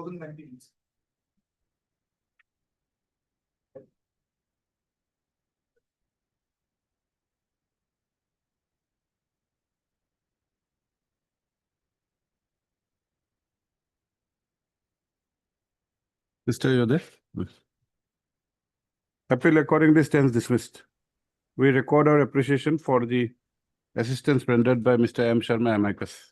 2019. Mr. Yodhe. Appeal accordingly stands dismissed. We record our appreciation for the assistance rendered by Mr. M. Sharma amicus.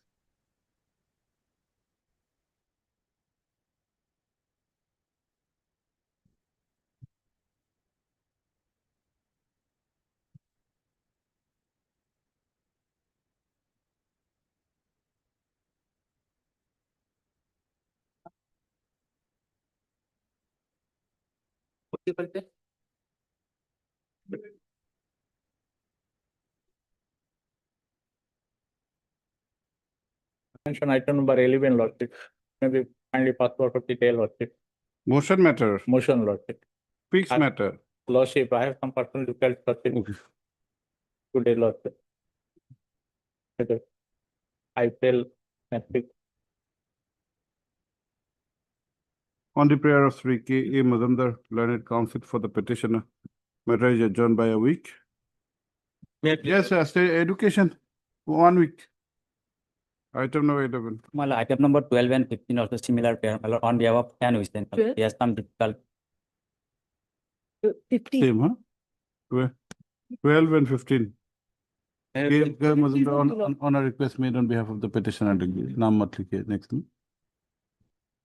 Mention item number 11, Lordship. Maybe kindly pass for detail, Lordship. Motion matter, Motion, Lordship. fixed I- matter. Lordship, I have some personal details, Lordship. Okay. Today, Lordship. Okay. I tell next week. On the prayer of Sri K. A. Mazumdar, learned counsel for the petitioner, matter is adjourned by a week. Yes, state education, 1 week. Item number 11. Well, item number 12 and 15 also similar pair, my lord, on behalf of Can Hussain. 12? Yes, some difficult. 50. Same, huh? 12 and 15. K. Mazumdar on a request made on behalf of the petitioner. Naam mat likhiye, next.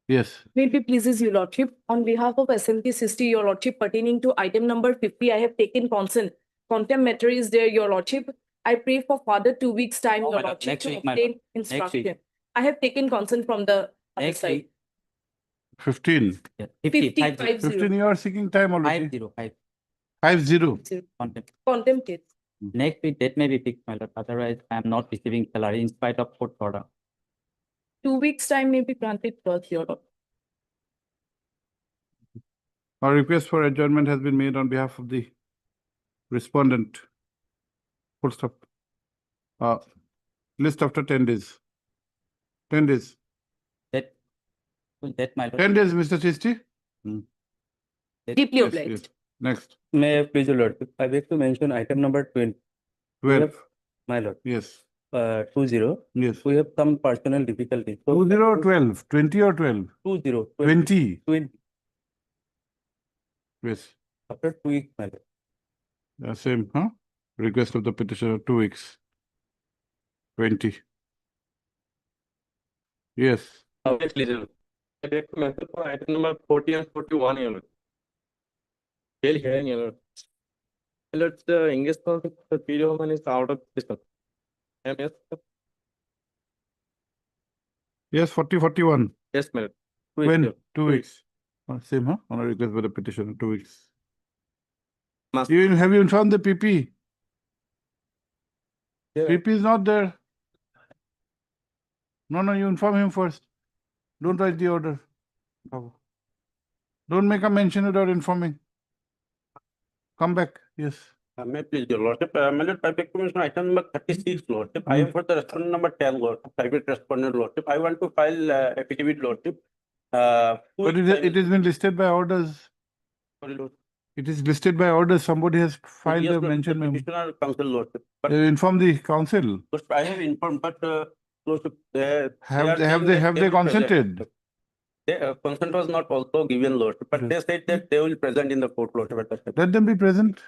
Yes. May it be pleases you, Lordship. On behalf of SMT 60, Your Lordship, pertaining to item number 50, I have taken consent. Contempt matter is there, Your Lordship. I pray for further 2 weeks' time, Oh, Your my lord. Lordship, Next to week, my obtain lord. instruction. I have taken consent from the other Next side. week, 15. yeah, 50, 50, 50, 50. 15, you are seeking time already. 50, 50. contempt. Contempt case. Next week, date may be fixed, my lord. Otherwise, I am not receiving salary in spite of court order. 2 weeks' time may be granted first, Your Lord. Our request for adjournment has been made on behalf of the respondent. Full stop. List after 10 days. 10 days. That, my lord. 10 days, Mr. Chisti. Deeply Yes, obliged. yes. Next. May I please, Lord, I beg to mention item number 20, 12. my Lord, Yes. 20. Yes. We have some personal difficulties. 20 or 12? 20 or 12? 20. 20. 20. Yes. After 2 weeks, my Lord. Same, huh? Request of the petitioner, 2 weeks. 20. Yes. Yes, please. I beg to mention for item number 40 and 41, your Lord. Fail hearing, your Lord. Your Lord, the English concept, the video man is out of this. Yes, Yes, 40, 41. yes, my Lord. When? 2 2 weeks. Same, huh? On a request by the petitioner, 2 weeks. Must- Have you informed the PP? Yeah. PP is not there. No, you inform him first. Don't write the order. Don't make a mention without informing. Come back. Yes. May I please, your Lordship, my Lord, I beg to mention item number 36, Lordship. I am for the respondent number 10, Lordship, private respondent, Lordship. I want to file affidavit, Lordship. But it has been listed by orders. Sorry, Lord. It is listed by orders. Somebody has filed Yes, a Lord, mention the memo. petitioner counsel, Lordship. But Inform the council. Lordship, I have informed, but Lordship, Have they consented? Consent was not also given, Lordship, but they said that they will present in the court, Lordship, at that time. Let them be present.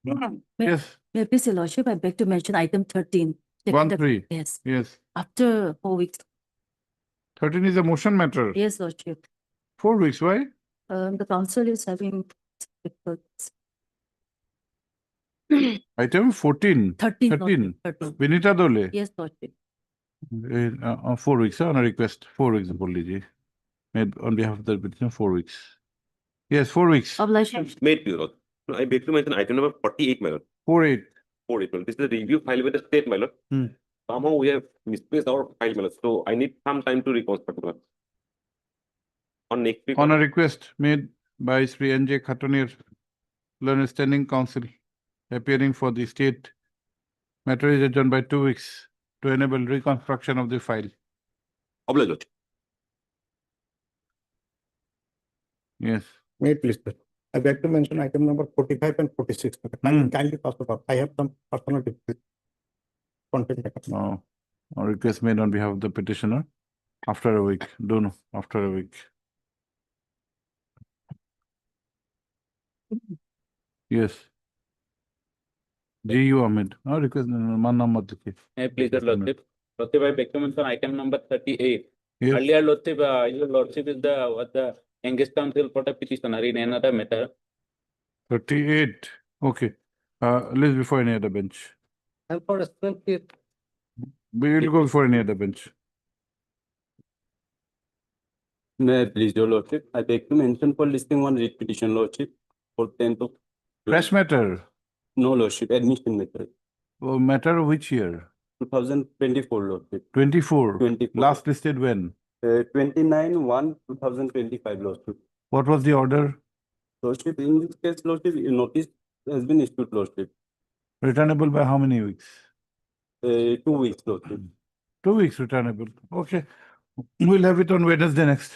May- Yes. May I please, Your Lordship, I beg to mention item 13. 1-3. Yes, Yes. after 4 weeks. 13 is a motion matter. Yes, Lordship. 4 weeks. Why? The council is having difficulties. Item 14. 13. 13. Lordship, 13. Vinita Dole. Yes, Lordship. 4 weeks, on a request. 4 weeks, bol lijiye. Made on behalf of the petitioner, 4 weeks. Yes, 4 weeks. Obliged. Made, your Lord. I beg to mention item number 48, my Lord. 4-8. 48, my Lord. This is a review file with the state, my Lord. Hmm. Somehow we have misplaced our file, my Lord. So I need some time to reconstruct, my Lord. On next week. On a request made by Sri N.J. Khatonir, Learned Standing Council, appearing for the state, matter is adjourned by 2 weeks to enable reconstruction of the file. Obliged. Yes. May it please, sir. I beg to mention item number 45 and 46. Kindly pass it off. I have some personal difficulty. Content backup. No. A request made on behalf of the petitioner after a week. Don't know, after a week. Yes. G.U. Ahmed. No request, man number. May I please, your lordship? Lordship, I beg to mention item number 38. Yes. Earlier, lordship, your lordship is the youngest counsel for the petitioner in another matter. 38. Okay. Let's before any other bench. And for response, We will go before any other bench. May I please, your lordship, I beg to mention for listing one writ petition, lordship, for 10th of, Fresh matter. no, lordship, admission method, Oh, matter of which year? 2024, lordship. 24. 24. Last listed when? 29/1/2025, lordship. What was the order? Lordship, in this case, lordship, a notice has been issued, lordship. Returnable by how many weeks? 2 weeks, lordship. 2 weeks returnable. Okay. We'll have it on Wednesday next.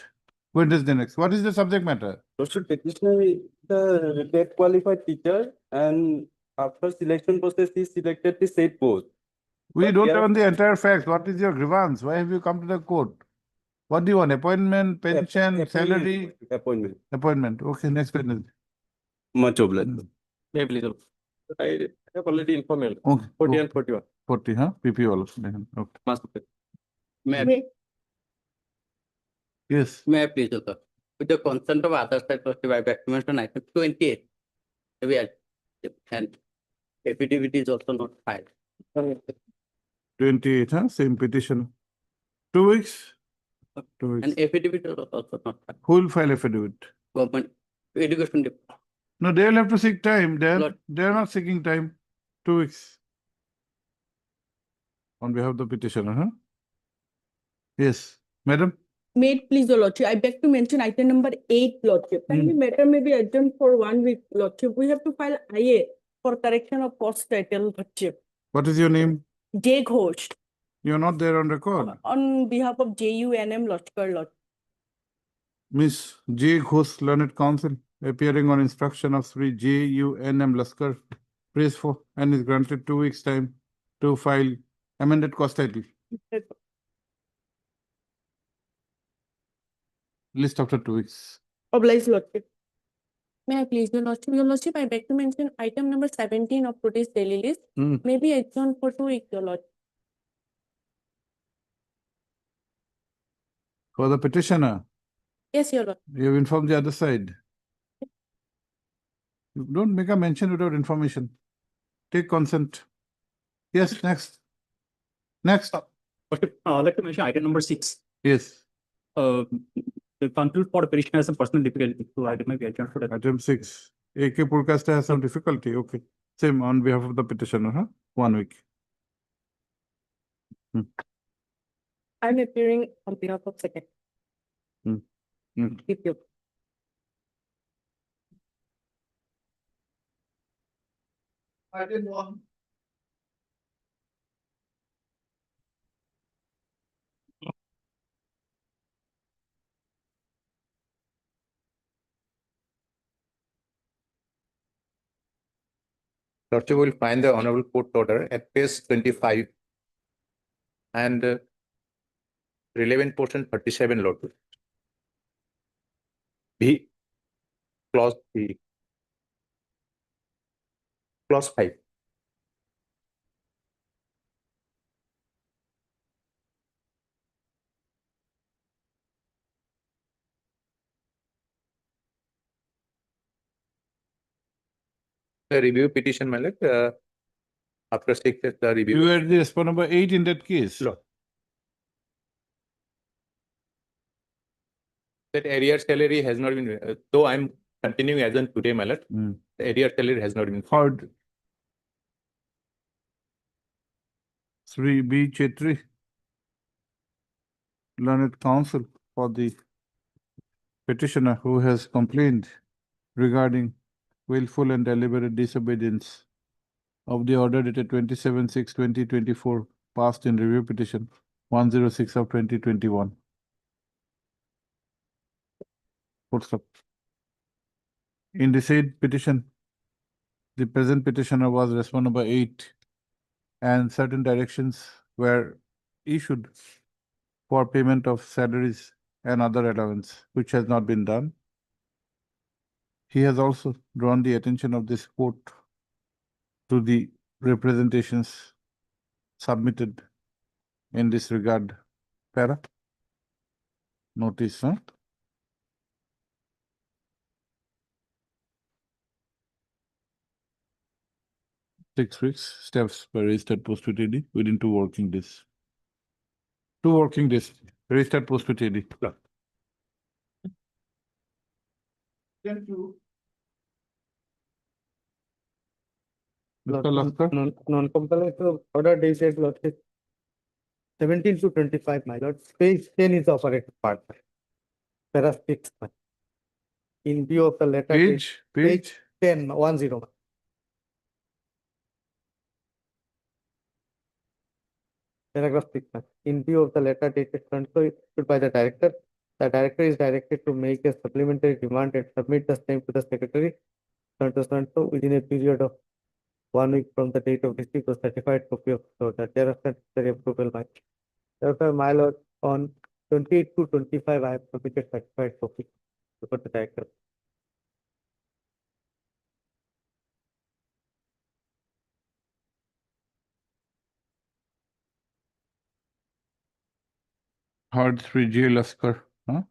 Wednesday next. What is the subject matter? Lordship, petitioner is the retired qualified teacher, and after selection process, he selected the said post. We But don't here- have the entire facts. What is your grievance? Why have you come to the court? What do you want? Appointment, pension, salary? Appointment. Appointment. Okay, next Wednesday. Much obliged. May I please, your lordship? I have already informed you. Okay. 40 okay. and 41. 40, huh? PP also. Okay. Must be. Yes. May I please, sir? With the consent of other side, lordship, I beg to mention item 28. We are, and affidavit is also not filed. 28, huh? Same petition. 2 weeks? 2 weeks. And affidavit is also not filed. Who will file affidavit? Government education department. No, they will have to seek time. Lord. They are not seeking time. 2 weeks. On behalf of the petitioner, huh? Yes, madam? May it please, your lordship, I beg to mention item number 8, lordship. Kindly matter may be adjourned for 1 week, lordship. We have to file IA for correction of post title, lordship. What is your name? J Ghosh, You're not there on record. on behalf of JUNM Lordship, Lord. Miss J. Ghosh, Learned Counsel, appearing on instruction of Sri J.U.N.M. Laskar, prays for and is granted 2 weeks' time to file amended cost title. List after 2 weeks. Obliged, lordship. May I please, your lordship, I beg to mention item number 17 of today's daily list. May be adjourned for 2 weeks, your lordship. For the petitioner, Yes, your lord. you have informed the other side. Don't make a mention without information. Take consent. Yes, next. Next. Lordship, I'd like to mention item number 6. Yes, The counsel for the petitioner has some personal difficulty, so item may be adjourned for that. item 6. A.K. Purkasta has some difficulty. Okay. Same on behalf of the petitioner, huh? 1 week. I'm appearing on behalf of second. Hmm. Keep you. I didn't want. Lordship will find the honorable court order at page 25 and relevant portion 37, Lordship. B, clause B. Clause 5. The review petition, my lord, after 6 years, the review. You were the respondent number 8 in that case. Lord. That arrear salary has not been, though I'm continuing as on today, my lord, Hmm. the arrear salary has not been. Heard. Sri B. Chetri, Learned Counsel for the petitioner who has complained regarding willful and deliberate disobedience of the order dated 27/6/2024 passed in review petition 106 of 2021. Full stop. In the said petition, the present petitioner was respondent number 8, and certain directions were issued for payment of salaries and other allowance, which has not been done. He has also drawn the attention of this court to the representations submitted in this regard. Para? Notice, huh? 6 weeks, steps were registered post TD within 2 working days. 2 working days, registered post TD. Thank you. Mr. Laskar? Non-compliant order dated lordship 17 to 25, my lord. Page 10 is the operative part. Para 6. In view of the letter. dated Page? 10, 10. Paragraph 6. In view of the letter dated issued by the director is directed to make a supplementary demand and submit the same to the secretary within a period of 1 week from the date of receipt of certified copy of the order. Thereafter, necessary approval by. Therefore, my lord, on 28 to 25, I have submitted certified copy to the director. Hard 3J Laskar, हाँ?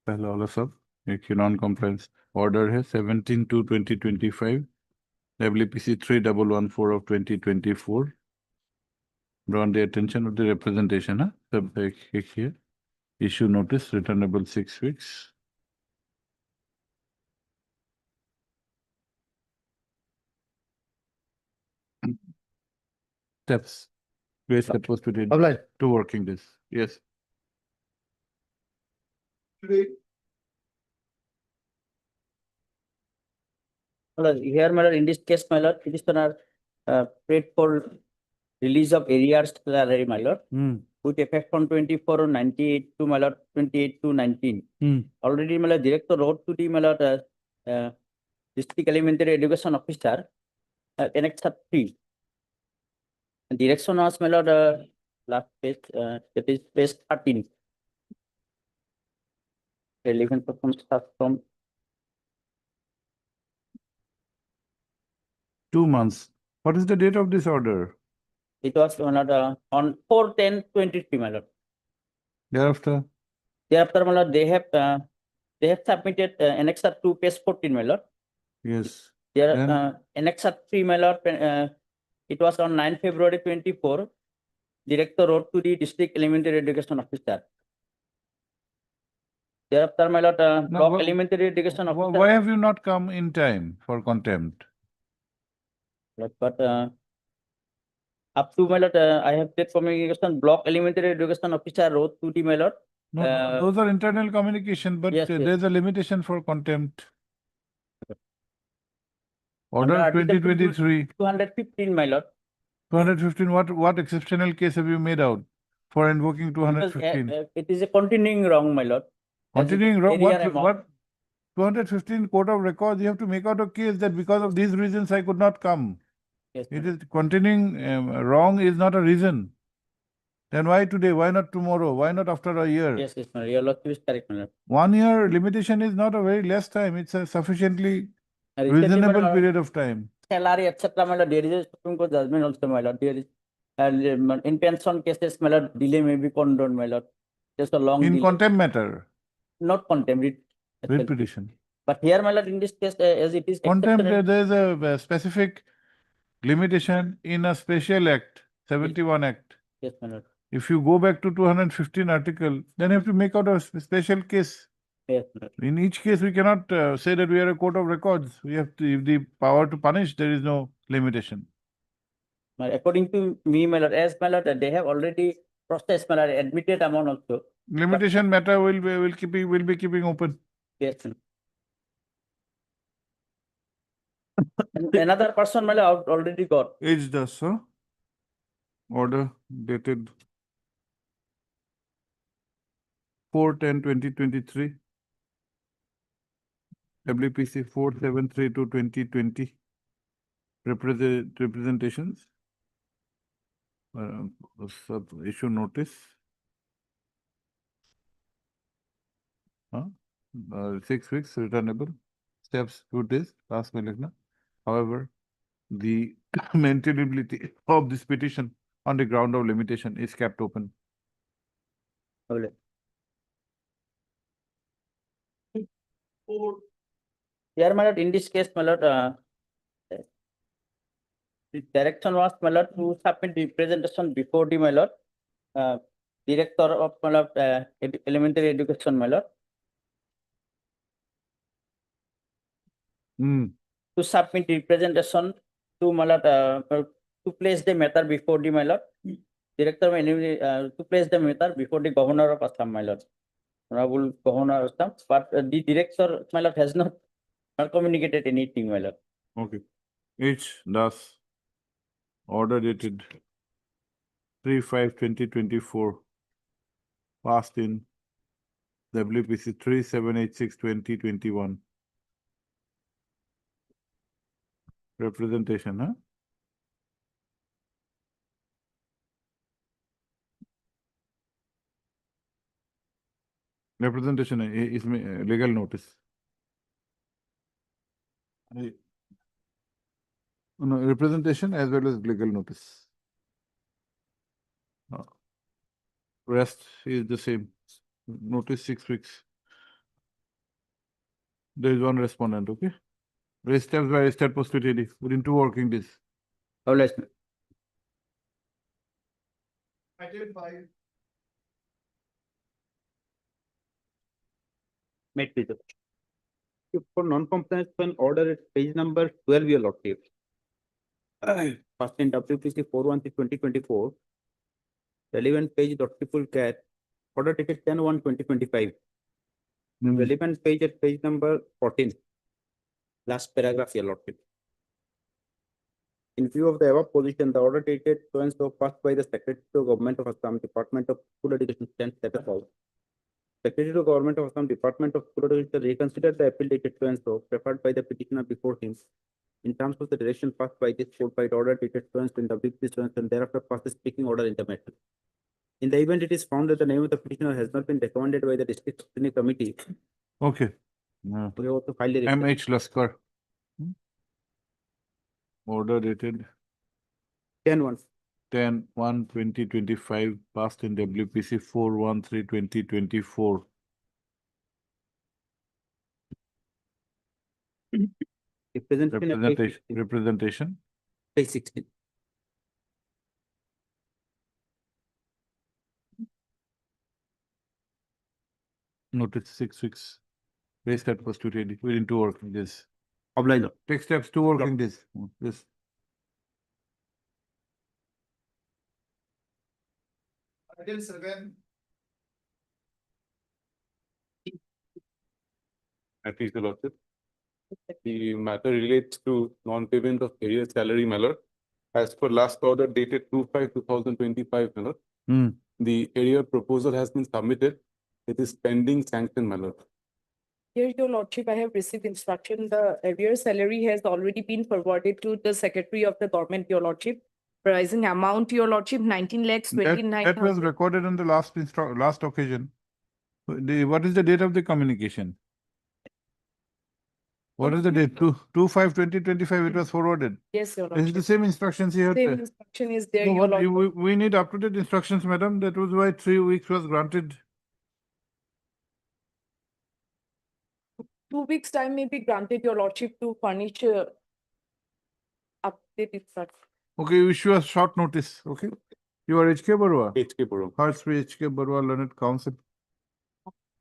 पहला वाला सब एक ही non compliance order है 17/2/2025 WPC 3114 of 2024 drawn the attention of the representation, हाँ? सब एक ही है issue notice returnable 6 weeks. Steps. Where is supposed to be Obliged. 2 working days. Yes. Here, my lord, in this case, my lord, petitioner paid for release of arrears salary, my lord, with effect from 24/98 to my lord 28/2/19. Already, my lord, director wrote to the my lord district elementary education officer, annex 3. Direction was, my lord, last page, that is page 13. Relevant performance starts from 2 months. What is the date of this order? it was my lord, on 4/10/23, my lord. Thereafter, Thereafter, my lord, they have submitted annex 2 page 14, my lord. yes. There, Then? annex 3, my lord, it was on 9 February 24. Director wrote to the district elementary education officer. Thereafter, my lord, Now, block elementary education officer. Why have you not come in time for contempt? But up to my lord, I have said communication, block elementary education officer wrote to the my lord. No, those are internal communication, but yes, yes. there's a limitation for contempt. Order Under Article 2023, 215, my lord. 215, what exceptional case have you made out for invoking Because 215? it is a continuing wrong, my lord. As it Continuing is wrong, area amount. what 215 court of records, you have to make out a case that because of these reasons I could not come. Yes, It is continuing wrong is not a reason. Then why today? Why not tomorrow? Why not after a year? yes, my lord. Your lordship is correct, my lord. 1 year limitation is not a very less time. It's a sufficiently Recently, my reasonable lord, period of time. salary, etc., my lord, there is a Supreme Court judgment also, my lord. There is, in pension cases, my lord, delay may be condoned, my lord. Just a long In delay. contempt matter, Not contempt. writ petition. But here, my lord, in this case, as it is Contempt, exceptional. there is a specific limitation in a special act, 71 Act. Yes, my lord. If you go back to 215 article, then you have to make out a special case. Yes, my lord. In each case, we cannot say that we are a court of records. We have to, if the power to punish, there is no limitation. According to me, my lord, as my lord, they have already processed, my lord, admitted amount also. Limitation matter will be keeping open. Yes. And another person, my lord, already got. Age does, huh? Order dated 4/10/2023. WPC 473 to 2020. Representations. Sub issue notice. 6 weeks returnable. Steps 2 days. Last minute. However, the maintainability of this petition on the ground of limitation is kept open. Okay. Here, my lord, in this case, my lord, the direction was, my lord, to submit the presentation before the, my lord, director of, my lord, elementary education, my lord, to submit the presentation to, my lord, to place the matter before the, my lord, director of to place the matter before the governor of Assam, my lord. Honorable Governor of Assam, but the director, my lord, has not communicated anything, my lord. Okay. H. Das. Order dated 3/5/2024. Passed in WPC 3786/2021. Representation, huh? Representation is legal notice. No, representation as well as legal notice. Rest is the same. Notice 6 weeks. There is one respondent, okay? Raise steps by state post TD within 2 working days. Always. Made with the. For non-compliance, when order at page number 12, your lordship. First in WPC 413/2024. Relevant page triple cat. Order ticket 10/1/2025. Relevant page at page number 14. Last paragraph, your lordship. In view of the above position, the order dated so and so passed by the Secretary to Government of Assam, Department of School Education stands set aside. Secretary to Government of Assam, Department of School Education reconsidered the appeal dated so and so preferred by the petitioner before him in terms of the direction passed by this court by the order dated so and so in WPC so and so and thereafter passed the speaking order in the matter. In the event it is found that the name of the petitioner has not been recommended by the District Scrutiny Committee, Okay. we have to file the MH Laskar. Order dated 10/1. 10/1/2025, passed in WPC 413/2024. Representation. Page 16. Notice 6 weeks. Raise that post to ready within 2 working days. Obliged. Take steps 2 working days. Yes. Article 7. At least the lordship. The matter relates to non-payment of arrears salary, my lord. As per last order dated 2/5/2025, my lord. The arrear proposal has been submitted. It is pending sanction, my lord. Here, your lordship, I have received instruction. The arrear salary has already been forwarded to the Secretary of the Government, your lordship. Rising amount, your lordship, 19 lakhs, That 29,000. was recorded on the last occasion. What is the date of the communication? What is the date? 2/5/2025 it was forwarded. Yes, your This is the lordship. same instructions here. Same instruction is there, No, your what, lordship. we need up-to-date instructions, madam. That was why 3 weeks was granted. 2 weeks' time may be granted, your lordship, to furnish update instruction. Okay, we issue a short notice, okay? You are HK Barua, HK Borough. Harshri HK Barua Learned Counsel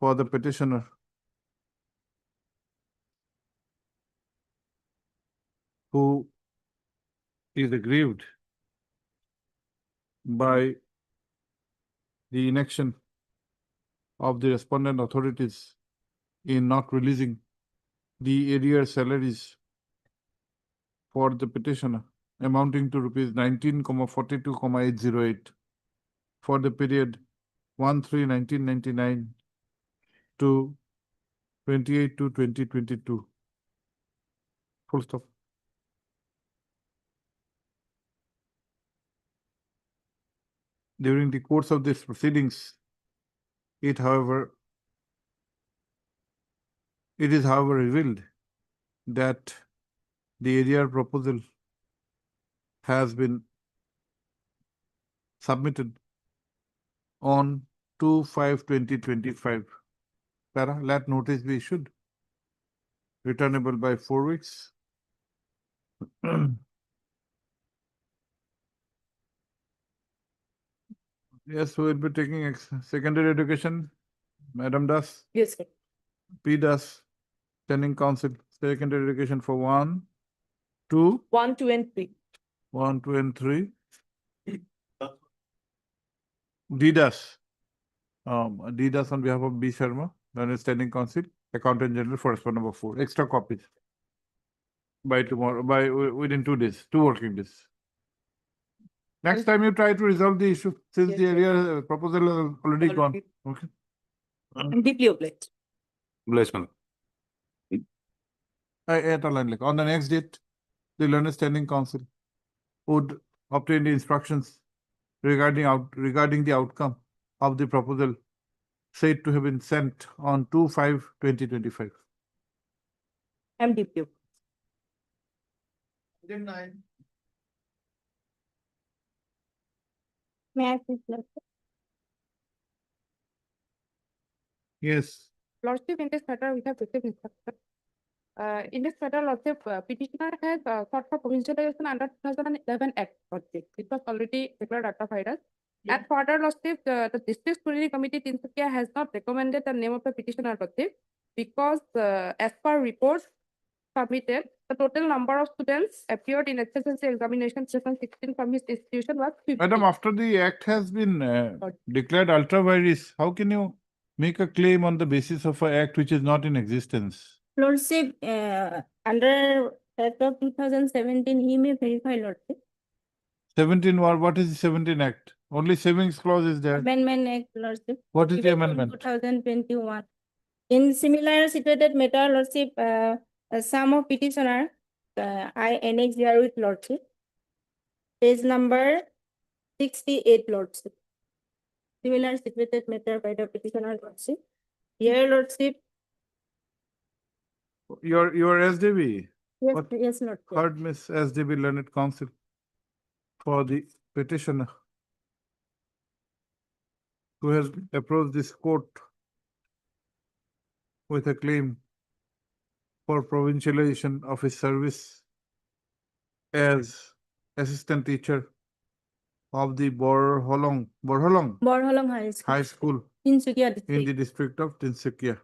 for the petitioner. Who is aggrieved by the inaction of the respondent authorities in not releasing the arrear salaries for the petitioner amounting to rupees 19,42,808 for the period 1/3/1999 to 28/2/2022. Full stop. During the course of these proceedings, it is however revealed that the ADR proposal has been submitted on 2/5/2025. Para, let notice be issued, returnable by 4 weeks. Yes, we will be taking secondary education. Madam Das, Yes, sir. P Das, Standing Council, secondary education for 1, 2, 1, 2, and 3. 1, 2, and 3. DDAS. DDAS on behalf of B. Sharma, Learned Standing Council, Accountant General for response number 4. Extra copies. By tomorrow, within 2 days, 2 working days. Next time you try to resolve the issue, since Yes, the sir. area proposal is already gone. Okay. I'm deeply obliged. On the next date, the Learned Standing Council would obtain the instructions regarding the outcome of the proposal said to have been sent on 2/5/2025. I'm deeply obliged. May I please, Lordship? Yes. Lordship, in this matter, we have received instruction. In this matter, Lordship, petitioner has sought for provincialization under 2011 Act, Lordship. It was already declared out of virus. And further, Lordship, the District Scrutiny Committee Tinsukia has not recommended the name of the petitioner, Lordship, because as per reports submitted, the total number of students appeared in SSLC examination session 16 from his institution was 50. Madam, after the act has been declared ultra virus, how can you make a claim on the basis of an act which is not in existence? Lordship, under Act of 2017, he may verify, Lordship. 17, or what is the 17 Act? Only savings clause is there. Amendment Act, Lordship. What is the given in amendment? 2021. In similar situated matter, Lordship, some of petitioner, I annex here with Lordship. Page number 68, Lordship. Similar situated matter by the petitioner, Lordship. Here, Lordship, Your SDB, yes, What? yes, Lordship. heard Miss SDB Learned Council for the petitioner who has approached this court with a claim for provincialization of his service as assistant teacher of the Borholong Borholong High School. High School Tinsukia in district. the district of Tinsukia.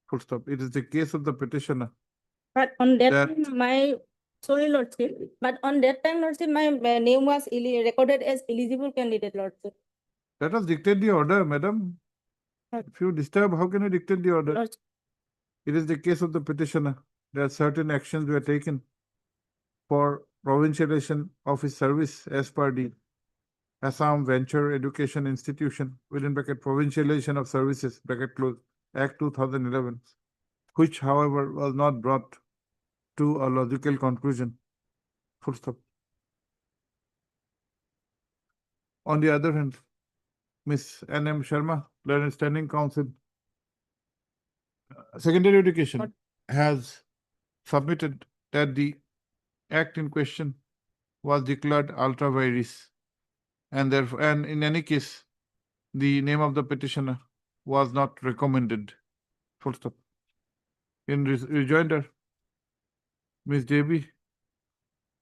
Full stop. It is the case of the petitioner. But on that that- time, sorry, Lordship, but on that time, Lordship, my name was recorded as eligible candidate, Lordship. Let us dictate the order, madam. If you disturb, how can you dictate the order? Lordship. It is the case of the petitioner that certain actions were taken for provincialization of his service as per the Assam Venture Education Institution within bracket provincialization of services bracket close Act 2011, which however was not brought to a logical conclusion. Full stop. On the other hand, Miss N.M. Sharma, Learned Standing Council, Secondary Education, has submitted that the act in question was declared ultra virus, and therefore, and in any case, the name of the petitioner was not recommended. Full stop. In rejoinder, Ms. JB,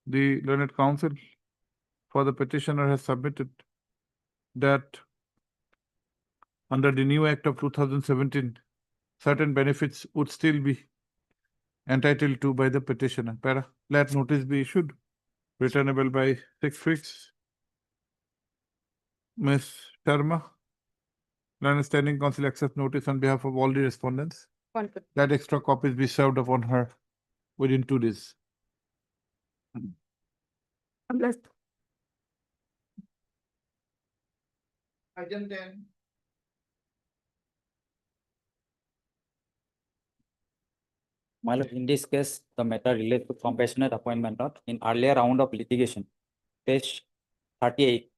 the Learned Council for the petitioner has submitted that under the new Act of 2017, certain benefits would still be entitled to by the petitioner. Para, let notice be issued, returnable by 6 weeks. Ms. Sharma, Learned Standing Council accepts notice on behalf of all the respondents. Wonderful. That extra copies be served upon her within 2 days. I'm blessed. Item 10. My lord, in this case, the matter relates to compassionate appointment not in earlier round of litigation. Page 38.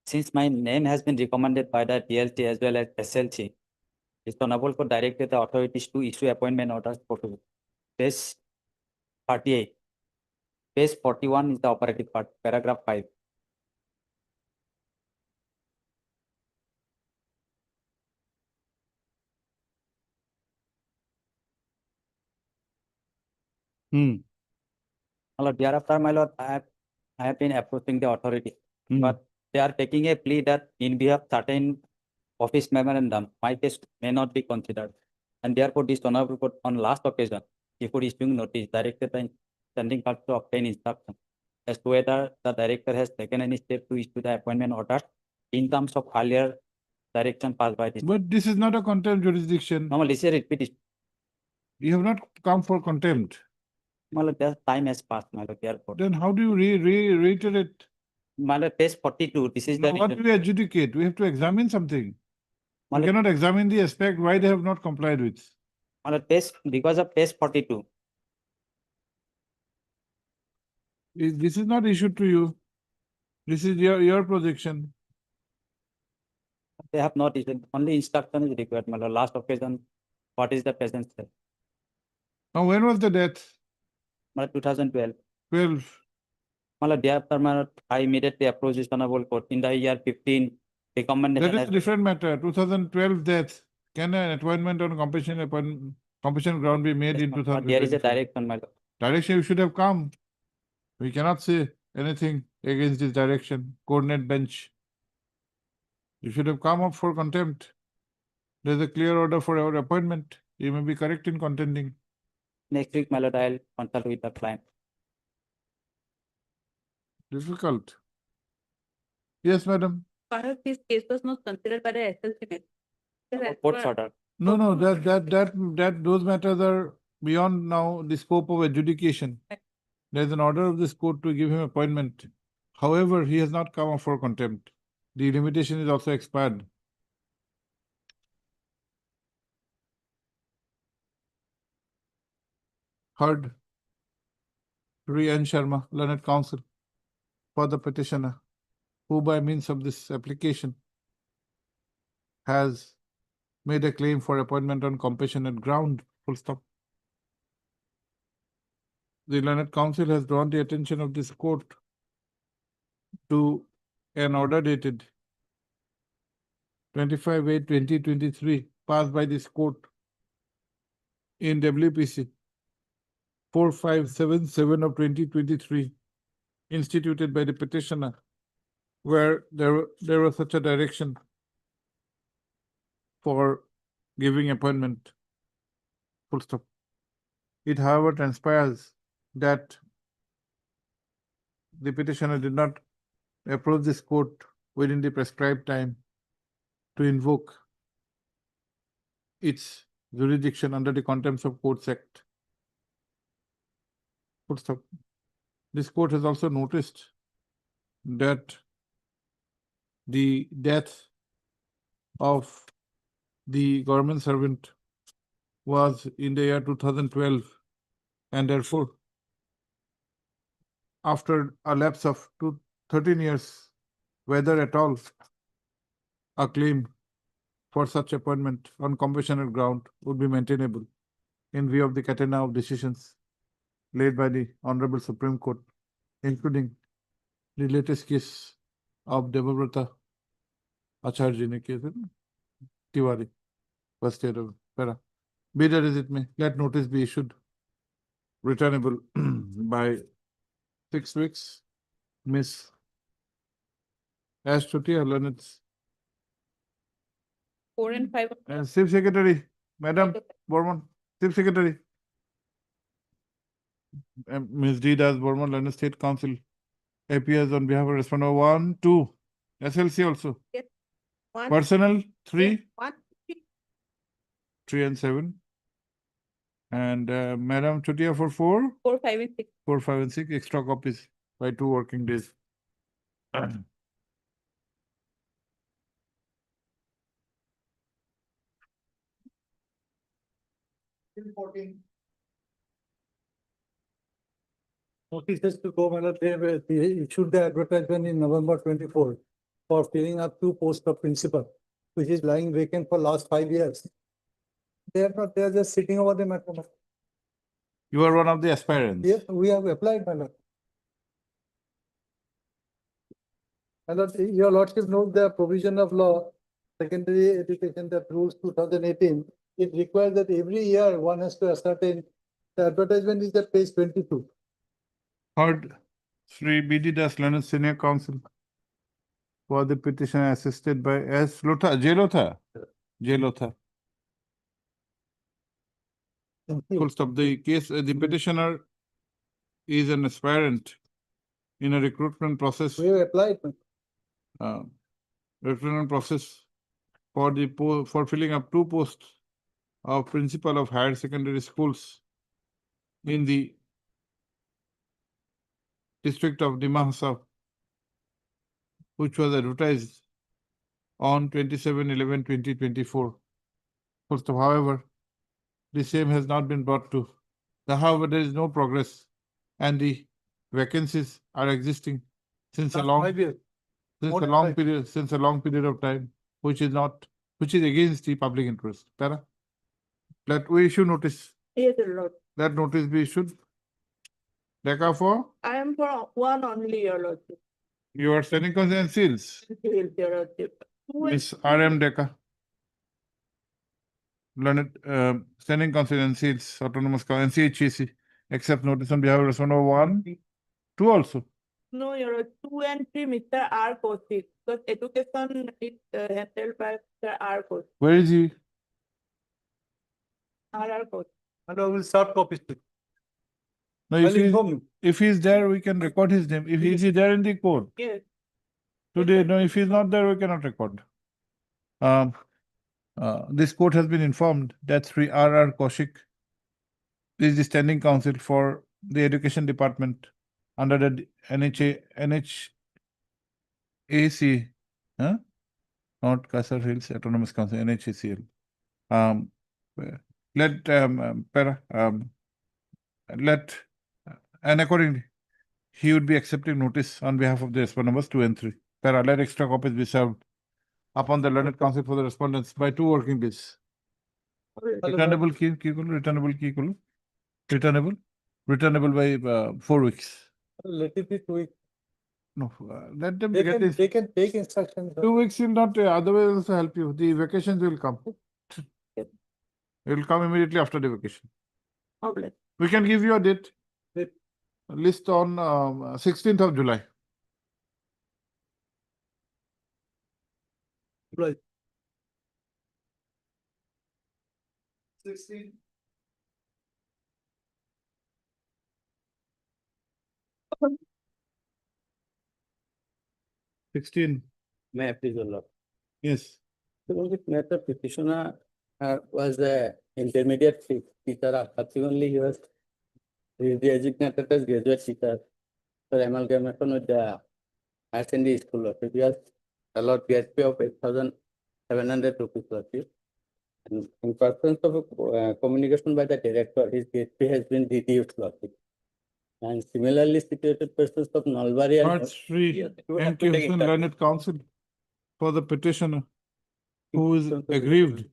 Since my name has been recommended by the DLT as well as SLC, it's honorable court directed the authorities to issue appointment orders for page 38. Page 41 is the operative part, paragraph 5. Hmm. My lord, thereafter, my lord, I have been approaching the authority, Hmm. but they are taking a plea that in behalf certain office memorandum, my case may not be considered. And therefore, this honorable court on last occasion, before issuing notice, directed the standing court to obtain instruction as to whether the director has taken any step to issue the appointment order in terms of earlier direction passed by this. But this is not a contempt jurisdiction. Normal, this is repeat it. You have not come for contempt. My lord, the time has passed, my lord, therefore. Then how do you reiterate? My lord, page 42, this is Now, the what do reason. we adjudicate? We have to examine something. My We lord, cannot examine the aspect why they have not complied with. my lord, because of page 42. This is not issued to you. This is your projection. They have not issued, only instruction is required, my lord. Last occasion, what is the present state? Now, when was the death? My lord, 2012. 12. My lord, thereafter, my lord, I immediately approached this honorable court in the year 15. Recommendation That is has a different matter. 2012 death. Can an appointment on compassion ground be made in but there is a 2024? direction, my lord. Direction you should have come. We cannot say anything against this direction. Coordinate bench. You should have come up for contempt. There's a clear order for our appointment. You may be correct in contending. Next week, my lord, I'll consult with the client. Difficult. Yes, madam. Perhaps this case was not considered by the SLC. Court's order. No, those matters are beyond now the scope of adjudication. There's an order of this court to give him appointment. However, he has not come up for contempt. The limitation is also expired. Heard. N. Sharma, Learned Counsel, for the petitioner, who by means of this application has made a claim for appointment on compassionate ground, full stop. The Learned Counsel has drawn the attention of this court to an order dated 25/8/2023, passed by this court in WPC 4577 of 2023, instituted by the petitioner, where there was such a direction for giving appointment, full stop. It however transpires that the petitioner did not approach this court within the prescribed time to invoke its jurisdiction under the Contempt of Courts Act. Full stop. This court has also noticed that the death of the government servant was in the year 2012, and therefore, after a lapse of 13 years, whether at all a claim for such appointment on compassionate ground would be maintainable in view of the catena of decisions laid by the Honorable Supreme Court, including the latest case of Debabrata Acharya ne case, Tiwari, first year of para. Be that as it may, let notice be issued, returnable by 6 weeks. Miss Ash Chotia, Learned 4 and 5. Chief Secretary, Madam Borman, Chief Secretary. Ms. D. Das Borman, Learned State Council, appears on behalf of respondent 1, 2, SLC also. Yes. 1, Personal 3, 1, 3 and 7. And Madam Chotia for 4, 4, 5 and 6. 4, 5 and 6, extra copies by 2 working days. notices to go, my lord, they issued the advertisement in November 24 for filling up 2 posts of principal, which is lying vacant for last 5 years. They are not, they are just sitting over the matter. You are one of the aspirants. Yes, we have applied, my lord. My lord, your lordship knows the provision of law, secondary education, that rules 2018. It requires that every year one has to ascertain, the advertisement is at page 22. Heard Sri B.D. Das, Learned Senior Counsel for the petition assisted by S. Lotha, J. Lotha. J. Lotha. Full stop. The case, the petitioner is an aspirant in a recruitment process. We have applied. Recruitment process for the for filling up 2 posts of principal of higher secondary schools in the district of Dima Hassan, which was advertised on 27/11/2024. First of, however, the same has not been brought to. However, there is no progress, and the vacancies are existing since a Last long 5 years. since More a than long 5 period since a long period of time, which is against the public interest. Para, let we issue notice. Yes, your lord. That notice be issued. Decca for I am for one only, your lordship. you are sending consent seals. Yes, your lordship. Miss R.M. Decca. Learned sending consent seals, autonomous NCHEC, accept notice on behalf of respondent 1, 2 also. No, your lord, 2 and 3, Mr. R. Kaushik, because education is handled by Mr. R. Kaushik. Where is he? R. Kaushik. And I will start copies. No, I'll inform you. if he is there, we can record his name. If he is there in the court Yes. today, no, if he is not there, we cannot record. This court has been informed that Sri R.R. Kaushik is the standing counsel for the education department under the NHAC, not Kasar Hills Autonomous Council, NHACL. And accordingly, he would be accepting notice on behalf of the respondent numbers 2 and 3. Para, let extra copies be served upon the learned counsel for the respondents by 2 working days. Returnable key, returnable key, returnable by 4 weeks. Let it be 2 weeks. No, let them They get can, this. they can take instructions. 2 weeks will not, otherwise also help you. The vacations will come. It will come immediately after the vacation. Problem. We can give you a date. Date. List on 16th of July. Right. 16. May 16. I please, your lord. Yes. So this matter petitioner was the intermediate teacher. Subsequently, he was designated as graduate teacher for amalgamation with the higher secondary school. He was allowed PHP of 8,700 rupees. And in pursuance of communication by the director, his PHP has been reduced. And similarly situated persons of Nalbari and Not Sri Yes, you have M. to K. take Hussain, it. learned counsel for the petitioner who is aggrieved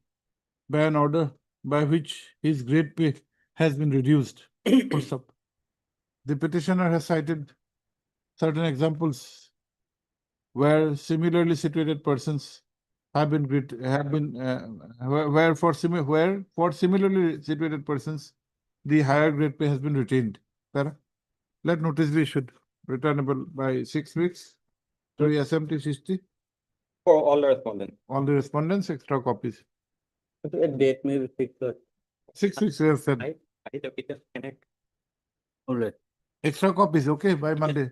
by an order by which his grade pay has been reduced. Full stop. The petitioner has cited certain examples where similarly situated persons have been where for similarly situated persons the higher grade pay has been retained. Para? Let notice be issued, returnable by 6 weeks to SMT 60. For all the respondents. All the respondents, extra copies. So a date may be fixed. 6 weeks, we have said. I the Peter connect. All right. Extra copies, okay, by Monday.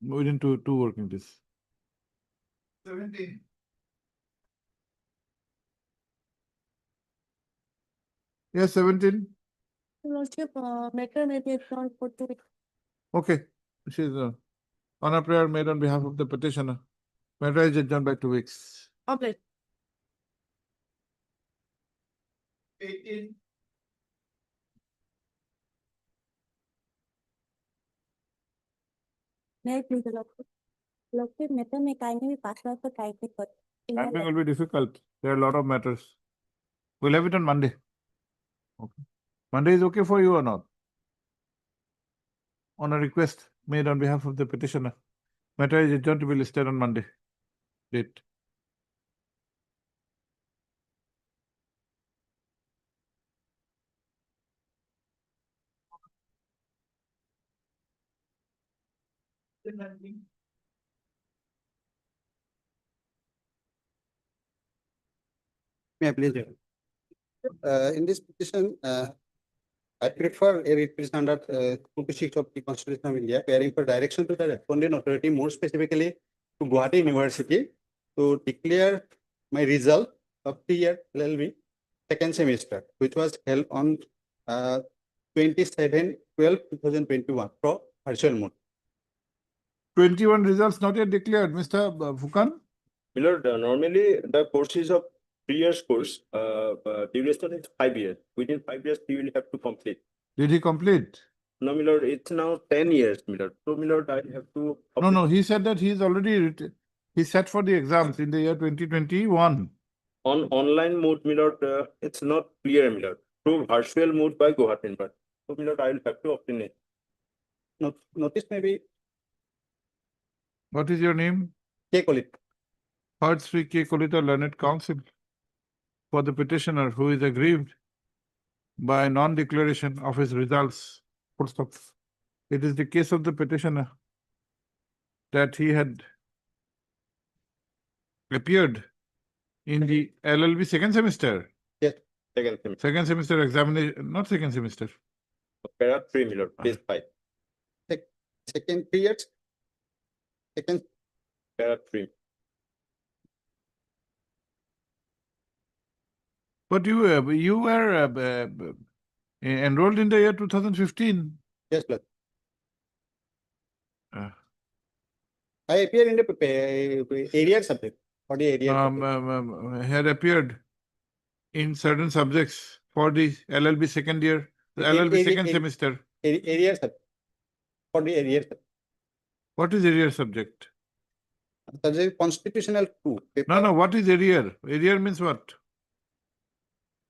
Within two working days. 17. Yes, 17. Lordship, matter may be adjourned for 2 weeks. Okay. She's on a prayer made on behalf of the petitioner. Matter is adjourned by 2 weeks. Obliged. 18. May I please, Lordship, matter may kindly be passed out for typing. Timing will be difficult. There are a lot of matters. We'll have it on Monday. Okay. Monday is okay for you or not? On a request made on behalf of the petitioner. Matter is adjourned to be listed on Monday. Date. May I please? In this petition, I prefer a petition under 26 of the Constitution of India, carrying for direction to the respondent authority, more specifically to Guwahati University, to declare my result of 3-year LLB second semester, which was held on 27/12/2021 for virtual mode. 21 results not yet declared, Mr. Fukan? Milord, normally the course is of 3 years course, duration is 5 years. Within 5 years, you will have to complete. Did he complete? No, Milord, it's now 10 years, Milord. So, Milord, I have to. No, he said that he's already, he sat for the exams in the year 2021. On online mode, Milord, it's not clear, Milord. Through virtual mode by Guwahati University. So, Milord, I will have to obtain it. Notice maybe What is your name? K. Kolit. Heard Sri K. Kolita Learned Counsel for the petitioner who is aggrieved by non-declaration of his results. Full stop. It is the case of the petitioner that he had appeared in the LLB second semester. Second semester. Second semester examination, not second semester. Para 3, Milord, page 5. Second 3 years. Second, Para 3. But you were enrolled in the year 2015. yes, Lord. Uh, I appear in the area subject for the area. had appeared in certain subjects for the LLB second year, the LLB second semester. Area subject. For the area subject. What is area subject? Subject constitutional 2. No, what is area? Area means what?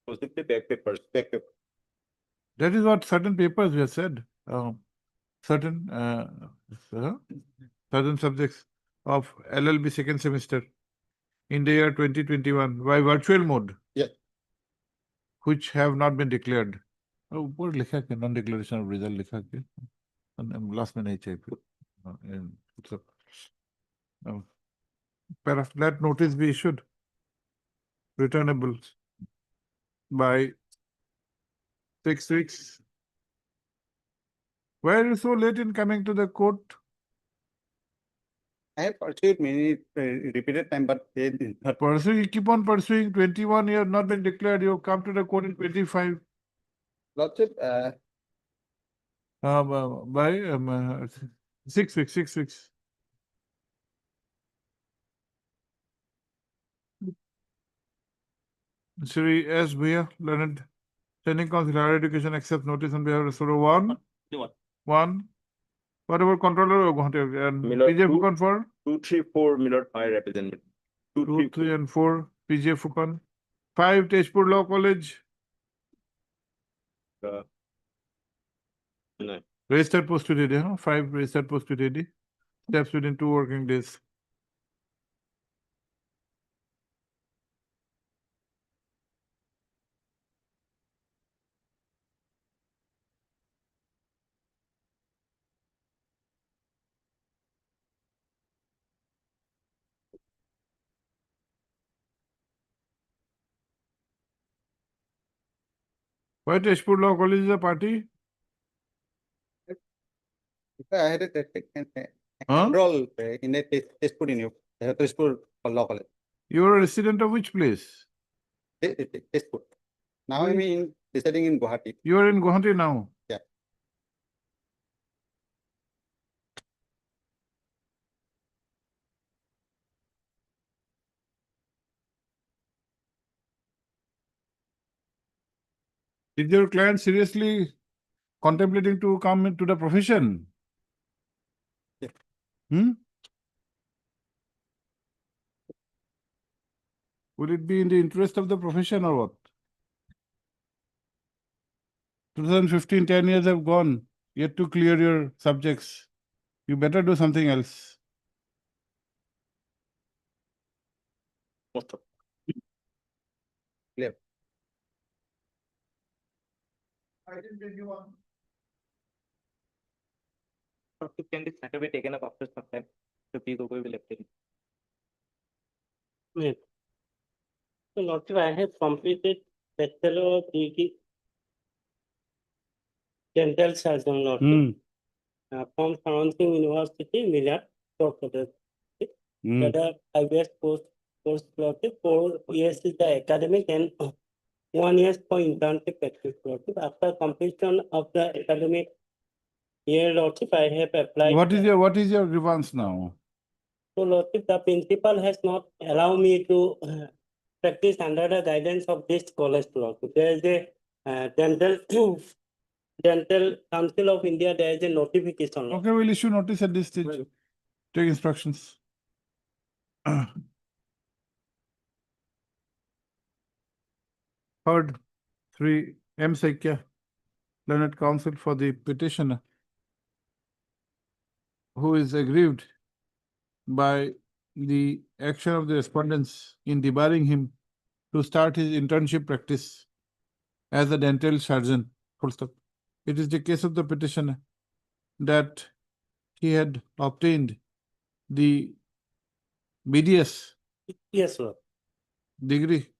Possibly back papers. Back paper. That is what certain papers we have said. Certain subjects of LLB second semester in the year 2021 by virtual mode. Yes. Which have not been declared. Oh, poor likha ke non-declaration of result likha ke. Last minute I put. Let notice be issued. Returnable by 6 weeks. Why are you so late in coming to the court? I have pursued many repeated time, but they did not. You keep on pursuing. 21 years not been declared. You come to the court in 25. Lordship, By 6 weeks. 6 weeks. Shri S. Bhaiya, Learned Training Council Higher Education accepts notice on behalf of Soro 1. 1. Whatever controller and Milord, PJ Fukan for 2, 3, 4, Milord, I represent it. 2, 3, and 4. PJ Fukan. 5. Tezpur Law College. No. Registered post to DD, huh? 5 registered post to DD. Steps within 2 working days. Why Tezpur Law College is a party? I had a Huh? enroll in a Tezpur in Tezpur Law College. You are a resident of which place? Tezpur. Now I'm residing in Guwahati. You are in Guwahati now. Yeah. Is your client seriously contemplating to come into the profession? Yeah. Hmm? Will it be in the interest of the profession or what? 2015, 10 years have gone, yet to clear your subjects. You better do something else. Most of. Can this matter be taken up after some time? So P. Gogoi will appeal. Yes. So Lordship, I have completed Bachelor of Degree Dental Surgeon, Lordship, from Saranting University, Miller, Uttar Pradesh. That IBS course, Lordship, 4 years is the academic and 1 year for internship practice, Lordship. After completion of the academic year, Lordship, I have applied. What is your grievance now? So Lordship, the principal has not allowed me to practice under the guidance of this college, Lordship. There is a Dental Council of India, there is a notification. Okay, we'll issue notice at this stage. Take instructions. Heard 3 M. Saikya, learned counsel for the petitioner, who is aggrieved by the action of the respondents in debarring him to start his internship practice as a dental surgeon. Full stop. It is the case of the petitioner that he had obtained the BDS Yes, sir. degree,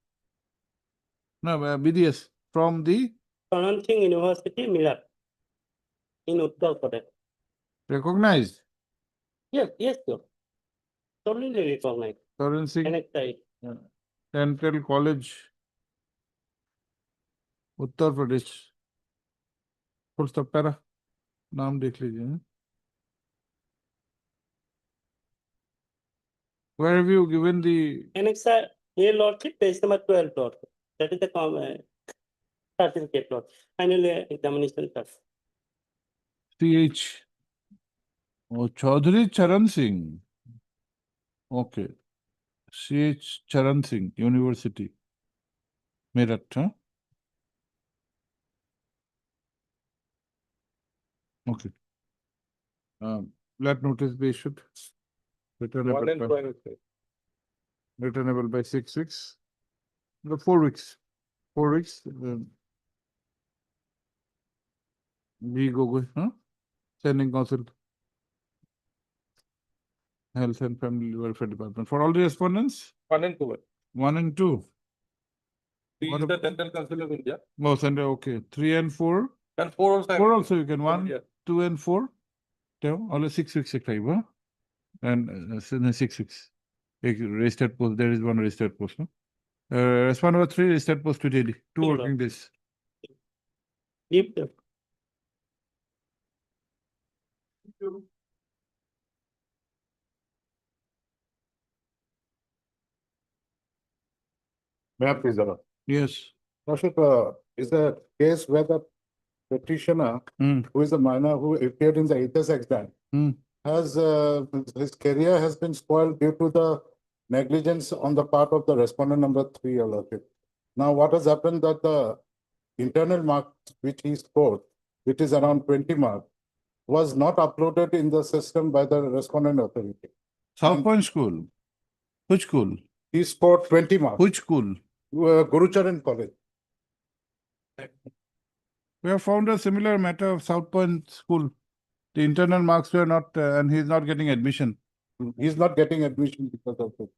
BDS from the Saranting University, Miller, in Uttar Pradesh. recognized Yes, sir. Totally recognized. Karan Singh Connected. Dental College, Uttar Pradesh. Full stop para. नाम देख लीजिए. Where have you given the Annexa, here, Lordship, page number 12, Lordship. That is the certificate, Lord. Final examination certificate. CH? Oh, Chaudhary Charan Singh. Okay. CH Charan Singh, University. Meerut, huh? Okay. Let notice be issued. Returnable by 6 weeks. No, 4 weeks. 4 weeks. B. Gogoi, huh? Sending counsel. Health and Family Welfare Department. For all the respondents? 1 and 2. 1 and 2. He is the Dental Council of India. Oh, Sunday, okay. 3 and 4. And 4 also. 4 also you can. 1, Yeah. 2 and 4. All 6 weeks time, huh? And 6 weeks. Registered post, there is one registered post, no? Respond number 3, registered post to daily. 2 Sure. working days. Leave them. May I please, yes. Lordship, is a case where the petitioner, who is a minor who appeared in the HS exam, has his career has been spoiled due to the negligence on the part of the respondent number 3, Your Lordship. Now, what has happened that the internal marks which he scored, which is around 20 marks, was not uploaded in the system by the respondent authority. South Point School. Which school? He scored 20 marks. Which school? Gurucharan College. We have found a similar matter of South Point School. The internal marks were not, and he is not getting admission. He is not getting admission because of it.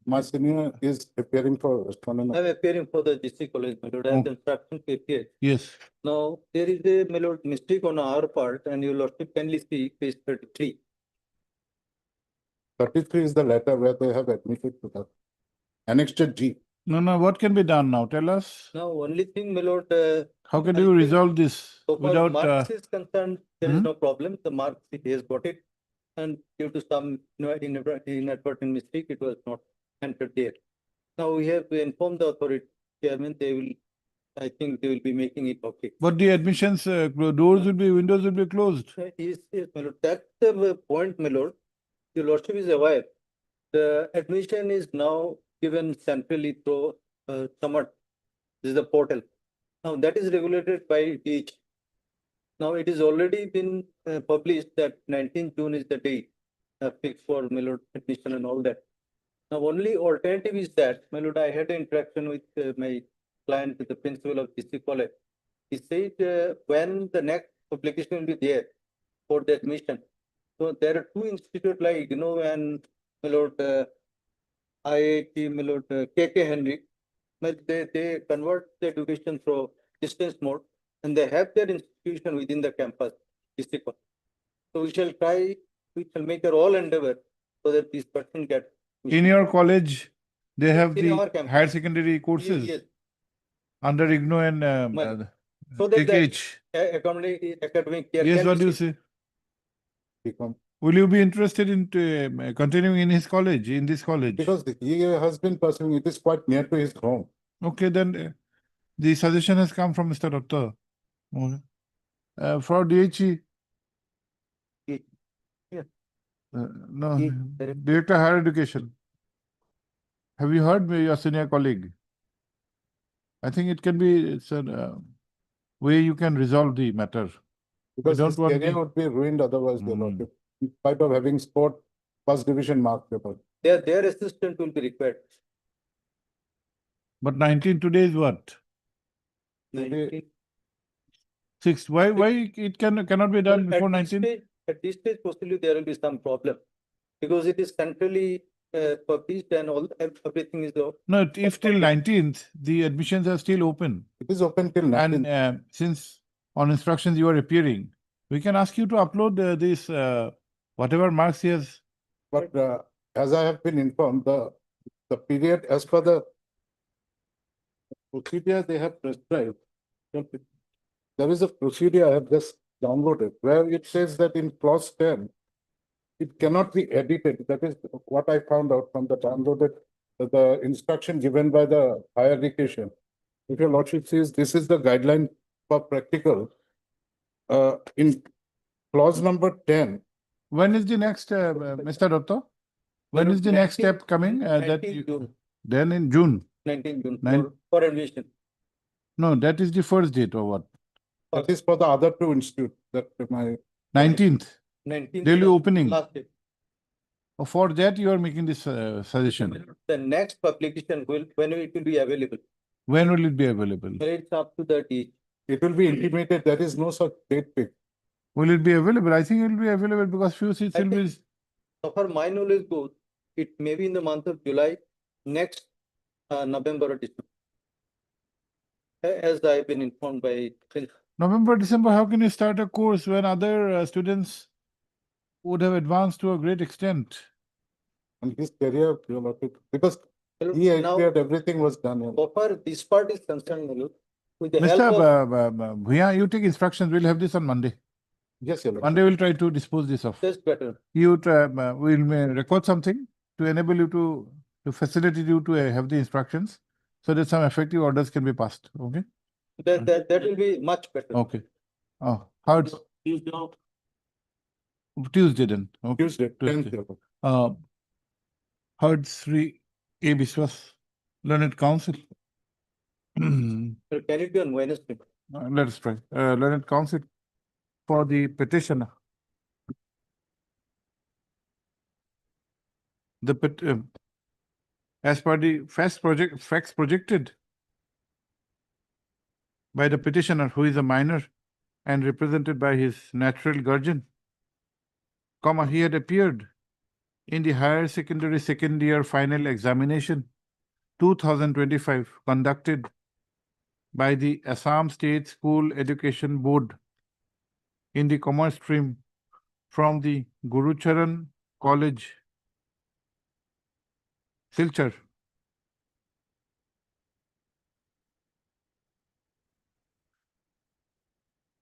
My senior is appearing for respondent. I'm appearing for the district college, my lord. I have the instruction to appear. Yes. Now, there is a, my lord, mistake on our part, and your lordship kindly see page 33. 33 is the letter where they have admitted to that. Annexed G. No, what can be done now? Tell us. Now, only thing, my lord, How can you resolve this so far without, marks is concerned, there is no problem. The marks, he has got it. And due to some inadvertent mistake, it was not entered there. Now we have informed the authority chairman, they will I think they will be making it okay. But the admissions, doors will be, windows will be closed. Yes, my lord, that's the point, my lord. Your lordship is aware. The admission is now given centrally through Samat. This is the portal. Now that is regulated by each. Now it is already been published that 19th June is the date fixed for my lord admission and all that. Now only alternative is that, my lord, I had an interaction with my client, with the principal of DC College. He said when the next publication will be there for the admission. So there are two institutes like, and my lord, IIT, my lord, KK Henry, but they convert the education through distance mode and they have their institution within the campus, DC College. So we shall make our all endeavor so that this person get. In your college, they have In our the campus. higher secondary courses Yes. under IGNOU and Well, So that KKH. academic year. Yes, can what be do you seen. say? Become, Will you be interested in continuing in his college, in this college? because he has been pursuing, it is quite near to his home. Okay, then the suggestion has come from Mr. Dutta. Okay. For DHE, Yeah. no, He- Director Higher Education. Have you heard your senior colleague? I think it can be, it's a way you can resolve the matter. Because don't his want career the- would be ruined otherwise, your Mm. lordship, in spite of having scored first division mark paper. Their assistant will be required. But 19 today is what? Maybe- 6th. Why it cannot be done before 19? At this stage, possibly there will be some problem because it is centrally published and everything is. No, if till 19th, the admissions are still open. It is open till And 19th. since on instructions you are appearing, we can ask you to upload this, whatever marks he has. But as I have been informed, the period as per the procedure they have prescribed, there is a procedure I have just downloaded where it says that in clause 10, it cannot be edited. That is what I found out from the downloaded, the instruction given by the higher education. If your lordship says this is the guideline for practical, in clause number 10, When is the next, Mr. Dutta? When is the next step coming? That 19th June, then in June? 19th June Nine- for admission. No, that is the first date or what? that is for the other two institutes that my 19th. 19th. They'll be is the opening. Last day. For that, you are making this suggestion. The next publication when it will be available. When will it be available? Well, it's up to the date. it will be intimated, there is no such date fixed. Will it be available? I think it will be available because few seats I will be. think- So far, my knowledge goes, it may be in the month of July, next November or December. As I've been informed by. November, December, how can you start a course when other students would have advanced to a great extent? And his career, your lordship, because he Now, appeared, everything was done. so far, this part is concerned, Mulu, with the help Mr. of, Bhuya, you take instructions. We'll have this on Monday. Yes, your lordship. Monday we'll try to dispose this off. just better. You will record something to enable you to facilitate you to have the instructions so that some effective orders can be passed. Okay. That will be much better. Okay. Oh, how it's Tuesday then. Okay. Tuesday, 10th. your lordship. Heard Sri A. Biswas, Learned Council. So can it be on Wednesday? Let us try. Learned Council for the petitioner. As per the facts projected by the petitioner, who is a minor and represented by his natural guardian, he had appeared in the higher secondary second year final examination 2025 conducted by the Assam State School Education Board in the commerce stream from the Gurucharan College, Silchar.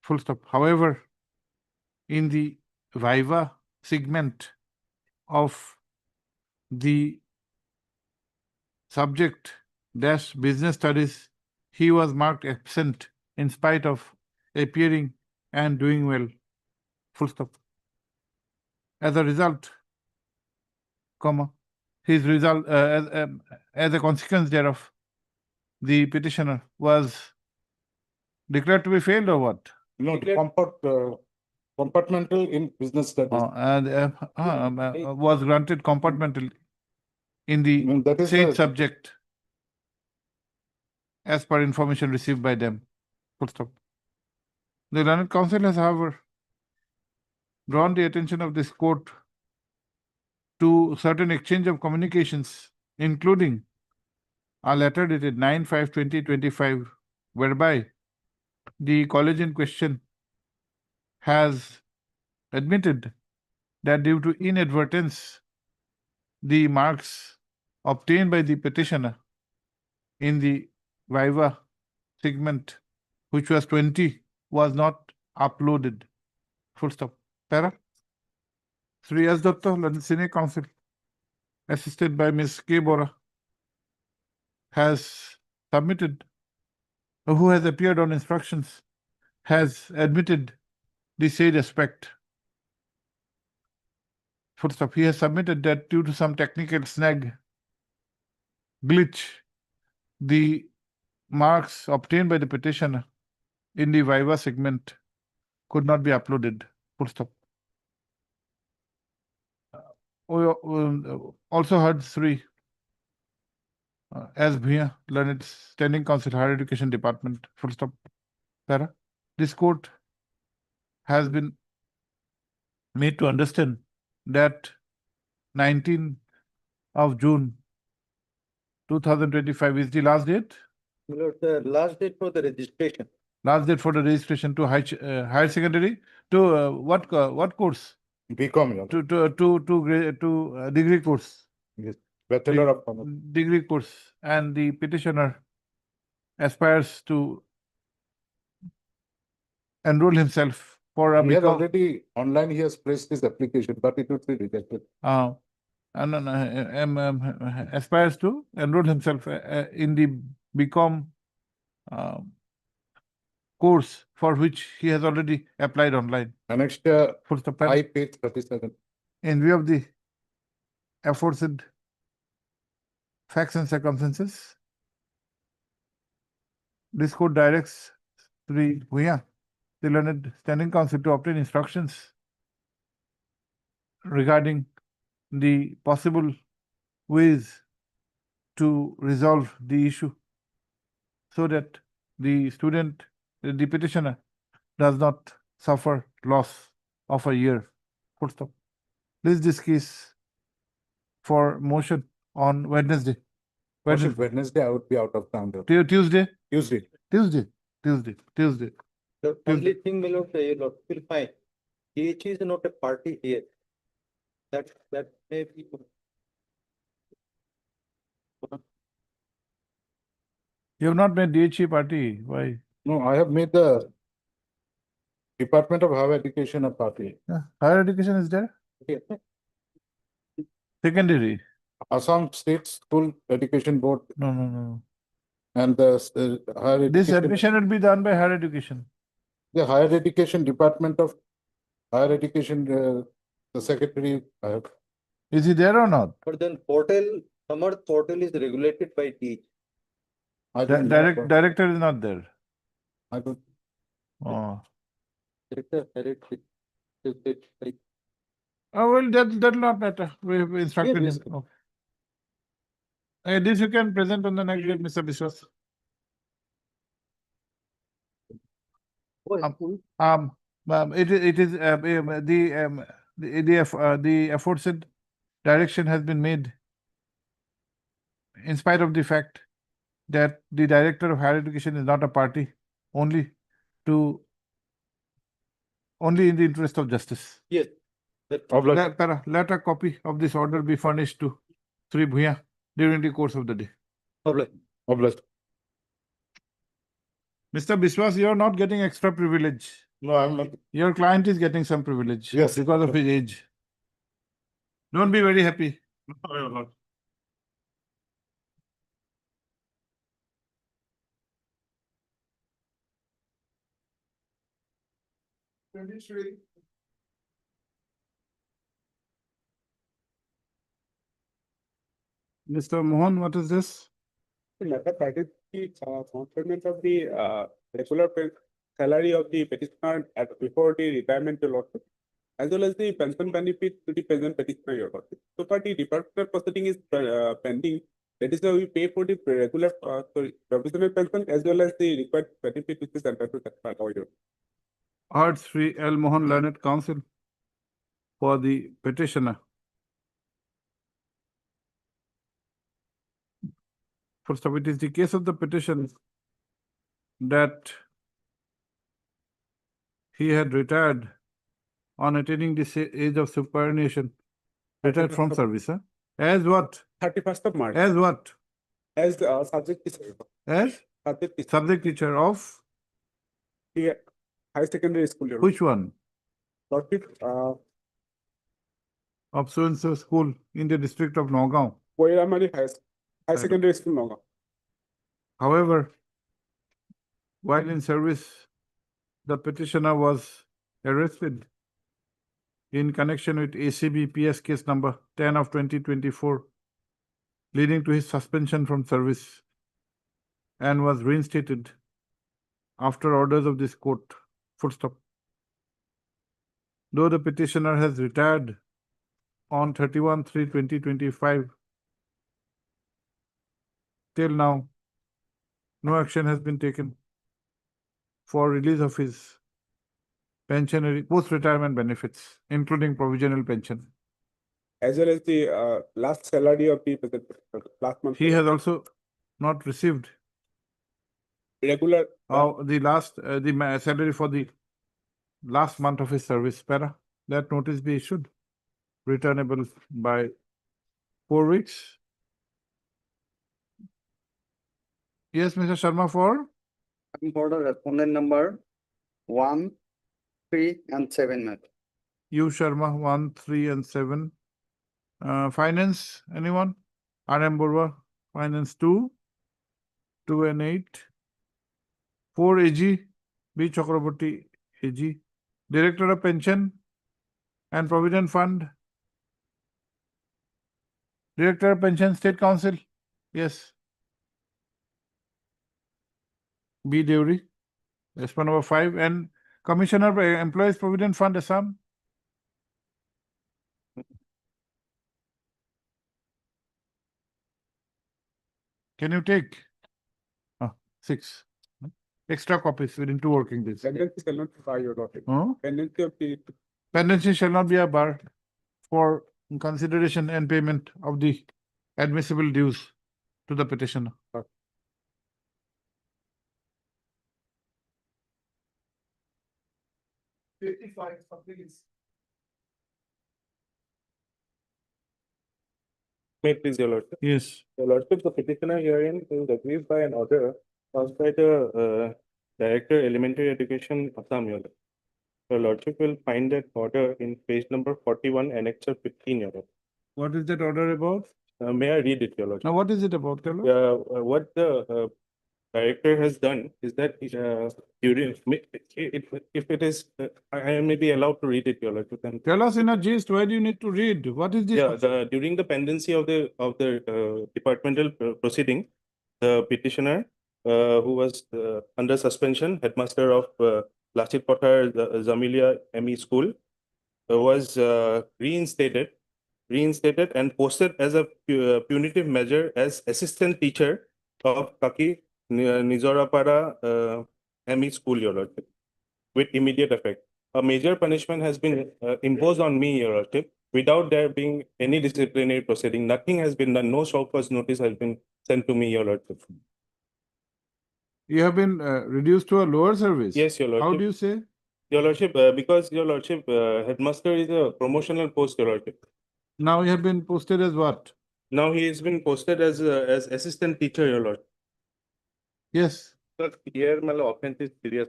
Full stop. However, in the Viva segment of the subject dash business studies, he was marked absent in spite of appearing and doing well. Full stop. As a result, comma, his result, as a consequence thereof, the petitioner was declared to be failed or what? No, the compartmental in business studies. Was granted compartmental in the That is said the- subject as per information received by them. Full stop. The learned counsel has, however, drawn the attention of this court to certain exchange of communications, including a letter dated 9/5/2025, whereby the college in question has admitted that due to inadvertence, the marks obtained by the petitioner in the Viva segment, which was 20, was not uploaded. Full stop. Para. Sri S. Datta, London Senior Counsel, assisted by Ms. K. Bora, has submitted, who has appeared on instructions, has admitted the said aspect. Full stop. He has submitted that due to some technical snag, glitch, the marks obtained by the petitioner in the Viva segment could not be uploaded. Full stop. We also heard Sri S. Bhuiyan, Learned Standing Counsel, Higher Education Department. Full stop. Para. This court has been made to understand that 19 of June 2025 is the last date. The last date for the registration. Last date for the registration to higher secondary to what course? BCom. To degree course. Yes. Bachelor of Commerce. Degree course, and the petitioner aspires to enroll himself for a He has BCom. already online, he has placed his application, but it would be rejected. Aspires to enroll himself in the BCom course for which he has already applied online. Annexed Full stop. I page 37. In view of the aforesaid facts and circumstances, this court directs Sri Bhuiyan, the Learned Standing Counsel, to obtain instructions regarding the possible ways to resolve the issue so that the student, the petitioner, does not suffer loss of a year. Full stop. Please this case for motion on Wednesday. Wednesday, I would be out of town. Tuesday. Tuesday. The only thing, my lord, you will find, DH is not a party here. That may be. You have not made DHE party. Why? No, I have made the Department of Higher Education a party. Higher education is there? Secondary. Assam State School Education Board No. and the higher This education, admission will be done by higher education. the Higher Education Department of Higher Education, the secretary, I have. Is he there or not? But then Samarth portal is regulated by DH. I don't know. Director is not there. I don't. Oh. Director, Oh, well, that'll not matter. We have instructed Yes, him. Okay. This you can present on the next date, Mr. Biswas. It is the aforesaid direction has been made in spite of the fact that the Director of Higher Education is not a party, only in the interest of justice. Yes. Let a copy of this order be furnished to Sri Bhuiyan during the course of the day. Obliged. Mr. Biswas, you are not getting extra privilege. No, I'm not. Your client is getting some privilege. Yes. Because of his age. Don't be very happy. Mr. Mohan, what is this? That is the complement of the regular salary of the petitioner before the retirement to lordship, as well as the pension benefit to the present petitioner, your lordship. So far, the department proceeding is pending. That is why we pay for the regular, provisional pension as well as the required benefit which is entitled to that part. Art Sri L. Mohan Learned Counsel for the petitioner. First of it is the case of the petition that he had retired on attaining the age of superannuation, retired from service, huh? As what? 31st of March. As what? As subject teacher. As subject teacher of The high secondary school. Your which one? lordship, Of so-and-so school in the district of Nagaon. Koiramari High Secondary School, Nagaon. However, while in service, the petitioner was arrested in connection with ACB PS case number 10 of 2024, leading to his suspension from service, and was reinstated after orders of this court. Full stop. Though the petitioner has retired on 31/3/2025, till now, no action has been taken for release of his pensionary post-retirement benefits, including provisional pension. As well as the last salary of the last month. He has also not received regular. the salary for the last month of his service. That notice be issued, returnable by 4 weeks. Yes, Mr. Sharma, for For the respondent number 1, 3, and 7, ma'am. you, Sharma, 1, 3, and 7. Finance, anyone? RM Borwa, Finance 2, 2 and 8. 4 AG, B Chakraborty AG. Director of Pension and Provident Fund. Director of Pension, State Council. Yes. B Deori. Response number 5. And Commissioner of Employees Provident Fund, Assam. Can you take 6 extra copies within 2 working days? Pendency shall not be bar, your lordship. Huh? Pendency of the Pendency shall not be a bar for consideration and payment of the admissible dues to the petitioner. May it please, your lordship. Yes. Your lordship, the petitioner herein is aggrieved by an order passed by the Director Elementary Education Assam, your lordship. Your lordship will find that order in page number 41, annexure 15, your lordship. What is that order about? May I read it, your lordship? Now, what is it about? Tell us. What the director has done is that during, if it is, I may be allowed to read it, your lordship. Then Tell us in a gist, why do you need to read? What is this? yeah, during the pendency of the departmental proceeding, the petitioner, who was under suspension, headmaster of Lachit Pathar Zamilia ME School, was reinstated and posted as a punitive measure as assistant teacher of Kaki Nizorapara ME School, your lordship, with immediate effect. A major punishment has been imposed on me, your lordship, without there being any disciplinary proceeding. Nothing has been done. No show cause notice has been sent to me, your lordship. You have been reduced to a lower service. Yes, your lordship. How do you say? Your lordship, because your lordship, headmaster is a promotional post, your lordship. Now you have been posted as what? Now he has been posted as assistant teacher, your lord. Yes. Sir, here my offense is serious.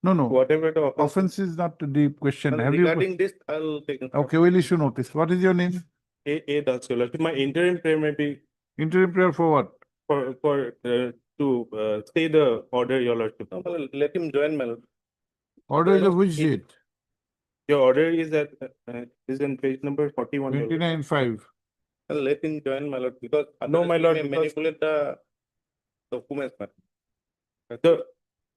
No, no. Whatever the Offense is not the question. Have you? regarding this, I'll take. Okay, we'll issue notice. What is your name? A does, your lordship. My interim prayer may be Interim prayer for what? to stay the order, your lordship. Let him join, my lord. Order is of which date? Your order is at, is in page number 41. my lord. 29.5. Let him join, my lord, because. No, my otherwise lord, we may because- Manipulate the documents, my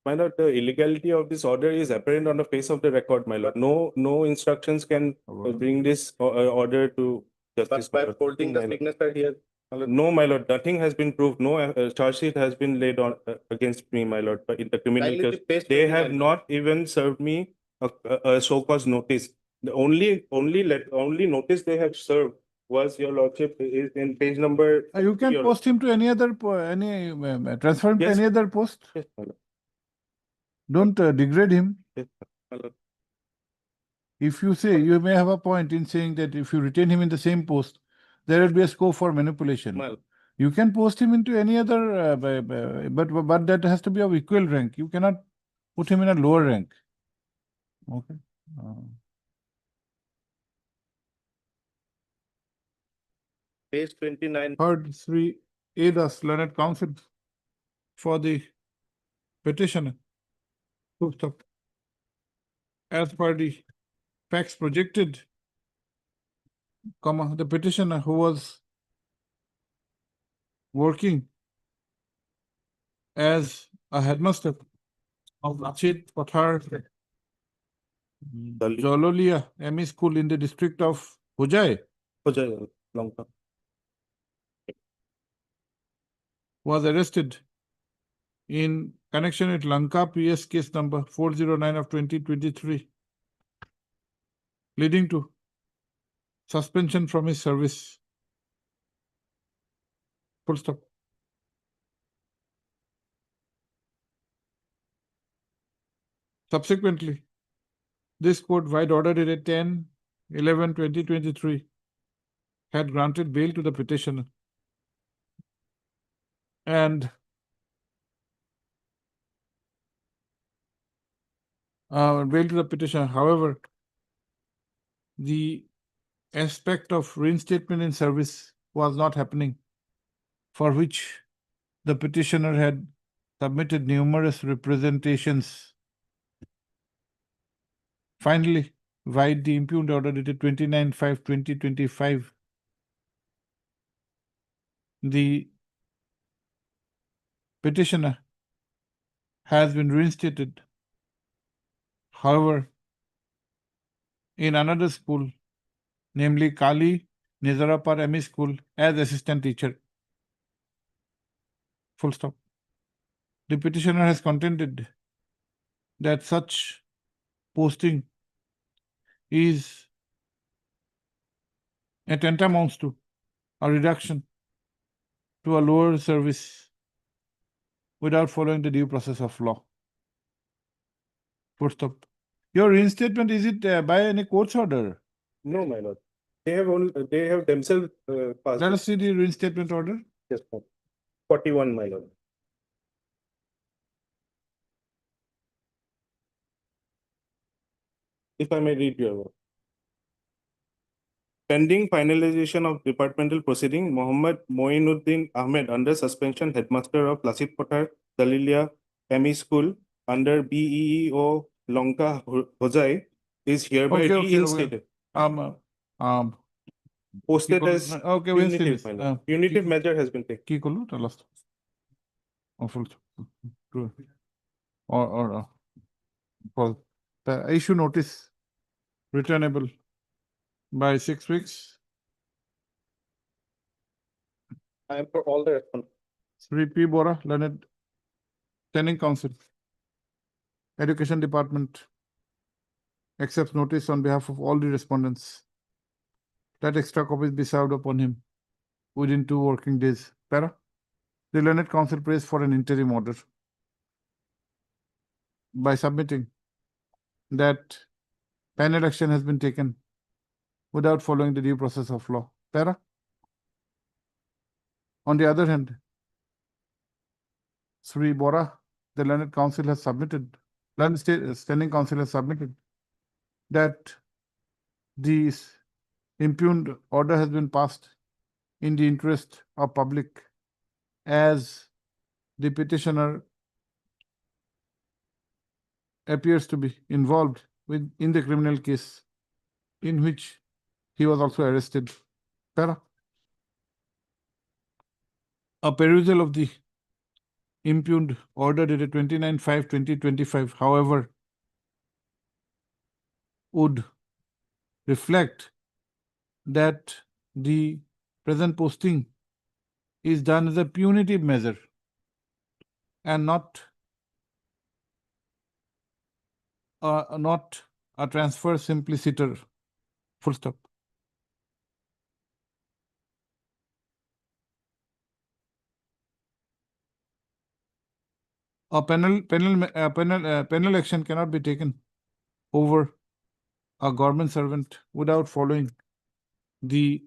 My lord, the illegality of this order is apparent on the face of the record, my lord. No instructions can bring this order to justice. But by my lord. holding the My lord. signature here, my lord, No, my lord, nothing has been proved. No charge sheet has been laid on against me, my lord, but in the criminal kindly case. page They have 29. not even served me a so-called notice. The only notice they have served was, your lordship, is in page number. You can your- post him to any other, transfer him to Yes. any other post. Yes, my lord. Don't degrade him. Yes, my lord. If you say, you may have a point in saying that if you retain him in the same post, there will be a scope for manipulation. my lord. You can post him into any other, but that has to be of equal rank. You cannot put him in a lower rank. Okay. Page 29. Heard Sri Adas, learned counsel for the petitioner. Full stop. As per the facts projected, the petitioner who was working as a headmaster of Achit Pathar Jololia ME School in the district of Hojai Lanka. was arrested in connection with Lanka PS case number 409 of 2023, leading to suspension from his service. Full stop. Subsequently, this court, wide order dated 10/11/2023, had granted bail to the petitioner. And bail to the petitioner. However, the aspect of reinstatement in service was not happening, for which the petitioner had submitted numerous representations. Finally, vide the impugned order dated 29/5/2025, the petitioner has been reinstated. However, in another school, namely Kali Nizarapar ME School, as assistant teacher. Full stop. The petitioner has contended that such posting is tantamounts to a reduction to a lower service without following the due process of law. Full stop. Your reinstatement, is it by any court's order? No, my lord. They have themselves passed. Let it. us see the reinstatement order. Yes, my lord. 41, my lord. If I may read your word. Pending finalization of departmental proceeding, Mohammad Moinuddin Ahmed under suspension, headmaster of Lasit Pathar Dalilia ME School under BEEO Lanka Hojai is hereby Okay, reinstated. Posted as okay, we'll see punitive, this. my lord. Punitive measure has been taken. Ki করলো? Tell us. Full stop. True. Or for the issue notice returnable by 6 weeks. I am for all the response. Sri P. Bora, learned standing counsel, Education Department accepts notice on behalf of all the respondents that extra copies be served upon him within 2 working days. Para, the learned counsel prays for an interim order by submitting that panel action has been taken without following the due process of law. Para. On the other hand, Sri Bora, the learned counsel has submitted, standing counsel has submitted that this impugned order has been passed in the interest of public, as the petitioner appears to be involved in the criminal case in which he was also arrested. Para. A perusal of the impugned order dated 29/5/2025, however, would reflect that the present posting is done as a punitive measure and not a transfer simpliciter. Full stop. A penal action cannot be taken over a government servant without following the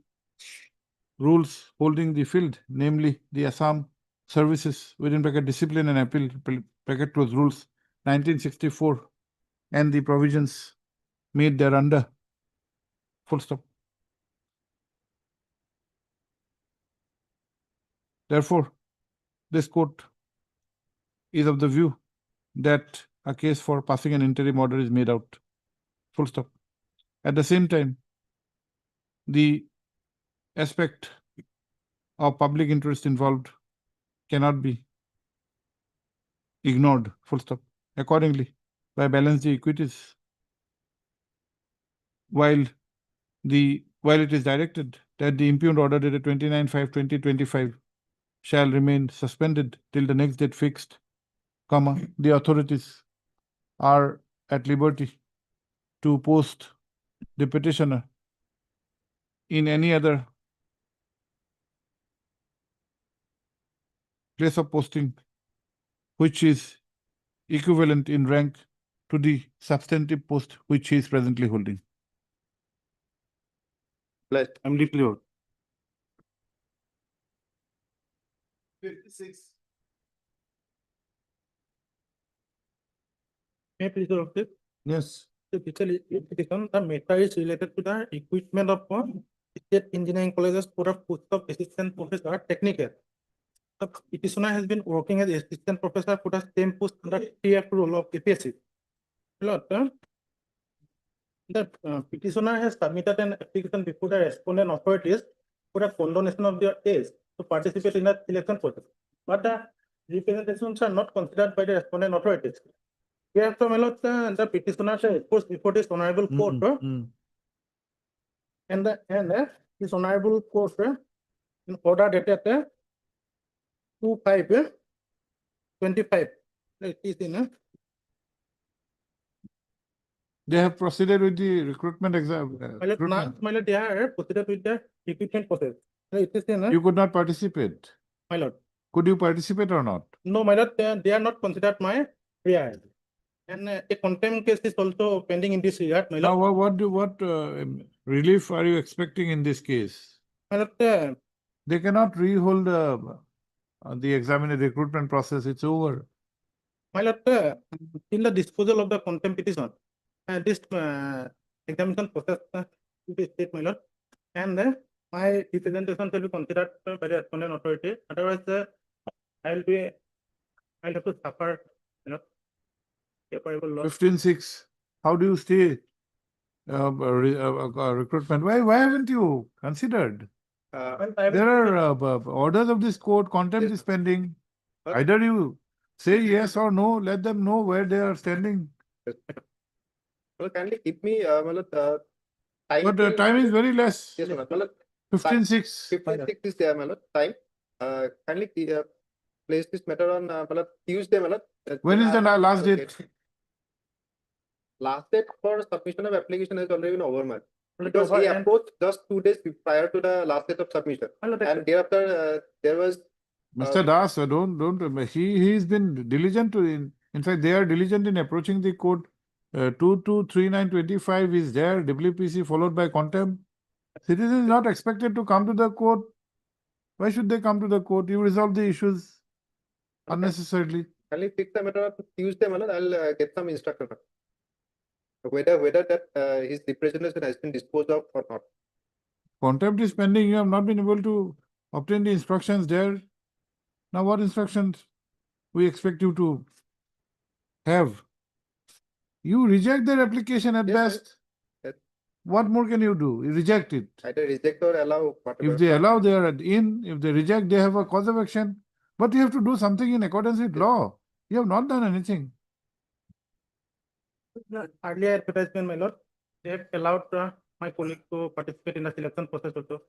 rules holding the field, namely the Assam Services within bracket Discipline and Appeal bracket close rules 1964 and the provisions made thereunder. Full stop. Therefore, this court is of the view that a case for passing an interim order is made out. Full stop. At the same time, the aspect of public interest involved cannot be ignored. Full stop. Accordingly, by balance the equities, while it is directed that the impugned order dated 29/5/2025 shall remain suspended till the next date fixed, the authorities are at liberty to post the petitioner in any other place of posting which is equivalent in rank to the substantive post which he is presently holding. I'm deeply over. 56. May I please observe? Yes. The petition, the matter is related to the equipment of State Engineering Colleges for a post of Assistant Professor Technical. The petitioner has been working as Assistant Professor for the same post under 3F rule of APSC. The petitioner has submitted an application before the respondent authorities for a condonation of their age to participate in the selection process. But the representations are not considered by the respondent authorities. Therefore, my lord, the petitioner goes before this honorable court, and this honorable court in order dated 2/5/25. It is in They have proceeded with the recruitment exam. my lord, they are proceeded with the recruitment process. It is in You could not participate. my lord. Could you participate or not? No, my lord, they are not considered my prior. And a contempt case is also pending in this regard, my Now, lord. what relief are you expecting in this case? My lord, They cannot rehold the examiner recruitment process. It's over. my lord, till the disposal of the contempt petition, this examination process will be state, my lord, and my representation will be considered by the respondent authority. Otherwise, I'll have to suffer, you know, irreparable loss. 15/6. How do you stay recruitment? Why haven't you considered? There are orders of this court, contempt is pending. Either you say yes or no, let them know where they are standing. Well, kindly keep me, But time is very less. Yes, Malad. 15/6. 15/6 is there, Malad. Time. Kindly place this matter on Tuesday, Malad. When is the last date? Last date for submission of application has already been over, Malad. Because he approached just 2 days prior to the last date of submission. And thereafter, there was. Mr. Das, he's been diligent to, in fact, they are diligent in approaching the court. 223925 is there, WPC followed by contempt. Citizens not expected to come to the court. Why should they come to the court? You resolve the issues unnecessarily. Kindly fix the matter on Tuesday, Malad. I'll get some instruction. Whether that his representation has been disposed of or not. Contempt is pending. You have not been able to obtain the instructions there. Now, what instructions we expect you to have? You reject their application at Yes, sir. best. Yes. What more can you do? You reject it. Either reject or allow whatever. If they allow, they are in. If they reject, they have a cause of action. But you have to do something in accordance with law. You have not done anything. Earlier advertisement, my lord, they have allowed my colleague to participate in the selection process also.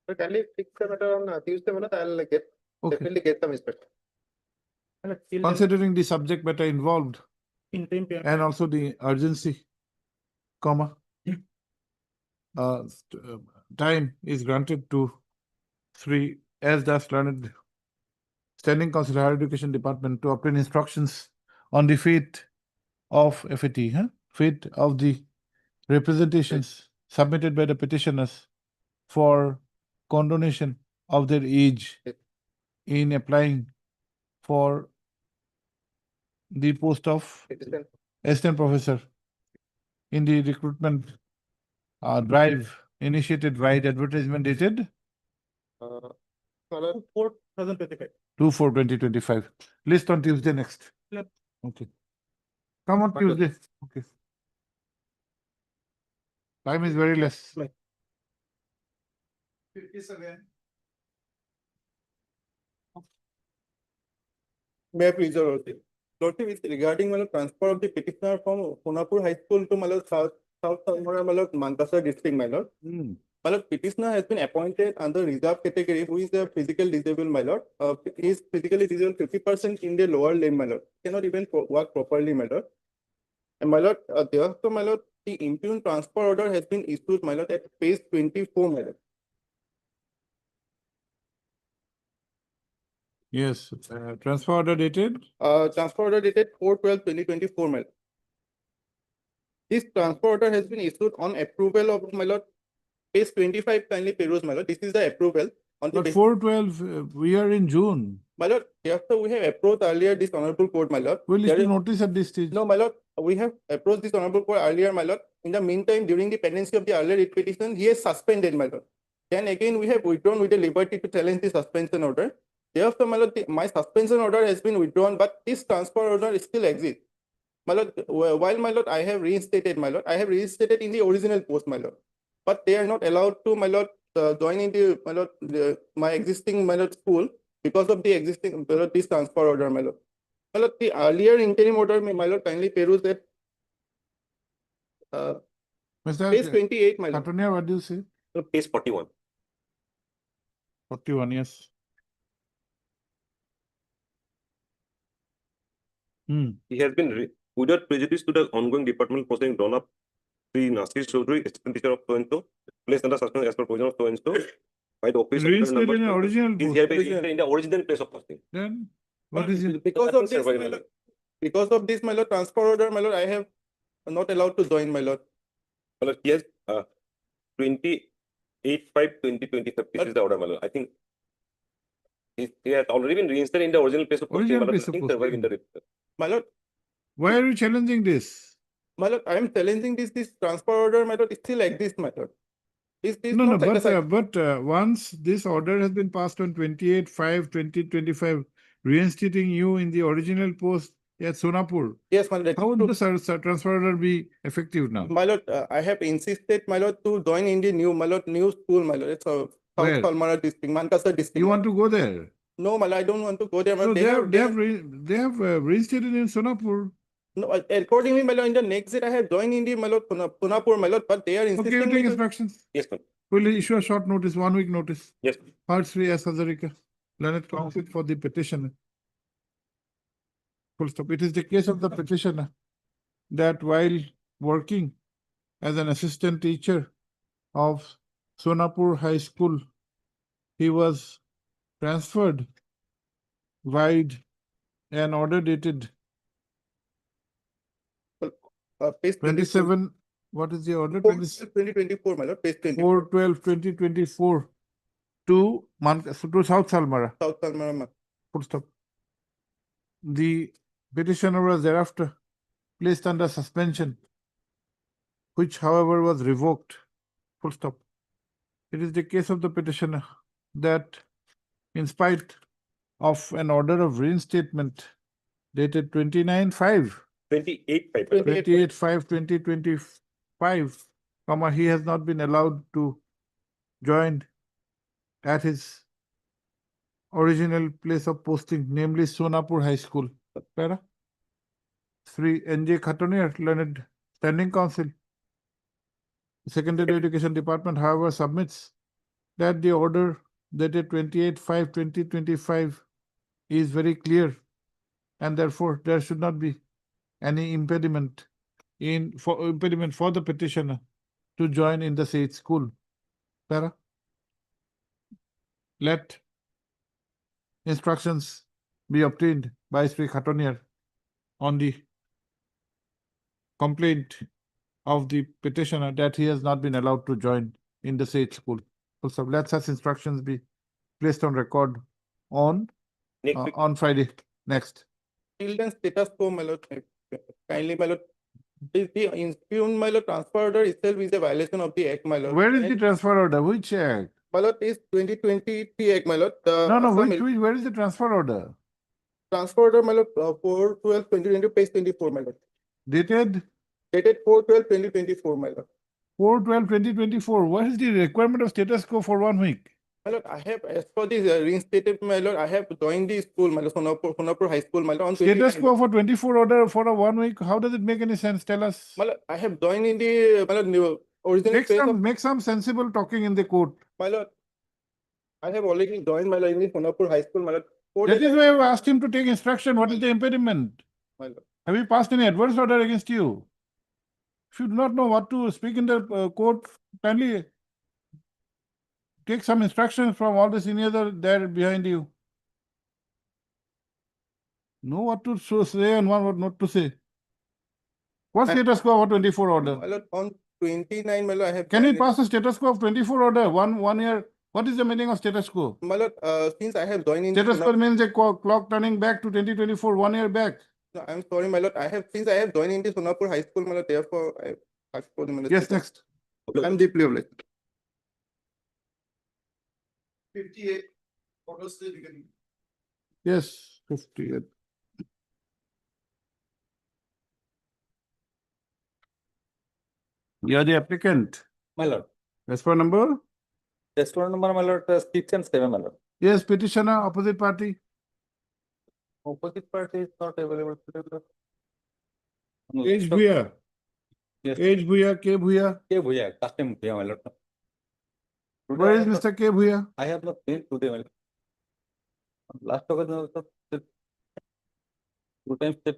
So can you fix the matter on Tuesday, Manoj? I'll get, Okay. definitely get some inspection. Considering the subject matter involved Interim period. and also the urgency, comma, time is granted to Sri S. Das Learned Standing Council Higher Education Department to obtain instructions on the fate of FAT, fate of the representations submitted by the petitioners for condonation of their age in applying for the post of Citizen. assistant professor in the recruitment drive initiated by the advertisement dated Manoj, 4,025. 2/4/2025. List on Tuesday next. Yep. Okay. Come on Wonderful. Tuesday. Okay. Time is very less. Right. May I please, your Lordship? Lordship, it's regarding transfer of the petitioner from Sonapur High School to South Salmora, Mankasar district, my lord. Petitioner has been appointed under reserve category, who is a physical disabled, my lord. He is physically disabled 50% in the lower limb, my lord. Cannot even work properly, my lord. And my lord, therefore, my lord, the impugned transfer order has been issued, my lord, at page 24, my lord. Yes, transfer order dated. Transfer order dated 4/12/2024, my lord. This transfer order has been issued on approval of, my lord, page 25, kindly peruse, my lord. This is the approval on the But basis. 4/12, we are in June. My lord, therefore, we have approached earlier this honorable court, my lord. We'll There issue is- notice at this stage. No, my lord, we have approached this honorable court earlier, my lord. In the meantime, during the pendency of the earlier writ petition, he has suspended, my lord. Then again, we have withdrawn with the liberty to challenge the suspension order. Therefore, my lord, my suspension order has been withdrawn, but this transfer order still exists. My lord, while, my lord, I have reinstated, my lord, I have reinstated in the original post, my lord. But they are not allowed to, my lord, join into, my lord, my existing, my lord, school because of the existing, my lord, this transfer order, my lord. My lord, the earlier interim order, my lord, kindly peruse that. Mr. Page 28, my lord. Katunia, what do you say? Page 41. 41, yes. He has been without prejudice to the ongoing departmental proceeding drawn up Sri Nasir Chaudhary, assistant teacher of so-and-so, placed under suspension as per provision of so-and-so by the office. Reinstated in the original Is post. hereby reinstated in the original place of posting. Then what is it? Because of this, my lord, because of this, my lord, transfer order, my lord, I have not allowed to join, my lord. Well, he has 28/5/2025. This is the order, my lord. I think he has already been reinstated in the original place of posting. Original my lord. place of Nothing survived in the posting. My lord, Why are you challenging this? my lord, I am challenging this transfer order, my lord, it still exists, my lord. This No, not but once this order has been passed on 28/5/2025, reinstating you in the original post at Sonapur, yes, my lord. how would the transfer order be effective now? My lord, I have insisted, my lord, to join in the new, my lord, new school, my lord. It's South Where? Palmyra district, Mankasar district. You want to go there? No, my lord, I don't want to go there. My So lord. they have reinstated in Sonapur. No, accordingly, my lord, in the next day, I have joined in the, my lord, Punapur, my lord, but they are Okay, insisting. you me take to- instructions. Yes, ma'am. We'll issue a short notice, 1 week notice. Yes. Heard Sri S. Hazarika, Learned Counsel for the petitioner. Full stop. It is the case of the petitioner that while working as an assistant teacher of Sonapur High School, he was transferred wide an order dated Page 27, what is the order? 2024, my lord, page 24. 4/12/2024 to South Salmara. South Palmyra. Full stop. The petitioner was thereafter placed under suspension, which however was revoked. Full stop. It is the case of the petitioner that in spite of an order of reinstatement dated 29/5, 28/5/2025, he has not been allowed to join at his original place of posting, namely Sonapur High School. Para? Sri N.J. Khatuniar, Learned Standing Council, Secondary Education Department, however, submits that the order dated 28/5/2025 is very clear, and therefore there should not be any impediment for the petitioner to join in the said school. Para? Let instructions be obtained by Sri Khatuniar on the complaint of the petitioner that he has not been allowed to join in the said school. Also, let such instructions be placed on record on Friday next. Children status quo, my lord, kindly, my lord. Is the impugned, my lord, transfer order itself is a violation of the act, my lord. Where is the transfer order? Which act? My lord, is 2023 act, my lord. No, Assam where is the transfer order? transfer order, my lord, 4/12/2020, page 24, my lord. Dated Dated 4/12/2024, my lord. 4/12/2024. What is the requirement of status quo for 1 week? My lord, I have, as for this reinstated, my lord, I have joined the school, my lord, Sonapur High School, my lord, on Status 29. quo for 24 order for a 1 week. How does it make any sense? Tell us. My lord, I have joined in the, my lord, original place of, Make some sensible talking in the court. my lord. I have already joined, my lord, in the Sonapur High School, my lord. That is why I've asked him to take instruction. What is the impediment? My lord. Have you passed any adverse order against you? If you do not know what to speak in the court, kindly take some instructions from all the seniors there behind you. Know what to say and what not to say. What status quo of 24 order? My lord, on 29, my lord, I have. Can you joined pass the status quo of 24 order? One year. What is the meaning of status quo? My lord, since I have joined in. Status quo means a clock turning back to 2024, 1 year back. No, I'm sorry, my lord. Since I have joined in the Sonapur High School, my lord, therefore I ask for the minister. Yes, next. I'm deeply obliged. 58. Orders the beginning. Yes, 58. You are the applicant. My lord, As per number? restaurant number, my lord, 6 and 7, my lord. Yes, petitioner, opposite party. Opposite party is not available. H. Bhuya. Yes. H. Bhuya, K. Bhuya. K. Bhuya, custom Bhuya, my lord. Where is Mr. K. Bhuya? I have not seen today, my lord. Last occasion also. 2 times check.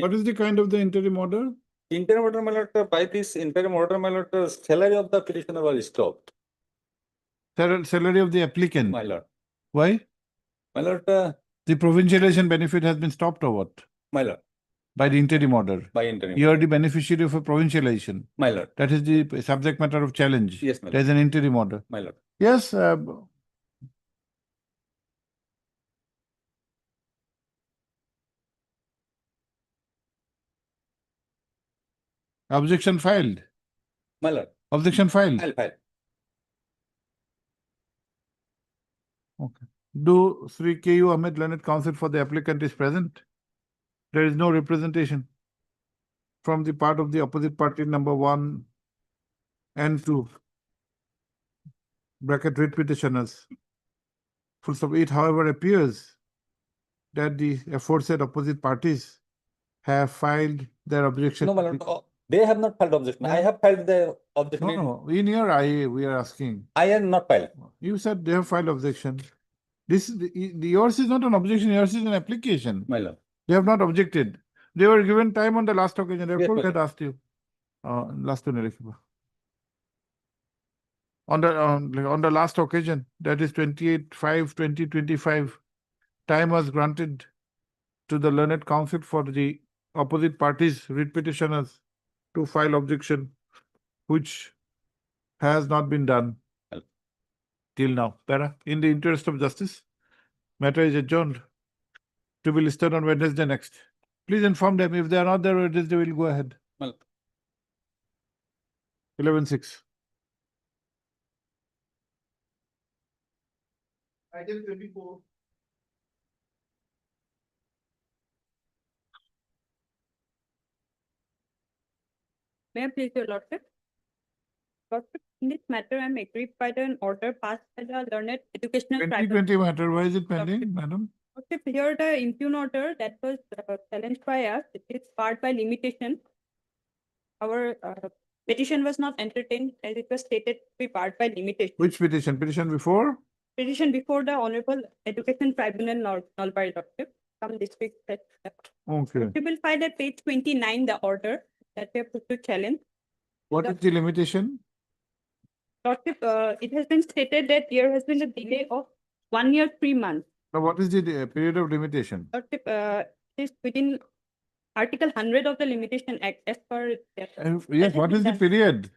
What is the kind of the interim order? Interim order, my lord, by this interim order, my lord, salary of the petitioner was stopped, Salary of the applicant. my lord. Why? My lord, The provincialization benefit has been stopped or what? my lord, By the interim order. by interim. You are the beneficiary of a provincialization. My lord, That is the subject matter of challenge. yes, my There lord, is an interim order. my lord. Yes, objection filed. My lord, Objection filed. I'll file. Okay. Do Sri K.U. Ahmed, Learned Counsel for the applicant, is present? There is no representation from the part of the opposite party number 1 and 2. Bracket writ petitioners. Full stop. It, however, appears that the aforesaid opposite parties have filed their objection. No, my lord, they have not filed objection. I have filed the objection. No, in your IA, we are asking. I am not filed. You said they have filed objection. This is yours is not an objection, yours is an application. My lord. They have not objected. They were given time on the last occasion. Therefore, my we had asked you. Last one, on the last occasion, that is 28/5/2025, time was granted to the Learned Counsel for the opposite parties writ petitioners to file objection, which has not been done till now. Para, in the interest of justice, matter is adjourned to be listed on Wednesday next. Please inform them. If they are not there Wednesday, will go ahead. Well. 11:06. Item 24. May I please your lordship? Lordship, in this matter, I am aggrieved by the order passed by the learned educational tribunal. 2020 matter, why is it pending, madam? Lordship, here the impugn order that was challenged by us, it is barred by limitation. Our petition was not entertained as it was stated to be barred by limitation. Which petition? Petition before? Petition before the Honorable Education Tribunal, Nalbari Lordship, some district. Okay. You will find at page 29 the order that we have put to challenge. What is the limitation? Lordship, it has been stated that there has been a delay of 1 year, 3 months. Now, what is the period of limitation? Lordship, it is within Article 100 of the Limitation Act as per. Yes, what is the period?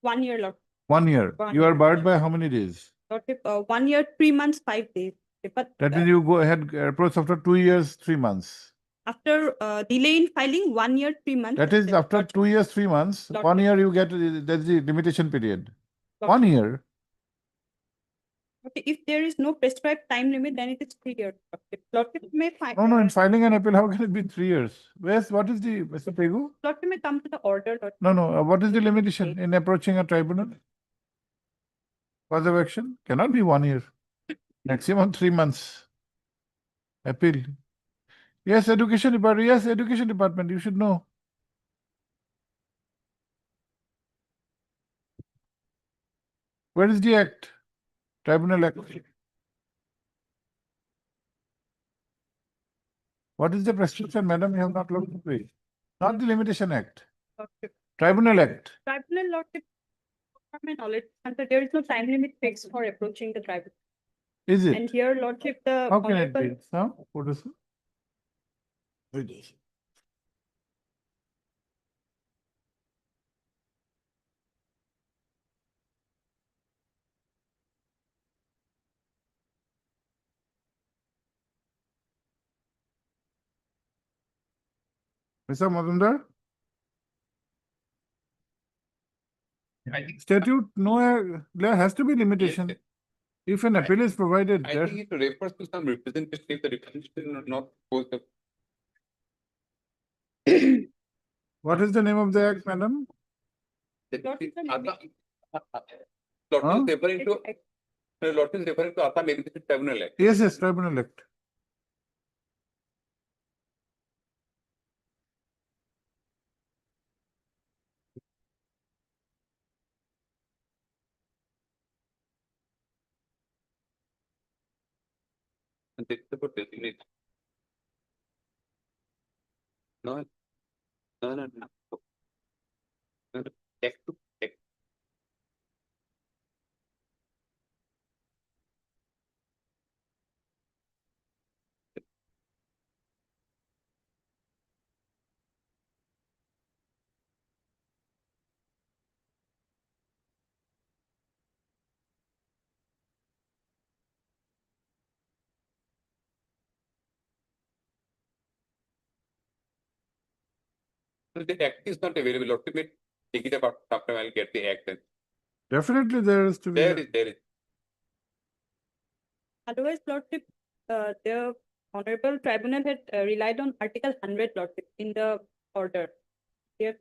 1 year, Lord. 1 year. 1 You are year. barred by how many days? Lordship, 1 year, 3 months, 5 days. But That means you go ahead, approach after 2 years, 3 months. after delay in filing, 1 year, 3 months. That is after 2 years, 3 months, Lord- 1 year you get, that's the limitation period. Lord- 1 year. Okay, if there is no prescribed time limit, then it is 3 years. Lordship may find. No, in filing an appeal, how can it be 3 years? What is the, Mr. Pegu? Lordship may come to the order. Lordship. No, what is the limitation in approaching a tribunal? Cause of action cannot be 1 year, maximum 3 months. Appeal. Yes, education department, you should know. Where is the act? Tribunal Act. What is the prescription, madam? You have not looked at it. Not the Limitation Act. Lordship. Tribunal Act. Tribunal, Lordship, from my knowledge, and that there is no time limit fixed for approaching the tribunal. Is And it? here, Lordship, the. How can it be? Honorable- Huh? What is it? Mr. Mazumdar? Statute, no, there has to be limitation. If an appeal is provided, I there, think it refers to some representation, if the representation is not posed. what is the name of the act, madam? Lordship, the limit- Lot Huh? is referring to, lot is referring to Assam Education Tribunal Act. Yes, Tribunal Act. And this is about designate. No. No. No, no. Act to act. So the act is not available, lot to take it up after I'll get the act. And Definitely there is to be. there is. Otherwise, Lordship, the Honorable Tribunal had relied on Article 100, Lordship, in the order. They have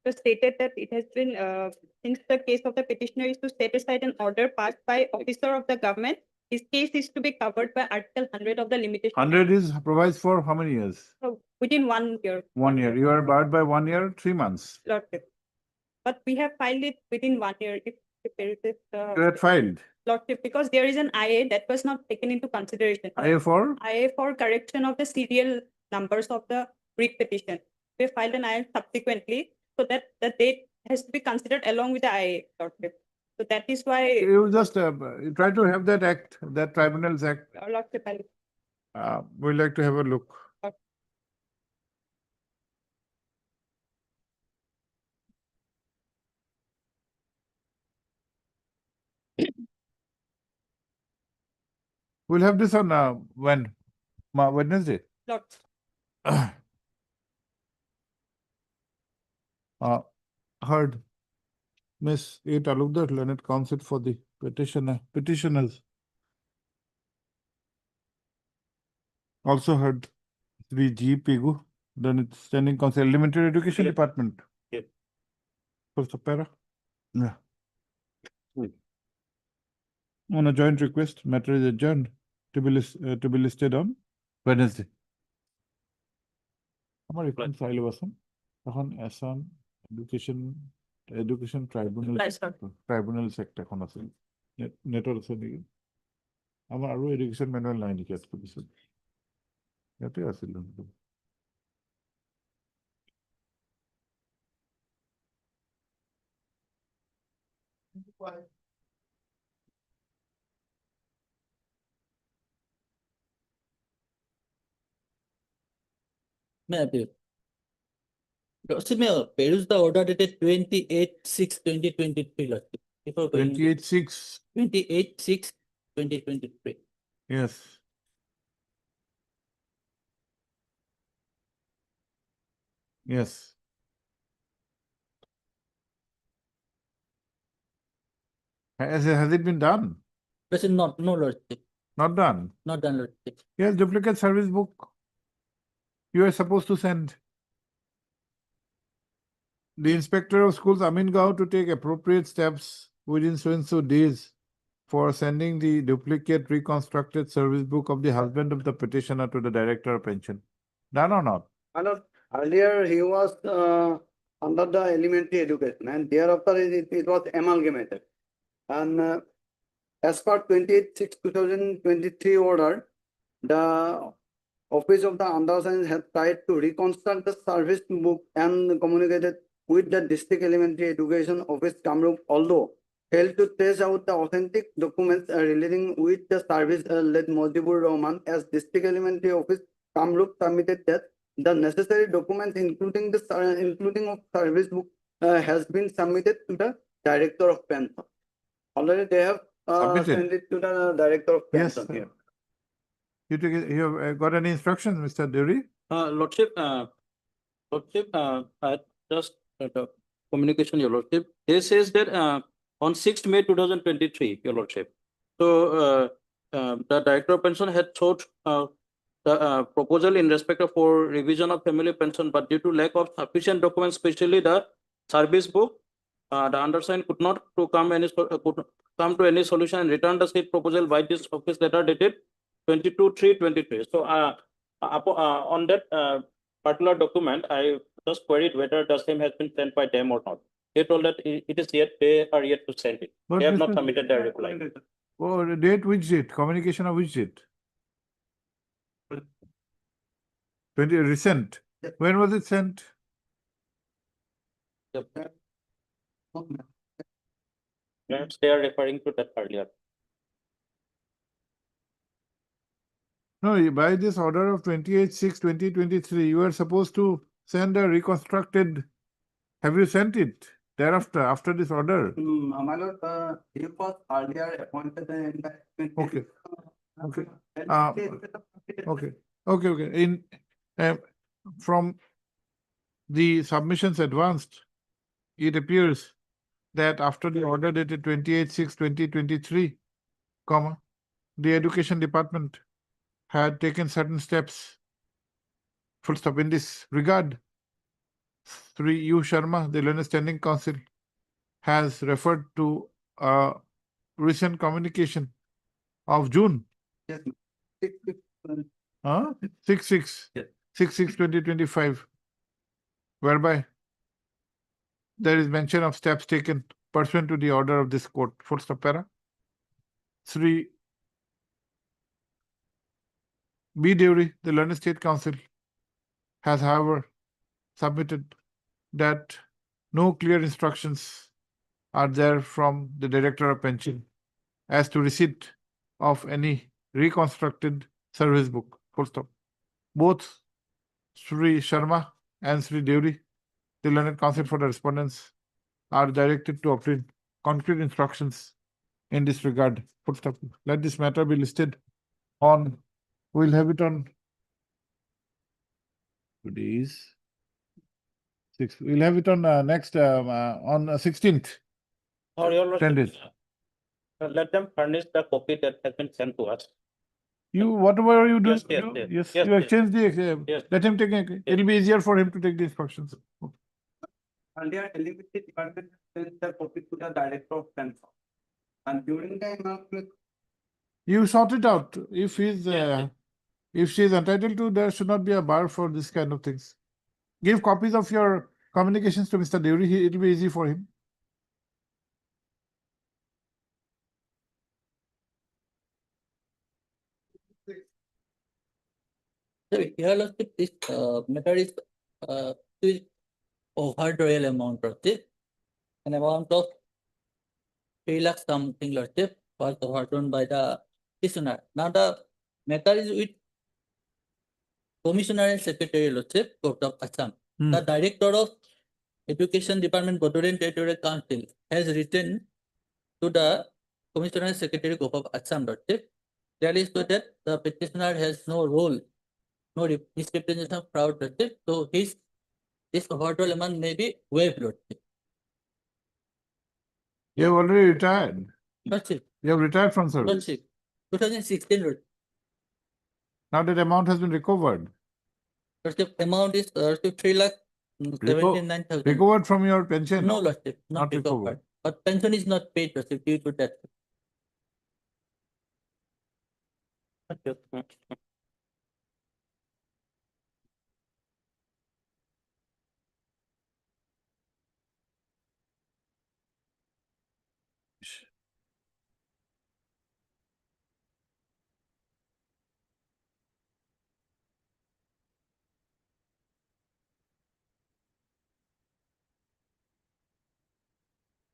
just stated that it has been, since the case of the petitioner is to set aside an order passed by officer of the government, his case is to be covered by Article 100 of the Limitation. 100 is provides for how many years? So within 1 year. 1 year. You are barred by 1 year, 3 months. Lordship. But we have filed it within 1 year if there is this, You had filed. Lordship, because there is an IA that was not taken into consideration. IA for? IA for correction of the serial numbers of the writ petition. We filed an IA subsequently, so that the date has to be considered along with the IA, Lordship. So that is why, You just you try to have that act, that Tribunal's Act. Lordship, I'll- We'd like to have a look. We'll have this on when? Wednesday. Lordship. Heard. Miss A. Talukdar, Learned Counsel for the petitioners. Also heard Sri G. Pegu, Learned Standing Council, Elementary Education Yes. Department. Yes. First para. Yeah. On a joint request, matter is adjourned to be listed on Wednesday. আমার এখন চাইলে বাসন এখন অ্যাসাম education tribunal একটা এখন আছে নেটৰ আছে নেকি আমাৰ আৰু এডুকেশন মেনুৱেল নাই নেকি ইয়াত পিছত ইয়াতে আছিল May I appeal? Lordship, may I peruse the order dated 28/6/2023, Lordship. Before going 28/6. 28/6/2023. Yes. Yes. Has it been done? Lordship, no, Lordship, Not done. not done, Lordship. Yes, duplicate service book. You are supposed to send the inspector of schools, Amin Gao, to take appropriate steps within so days for sending the duplicate reconstructed service book of the husband of the petitioner to the director of pension. Done or not? Earlier, he was under the elementary education, and thereafter it was amalgamated. And as per 28/6/2023 order, the Office of the Undersigned has tried to reconstruct the service book and communicated with the District Elementary Education Office, Kamrup, although failed to trace out the authentic documents relating with the service led Mojibur Rahman, as District Elementary Office, Kamrup, submitted that the necessary documents, including of service book, has been submitted to the Director of Pension. Already they have Submitted? sent it to the Director of Yes. Pension here. You have got any instructions, Mr. Devi? Lordship, just the communication, Your Lordship. He says that on 6th May 2023, Your Lordship. So the Director of Pension had sought the proposal in respect of for revision of family pension, but due to lack of sufficient documents, especially the service book, the undersigned could not come to any solution and return the said proposal by this office letter dated 22/3/23. So on that particular document, I just queried whether the same has been sent by them or not. They told that it is yet, they are yet to send it. But They have not Mr. submitted their reply. Oh, the date, which date? Communication of which date? 20 recent. When was it sent? Perhaps they are referring to that earlier. No, by this order of 28/6/2023, you are supposed to send a reconstructed. Have you sent it thereafter, after this order? My lord, he was earlier appointed in the. Okay. Okay. Okay. In from the submissions advanced, it appears that after the order dated 28/6/2023, the Education Department had taken certain steps. Full stop. In this regard, Sri U. Sharma, the Learned Standing Council, has referred to a recent communication of June. Yes. 6/6. Yes. 6/6/2025, whereby there is mention of steps taken pursuant to the order of this court. Full stop para. Sri B. Deori, the Learned State Council, has however submitted that no clear instructions are there from the Director of Pension as to receipt of any reconstructed service book. Full stop. Both Sri Sharma and Sri Deori, the Learned Council for the respondents, are directed to obtain concrete instructions in this regard. Full stop. Let this matter be listed on, we'll have it on today's 6. We'll have it on next on 16th. Or Your 10 Lordship, days. let them furnish the copy that has been sent to us. You, whatever you do, Yes, yes, you- yes, yes, yes, you yes. exchange the, Yes. let him take, it'll be easier for him to take the instructions. And they are telling with the department, sends the copy to the director of pension. And during the You sort it out. If he's, if she's entitled to, there should not be a bar for this kind of things. Give copies of your communications to Mr. Deuri, it'll be easy for him. So here Lordship, this matter is is overdrawal amount Lordship. An amount of 3 lakh something Lordship was overdrawn by the petitioner. Now the matter is with Commissioner and Secretary Lordship, Court of Assam. The Director of Education Department, Bodoland Territorial Council has written to the Commissioner and Secretary Court of Assam Lordship. Clearly stated the petitioner has no role, no misrepresentation of fraud Lordship. So this overdrawal amount may be waived Lordship. You have already retired. Lordship, You have retired from service. Lordship, 2016 Lordship. Now that amount has been recovered. Lordship, amount is 3 lakh 79,000. Recovered from your pension? No Lordship, Not not recovered. recovered. But pension is not paid Lordship due to that.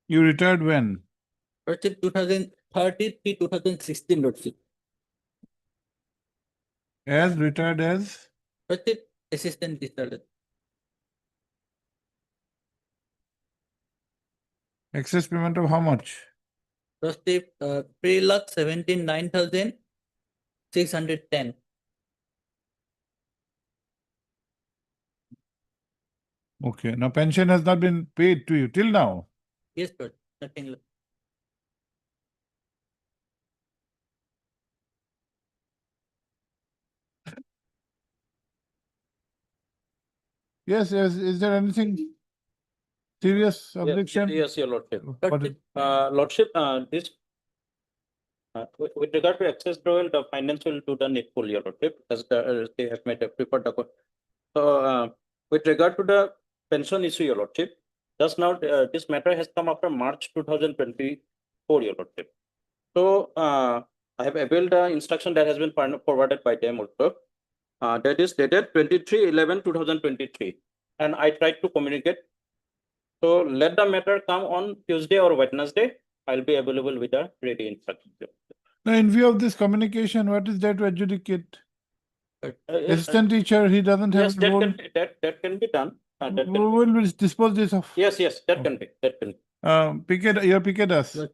You retired when? Lordship, 2013 2016 Lordship. As retired as? Lordship, assistant teacher. Excess payment of how much? Lordship, 3,79,610. Okay, now pension has not been paid to you till now. Yes, Lord, nothing. Lord. Yes, yes, is there anything serious objection? Yes, your Lordship. What is- Lordship, this with regard to access drawal, the finance will do the needful, your Lordship, as they have made a preferred document. So, with regard to the pension issue, your Lordship, just now, this matter has come after March 2024, your Lordship. So, I have availed the instruction that has been forwarded by them also. That is dated 23/11/2023, and I tried to communicate. So let the matter come on Tuesday or Wednesday. I'll be available with a ready instruction. Now, in view of this communication, what is there to adjudicate? Assistant teacher, he doesn't have. Yes, that can be done. We will dispose this of. Yes, that can be. Your PKDAS.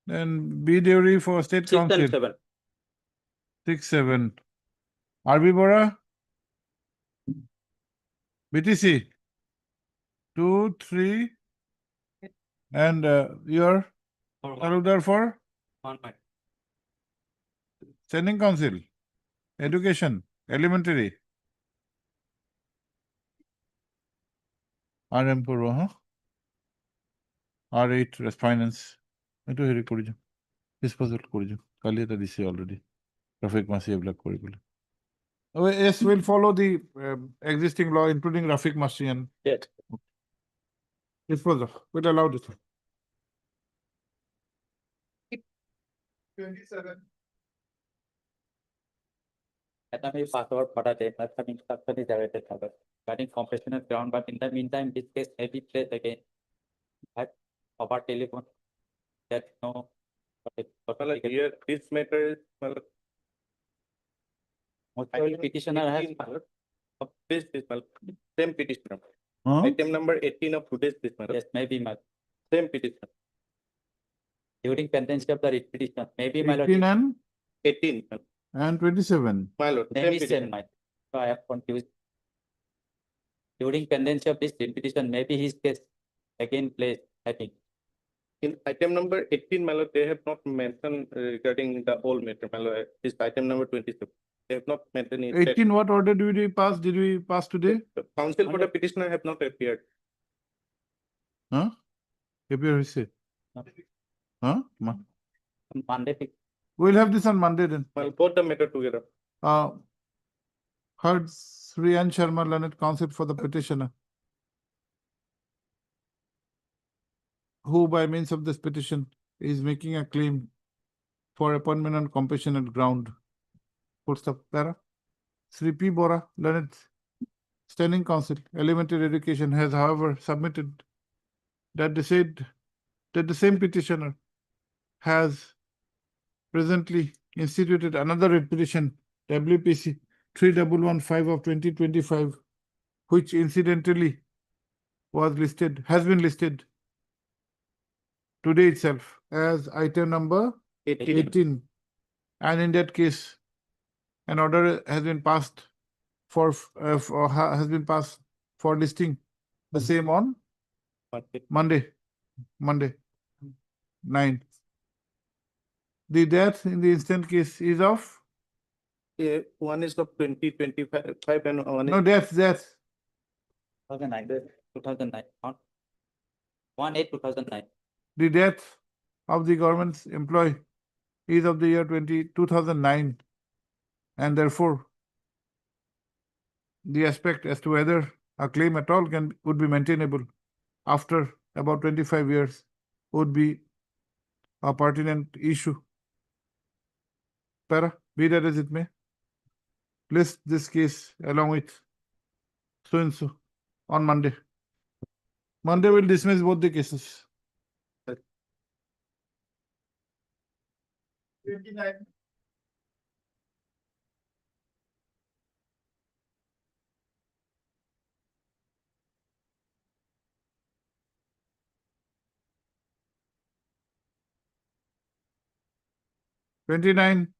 Then B Deuri for State 6 and Council. 7. 6, 7. RB Bora? BTC? 2, 3. And your Talukdar for? Standing Council? Education? Elementary? RM Purva, huh? R8 Finance. Eto heri kori disposal kori kali eta dise already. Rafiq Masi eblak kori bole. Yes, we'll follow the existing law, including Rafiq Masi and Yes. disposal. We'll allow this. 27. At the password for the instruction is awaited regarding completion of ground, but in the meantime, this case may be placed again at our telephone. That no. Here, this matter is, Most probably petitioner has. this, same petitioner. Huh? Item number 18 of today's this matter. Yes, maybe my Same petitioner. during pendency of the writ petition, maybe my lord. 18 and 18, and 27. my lord. Maybe petitioner. same my. So I have confused. During pendency of this writ petition, maybe his case again placed, I think. In item number 18, my lord, they have not mentioned regarding the old matter, my lord. This item number 27. They have not mentioned it. 18, what order did we pass? Did we pass today? The counsel for the petitioner have not appeared. Huh? Appear hisse. Huh? Monday, We'll have this on Monday then. Well, both the matter together. Heard Sri Ann Sharma, learned counsel for the petitioner, who by means of this petition is making a claim for appointment on compassionate ground. Full stop. Para. Sri P. Bora, learned standing counsel, elementary education, has however submitted that they said that the same petitioner has presently instituted another writ petition, WPC 3115 of 2025, which incidentally has been listed today itself as item number 18. And in that case, an order has been passed for listing the same on Monday, 9. The death in the instant case is of? One is of 2025 and one is. No, death. 2009, not 1/8/2009. The death of the government's employee is of the year 2009, and therefore the aspect as to whether a claim at all would be maintainable after about 25 years would be a pertinent issue. Para, be that as it may, list this case along with so and so on Monday. Monday will dismiss both the cases. 29.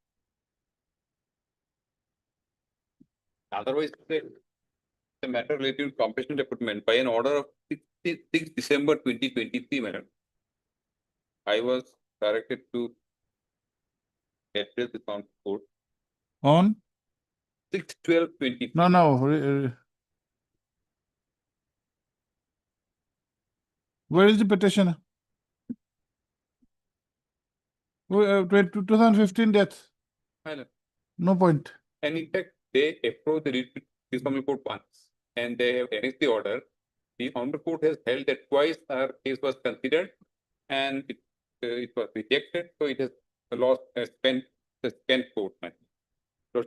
Otherwise, the matter related to compassionate appointment by an order of 6 December 2023, madam. I was directed to address the court On? 6/12/20. No. Where is the petition? 2015 death. Madam. No point. And in fact, they approached the Discovery Court once and they have annexed the order. The Honorable Court has held that twice our case was considered and it was rejected, so it has lost spent court.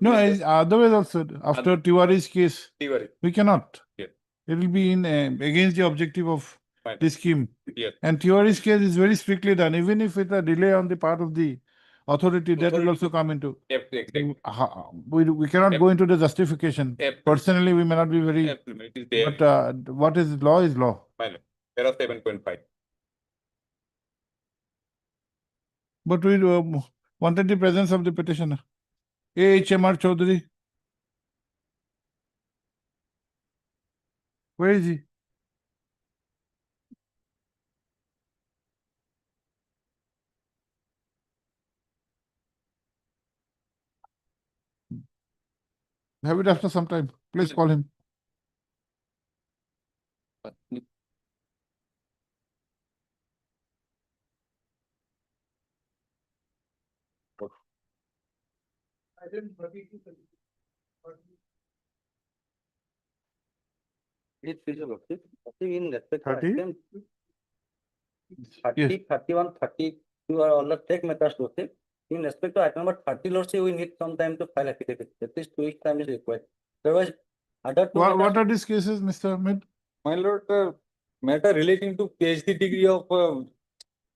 No, otherwise also, after Tiwari's case, Tiwari. we cannot. Yes. It will be in against the objective of Fine. the scheme. Yes. And Tiwari's case is very strictly done, even if it's a delay on the part of the authority, that will also come into. Exactly. We cannot go into the justification. Personally, we may not be very, Absolutely. It is there. but what is law is law. Fine. There are 7.5. But we wanted the presence of the petitioner. AHMR Chaudhary. Where is he? Have it after some time. Please call him. It is in respect to 30? item 30, 31, 32 are all the take matters to take. In respect to item number 30, Lordship, we need some time to file affidavit. At least 2 weeks time is required. Otherwise, other two What matters- are these cases, Mr. Ahmed? My lord, matter relating to PhD degree of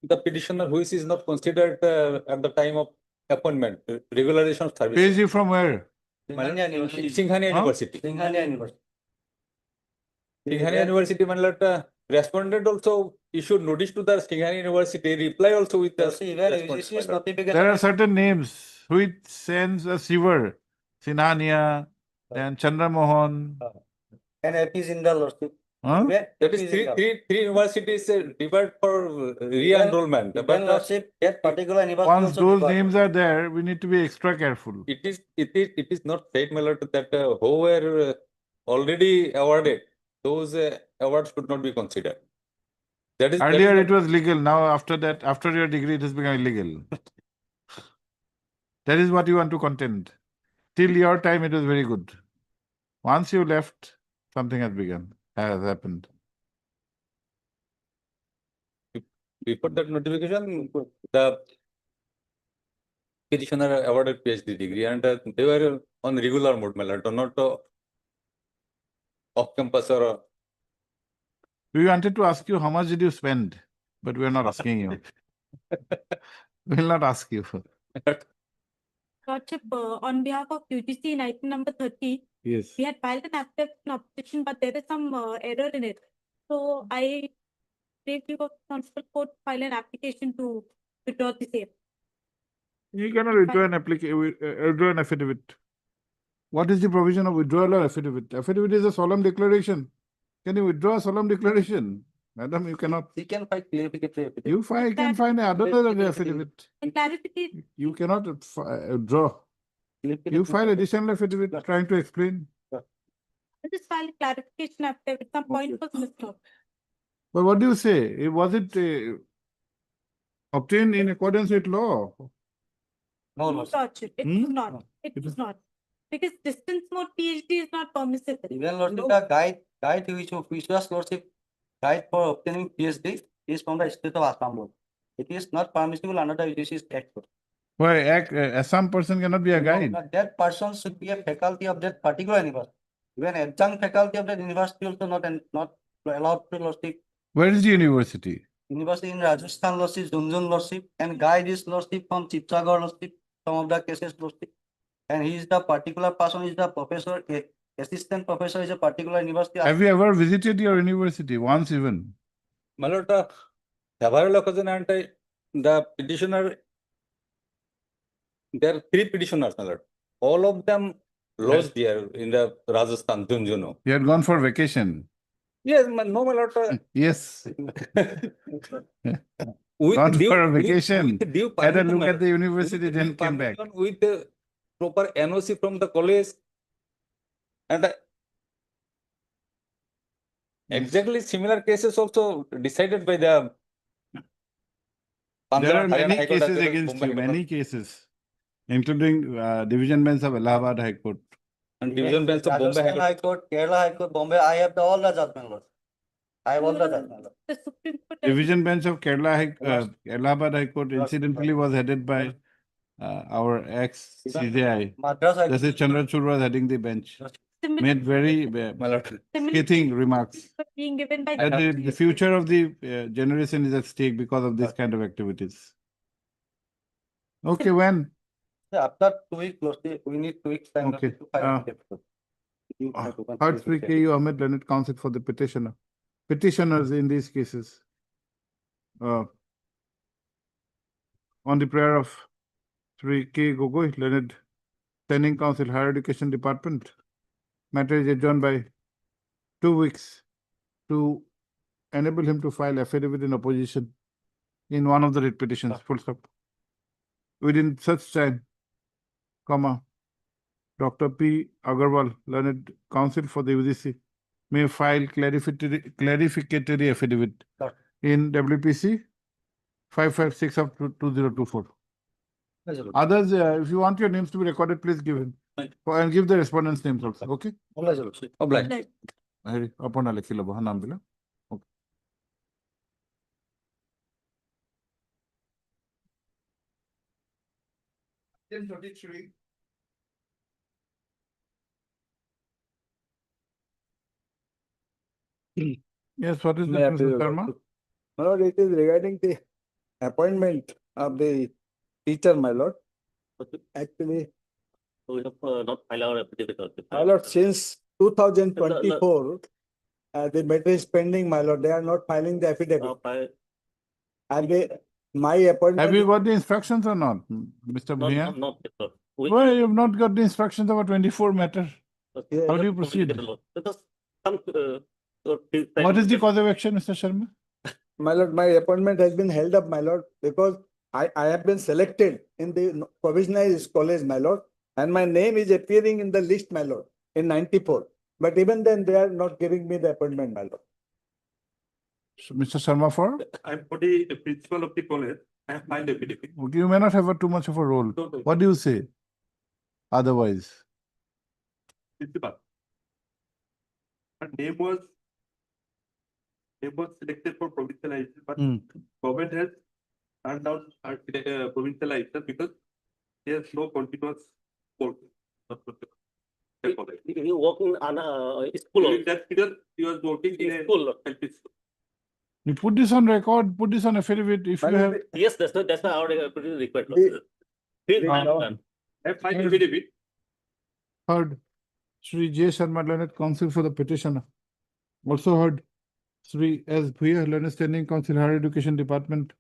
the petitioner who is not considered at the time of appointment, regularization of service. PhD from where? Singhania University. Singhania Huh? University. Singhania University. Singhania University, my lord, respondent also issued notice to the Singhania University, reply also with the. Lordship, where response, UGC my is lord. notification. There are certain names which sends a shiver. Sinhania, then Chandra Mohan. And it is in the Lordship. Huh? That is three universities deferred for re-enrollment. Even But lordship, that particular university Once also those deferred. names are there, we need to be extra careful. it is not said, my lord, that who were already awarded, those awards should not be considered. That is Earlier the- it was legal. Now after that, after your degree, it has become illegal. That is what you want to contend. Till your time, it was very good. Once you left, something has happened. before that notification, the petitioner awarded PhD degree, and they were on regular mode, my lord, not off campus or. We wanted to ask you how much did you spend, but we are not asking you. We will not ask you. Lordship, on behalf of UGC in item number 30, Yes. we had filed an application, but there is some error in it. So I take you of municipal court file an application to withdraw the same. You cannot withdraw an withdraw an affidavit. What is the provision of withdrawal or affidavit? Affidavit is a solemn declaration. Can you withdraw a solemn declaration? Madam, you cannot. He can find clarification. You can find another affidavit. And clarification, You cannot withdraw. You file additional affidavit trying to explain. this file clarification affidavit, some point was missed out. But what do you say? Was it obtained in accordance with law? No, Lordship, it Hmm? was not, it was not. Because distance mode PhD is not permissible. Even lordship, the guide which was lordship, guide for obtaining PhD is from the state of Assam board. It is not permissible under the UGC Act. Why some person cannot be a guide? That person should be a faculty of that particular university. Even adjunct faculty of that university also not allowed to lordship. Where is the university? University in Rajasthan lordship, Junjun lordship, and guide is lordship from Chitsagar lordship, some of the cases lordship. And he is the particular person, is the professor, assistant professor is a particular university. Have you ever visited your university once even? My lord, several occasions, and the petitioner, there are three petitioners, my lord. All of them lost there in the Rajasthan, Junjunu. You had gone for vacation. Yes, no, my lord. Yes. With Gone due- for a with- vacation. with due Had a permission, look my at lord. the university, With then due came back. permission, with the proper NOC from the college. And exactly similar cases also decided by the. There are Haryana many High Court as cases well as against Bombay you, High Court. many cases, including division bench of Allahabad High Court. And division bench of Bombay High Rajasthan Court. High Court, Kerala High Court, Bombay, I have all the judgment lord. I have all the judgment lord. The Supreme Court. has- Division bench of Allahabad High Court incidentally was headed by our ex-CJI. Madras High Justice Chandrachud was heading the bench. Similar- Made very My lord. similar scathing remarks. being given by. That the future of the generation is at stake because of this kind of activities. Okay, when? After 2 weeks, lordship, we need 2 weeks time. Okay, to file uh, the paper. You have to Third complete Sri it. K.U. Ahmed, Learned Counsel for the petitioner. Petitioners in these cases. On the prayer of Sri K. Gogoi, Learned Standing Counsel, Higher Education Department. Matter is adjourned by 2 weeks to enable him to file affidavit in opposition in one of the writ petitions, full stop. Within such time, comma, Dr. P. Agarwal, Learned Counsel for the UGC, may file clarificatory affidavit Sure. in WPC 556 of 2024. Yes, lord. Others, if you want your names to be recorded, please give him. Right. And give the respondents' names also, okay? All is lordship. Obliged. Like, Hari, apona lekhi labo, ha, naam bila. Okay. Yes, what is May this, I please Mr. have a Sharma? look? My lord, it is regarding the appointment of the teacher, my lord. Actually, We have not filed our affidavit. my lord, since 2024, the matter is pending, my lord. They are not filing the affidavit. And my appointment. Have you got the instructions or not, Mr. Bhuiyan? Not, sir. Why you have not got the instructions about 24 matter? How do you proceed? Because some What is the cause of action, Mr. Sharma? My lord, my appointment has been held up, my lord, because I have been selected in the provisionalized college, my lord, and my name is appearing in the list, my lord, in 94. But even then, they are not giving me the appointment, my lord. So, Mr. Sharma for? I'm for the principal of the college. I have filed affidavit. Okay, you may not have too much of a role. What do you say? Otherwise, Principal. Her name was selected for provincialization, but government has turned down her provincialization because there is no continuous work. You work in school. During that period, he was working in a School. LP school. you put this on record, put this on affidavit if you have. Yes, that's why our required. I have filed affidavit. Heard Sri J. Sharma, learned counsel for the petitioner. Also heard Sri S. Bhuya, learned standing counsel, higher education department.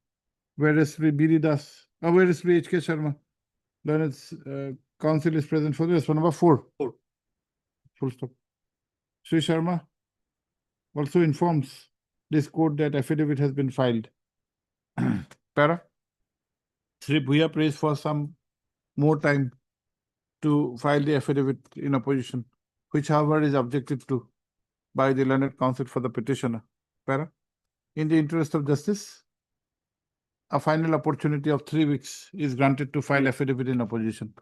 Whereas Sri B. D. Das, whereas Sri H. K. Sharma, learned counsel is present for this one, number 4. Full stop. Sri Sharma also informs this court that affidavit has been filed. Para. Sri Bhuya prays for some more time to file the affidavit in opposition, which however is objected to by the learned counsel for the petitioner. Para. In the interest of justice, a final opportunity of 3 weeks is granted to file affidavit in opposition.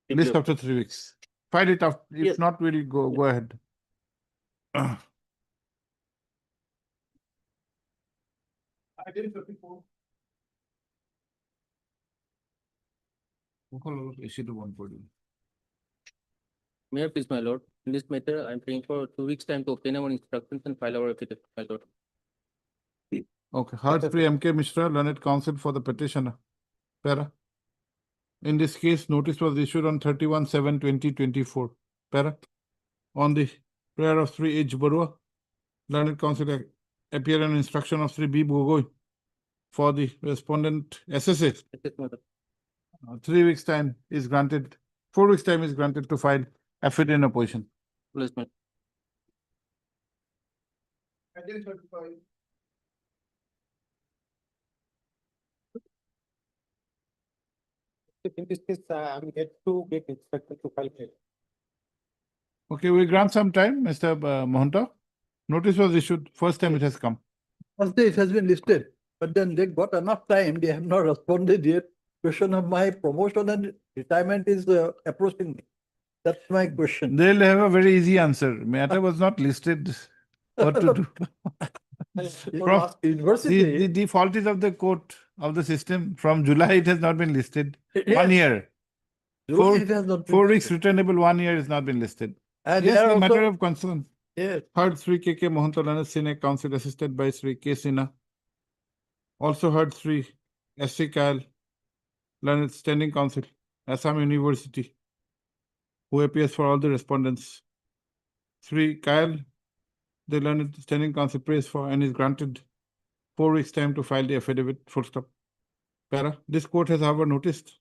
List after 3 weeks. File it out. If not, we'll go ahead. May I please, my lord, in this matter, I'm praying for 2 weeks' time to obtain our instructions and file our affidavit, my lord. Okay, heard Sri M.K. Mishra, learned counsel for the petitioner. Para. In this case, notice was issued on 31/7/2024. Para. On the prayer of Sri H. Barua, learned counsel appear on instruction of Sri B. Bogoi for the respondent SSA. 3 weeks' time is granted, 4 weeks' time is granted to file affidavit in opposition. Please, my In this case, I'm yet to get instructed to file. Okay, we grant some time, Mr. Mohanta. Notice was issued, first time it has come. First day it has been listed, but then they got enough time, they have not responded yet. Question of my promotion and retirement is approaching me. That's my question. They'll have a very easy answer. Matter was not listed. What to do? From University. the fault is of the court, of the system. From July, it has not been listed. 1 year. It has not been 4 weeks returnable, 1 year has not been listed. And Yes, they are the matter also- of concern. Yes. Heard Sri K.K. Mohanta Learned Senior Counsel assisted by Sri K. Sinha. Also heard Sri S.C. Kyle, Learned Standing Counsel, Assam University, who appears for all the respondents. Sri Kyle, the Learned Standing Counsel prays for and is granted 4 weeks' time to file the affidavit, full stop. Para. This court has however noticed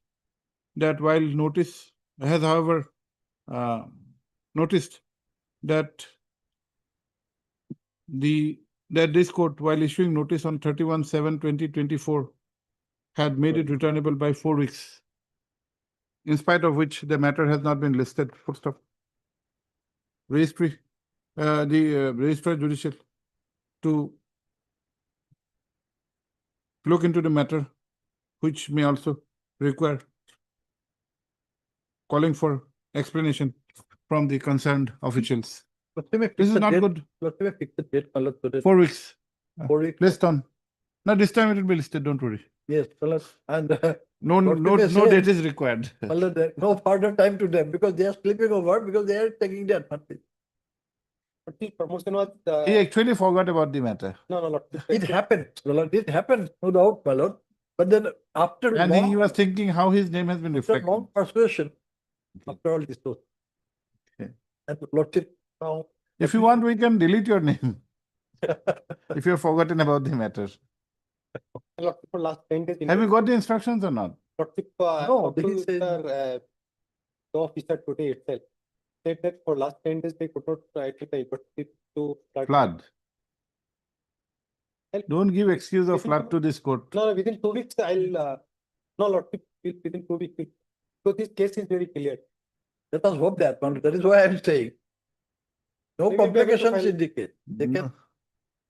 that while noticed that this court, while issuing notice on 31/7/2024, had made it returnable by 4 weeks, in spite of which the matter has not been listed. Full stop. Registry, the Registrar Judicial to look into the matter, which may also require calling for explanation from the concerned officials. This is not good. 4 weeks. 4 weeks. List on. Now this time it will be listed, don't worry. Yes, and No date is required. no further time to them because they are sleeping over because they are taking their advantage. But the promotion was, He actually forgot about the matter. no. It happened, my lord, it happened, no doubt, my lord. But then after And he long, was thinking how his name has been after reflected. long persuasion, after all this was. Okay. And lordship now. If you want, we can delete your name. If you have forgotten about the matter. Lordship for last 10 days. Have you got the instructions or not? Lordship, No, up to he says- the officer today itself said that for last 10 days they could not try to the university to start. Flood. Don't give excuse of luck to this court. No, within 2 weeks, no, Lordship, within 2 weeks. So this case is very clear. Let us hope that, that is why I am saying. No Maybe we are going to complications file- in the case. They can,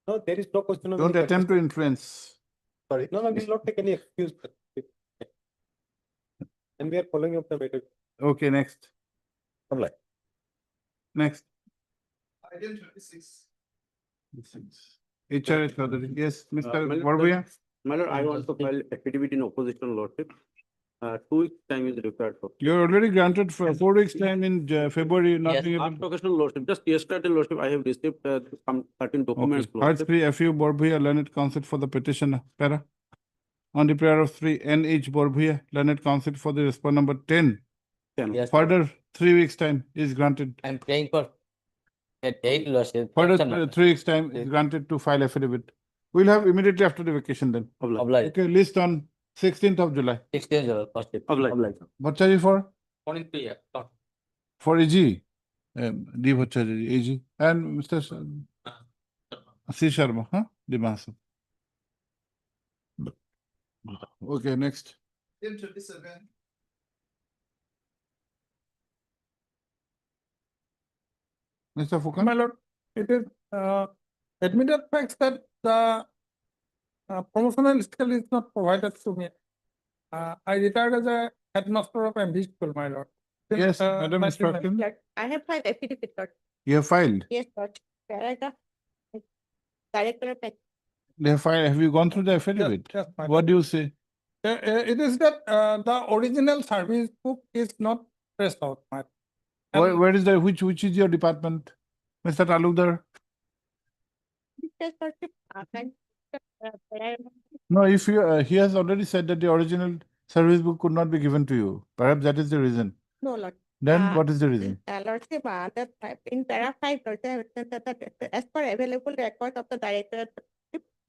No, there is no question of. Don't any attempt to influence. Sorry, no, we will not take any excuse. And we are following up the matter. Okay, next. Apply. Next. HRS Chaudhary. Yes, Mr. Barbhaiya. My lord, I want to file affidavit in opposition, Lordship. 2 weeks time is required for. You're already granted for 4 weeks time in February, not Yes, being able After to. occasion, Lordship, just yesterday, Lordship, I have received some certain Okay. documents. Part Lordship. 3, FU Barbhaiya, learned counsel for the petitioner. Para. On the prayer of 3, NH Barbhaiya, learned counsel for the respond number 10. Yes, Further 3 weeks time is granted. I'm praying for a date, Lordship. Further Action, Lordship. 3 weeks time is granted to file affidavit. We'll have immediately after the vacation then. Oblige. Okay, list on 16th of July. 16 Lordship. Bhattacharya for? Morning, yeah. For AG. D. Bhattacharya, AG. And Mr. C. Sharma, huh? The Master. Okay, next. Mr. Fukan? My lord, it is admitted facts that the promotional scale is not provided to me. I retired as a headmaster of MV school, my lord. Since, Yes, Madam 1990. Instruction. Lord, I have filed affidavit, Lord. You have filed. Yes, Lord. Paragraph. Director of. They have filed. Have you gone through the affidavit? Yes, my What do you say? It is that the original service book is not pressed out, my. Where is the, which is your department? Mr. Talukdar? Yes, Lordship. No, if you, he has already said that the original service book could not be given to you. Perhaps that is the reason. No, Lord. Then what is the reason? Lordship, in para 5, Lordship, as per available record of the director,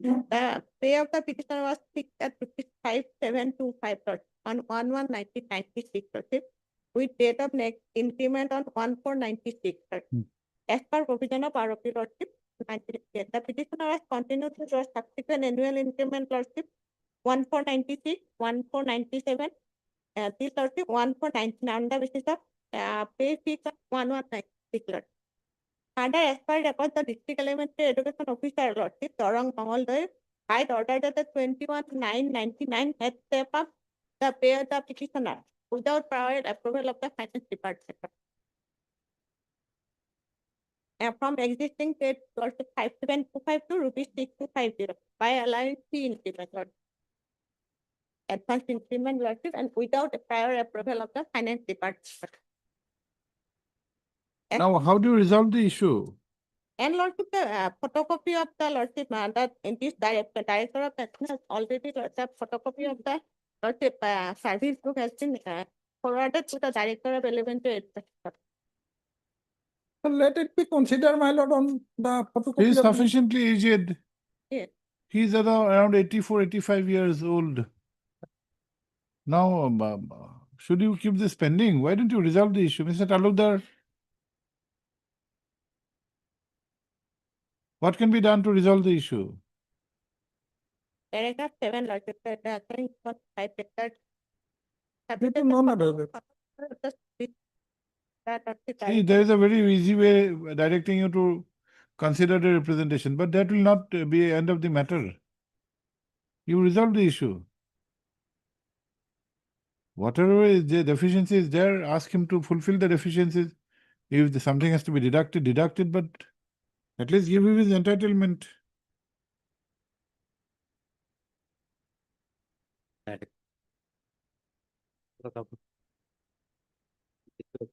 the pay of the petitioner was fixed at 5725 on 1/1/1996, Lordship, with date of next increment on 1/4/96. As per provision of ROP, Lordship, the petitioner has continued to draw subsequent annual increment, Lordship, 1/4/96, 1/4/97, this Lordship, 1/4/99 on the basis of pay fix of 1/1/96, Lord. Further, as per record, the district elementary education officer, Lordship, Torong Mangaldoy, had ordered that the 21/9/99 had step up the pay of the petitioner without prior approval of the finance department. From existing paid, Lordship, 5725 to rupees 6250 by allowing fee increment, Lord. Advance increment, Lordship, and without a prior approval of the finance department. Now, how do you resolve the issue? And Lordship, the photocopy of the Lordship, that in this director of pension has already, the photocopy of the Lordship service book has been forwarded to the director of elementary education. So let it be considered, my lord, on the photocopy. He is of the- sufficiently aged. Yes. He is around 84, 85 years old. Now, should you keep this pending? Why don't you resolve the issue? Mr. Talukdar? What can be done to resolve the issue? Paragraph 7, Lordship, the occurring for 5 hectares. It is non-available. See, there is a very easy way directing you to consider the representation, but that will not be the end of the matter. You resolve the issue. Whatever is the deficiency is there, ask him to fulfill the deficiencies. If something has to be deducted, deduct it, but at least give him his entitlement.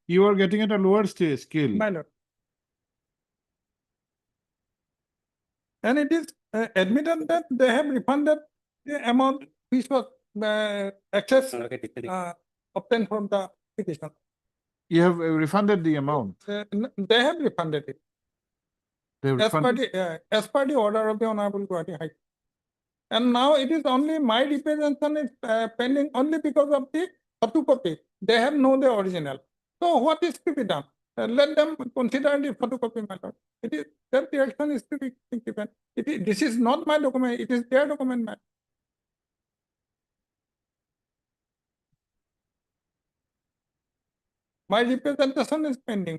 You are getting at a lower scale. My lord. And it is admitted that they have refunded the amount which was excess obtained from the petition. You have refunded the amount. They have refunded it. They have As per refunded. as per the order of the Honorable Guwahati High Court. And now it is only my representation is pending only because of the photocopy. They have known the original. So what is to be done? let them consider the photocopy, my lord. It is, that direction is to be given. This is not my document, it is their document, my. My representation is pending.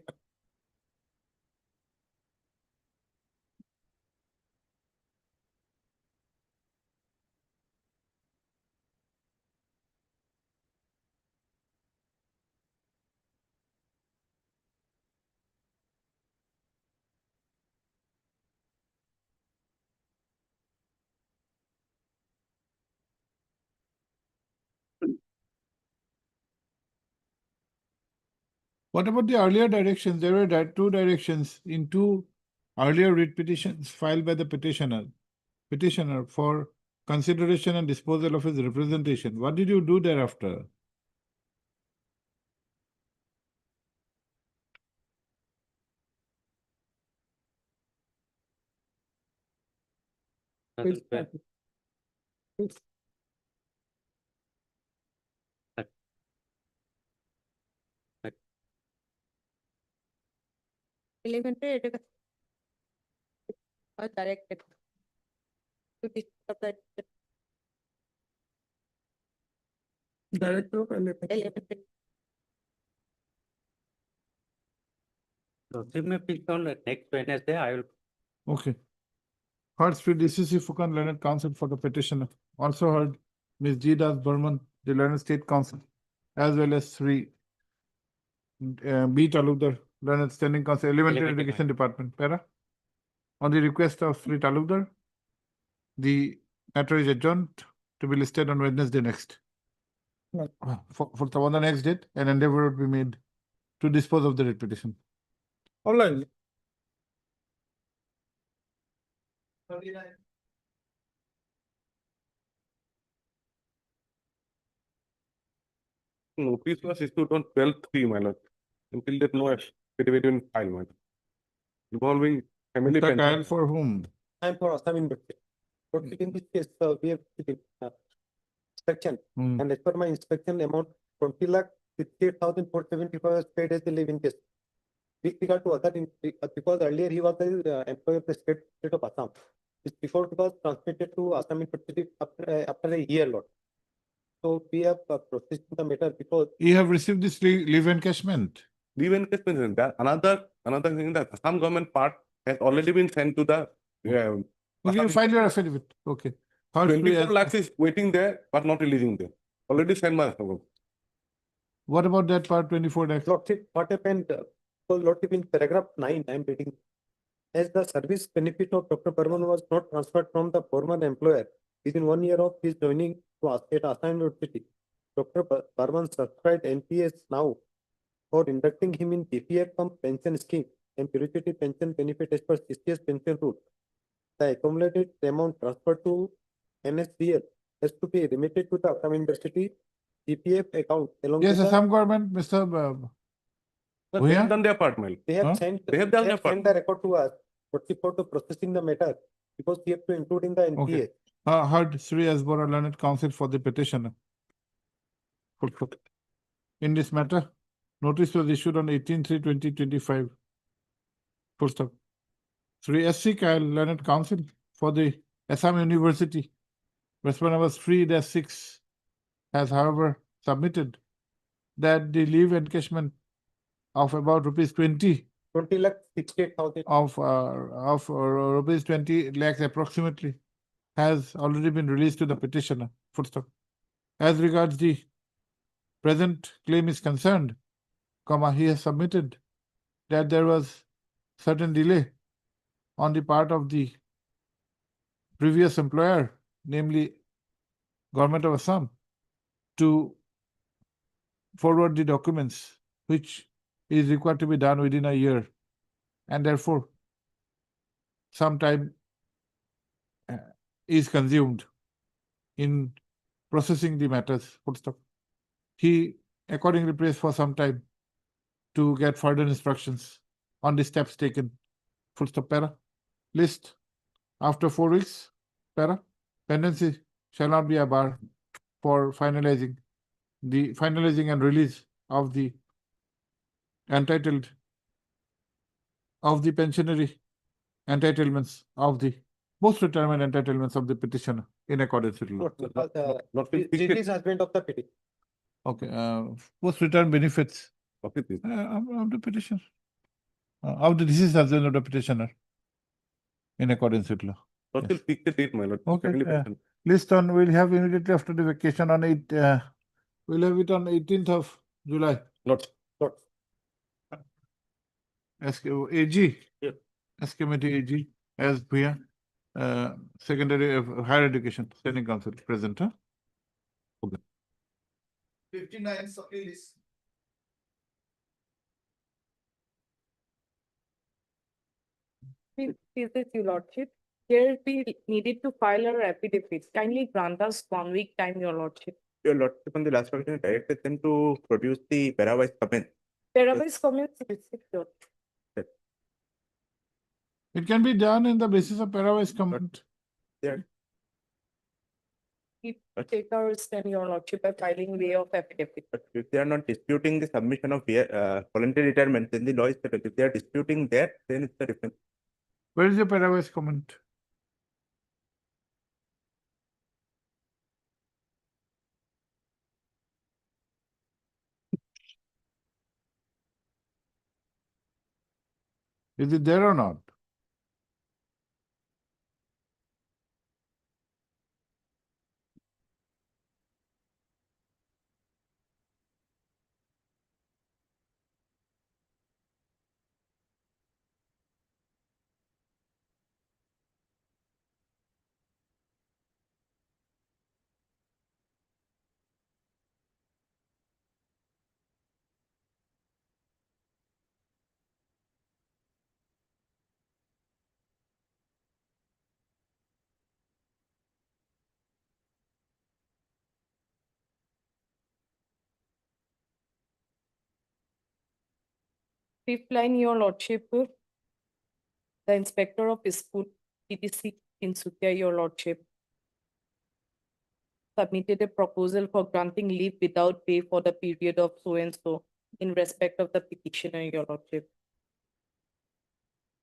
What about the earlier directions? There were two directions in two earlier writ petitions filed by the petitioner for consideration and disposal of his representation. What did you do thereafter? Elementary education was directed to this Director of elementary. elementary. So give me pick on the next Wednesday, I will. Okay. Heard Sri DCC Fukan Learned Council for the petitioner. Also heard Ms. G. Das Burman, the Learned State Council, as well as Sri B. Talukdar, Learned Standing Council, Elementary Education Department. Para? On the request of Sri Talukdar, the matter is adjourned to be listed on Wednesday next. Right. For the next date, an endeavor would be made to dispose of the writ petition. All right. Notice was issued on 12/3, my lord. Until that, no affidavit in file, my lord. Involving family Mr. pension. Kyle, for whom? I'm for Assam investigation. But in this case, we have inspection, Hmm. and as per my inspection amount, 20,68,475 was paid as the living case. With regard to other, because earlier he was the employee of the state of Assam. Before it was transmitted to Assam University after a year lot. So we have processed the matter because You have received this leave encashment. Leave encashment, that another thing, that Assam government part has already been sent to the Okay, you file your affidavit. Okay. Heard Sri 24 as- lakhs is waiting there, but not releasing there. Already sent by Assam government. What about that part 24 lakhs? Lordship, what happened, Lordship, in paragraph 9, I am reading. As the service benefit of Dr. Burman was not transferred from the former employer within 1 year of his joining to Assam University, Dr. Burman subscribed NPS now for inducting him in PPF pension scheme and gratuity pension benefit as per CCS pension rule. The accumulated amount transferred to NSDL has to be remitted to the Assam University PPF account along Yes, with the. Assam government, Mr. They Bhuya? have done their part, my lord. They have Huh? sent, They have done their part. sent the record to us, but before to processing the matter, because we have to include in the NPA. Heard Sri Asbora Learned Council for the petitioner. In this matter, notice was issued on 18/3/2025. Full stop. Sri S.C. Kyle Learned Council for the Assam University. Response number 3-6 has however submitted that the leave encashment of about rupees 20 20,68,000. of rupees 20 lakhs approximately has already been released to the petitioner. Full stop. As regards the present claim is concerned, he has submitted that there was certain delay on the part of the previous employer, namely Government of Assam, to forward the documents, which is required to be done within a year, and therefore some time is consumed in processing the matters. Full stop. He accordingly prays for some time to get further instructions on the steps taken. Full stop. Para. List. After 4 weeks, para, pendency shall not be a bar for finalizing and release of the entitled of the pensionary entitlements of the post-retirement entitlements of the petitioner in accordance with law. Judgment of the petition. Okay, post-retirement benefits of the petitioner. Of the deceased husband of the petitioner in accordance with law. Total pick the date, my lord. Okay, Secondly, yeah. petition. List on, we'll have immediately after the vacation on we'll have it on 18th of July. Lord. AG. Yeah. S committee AG as Bhuya, secondary higher education, standing council present, huh? Okay. 59 list. Is this your lordship? Here we needed to file our affidavit. Kindly grant us 1 week time, your lordship. Your lordship on the last occasion directed them to produce the para-wise comment. Paradise comments received, your It can be done in the basis of parawise comment. take our stand, your lordship, by filing way of affidavit. But if they are not disputing the submission of voluntary retirement, then the law is settled. If they are disputing that, then it's a different. Where is your parawise comment? Is it there or not? Fifth line, your lordship. The inspector of school, TTC in Sukia, your lordship, submitted a proposal for granting leave without pay for the period of so and so in respect of the petitioner, your lordship.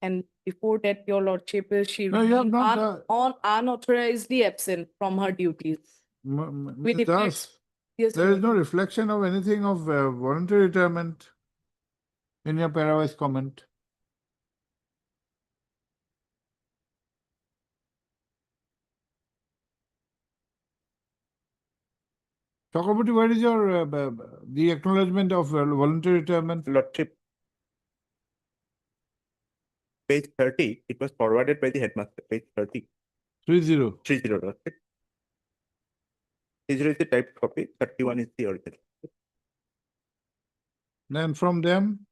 And before that, your lordship, she No, you have remained not, unauthorizedly absent from her duties. With Mr. effects- Das, Yes, there your is no reflection of anything of voluntary retirement in your parawise comment. Chakraborty, where is your the acknowledgement of voluntary retirement? Lordship. Page 30, it was forwarded by the headmaster, page 30. 30. 30, Lordship. 30 is the typed copy, 31 is the original. Then from them,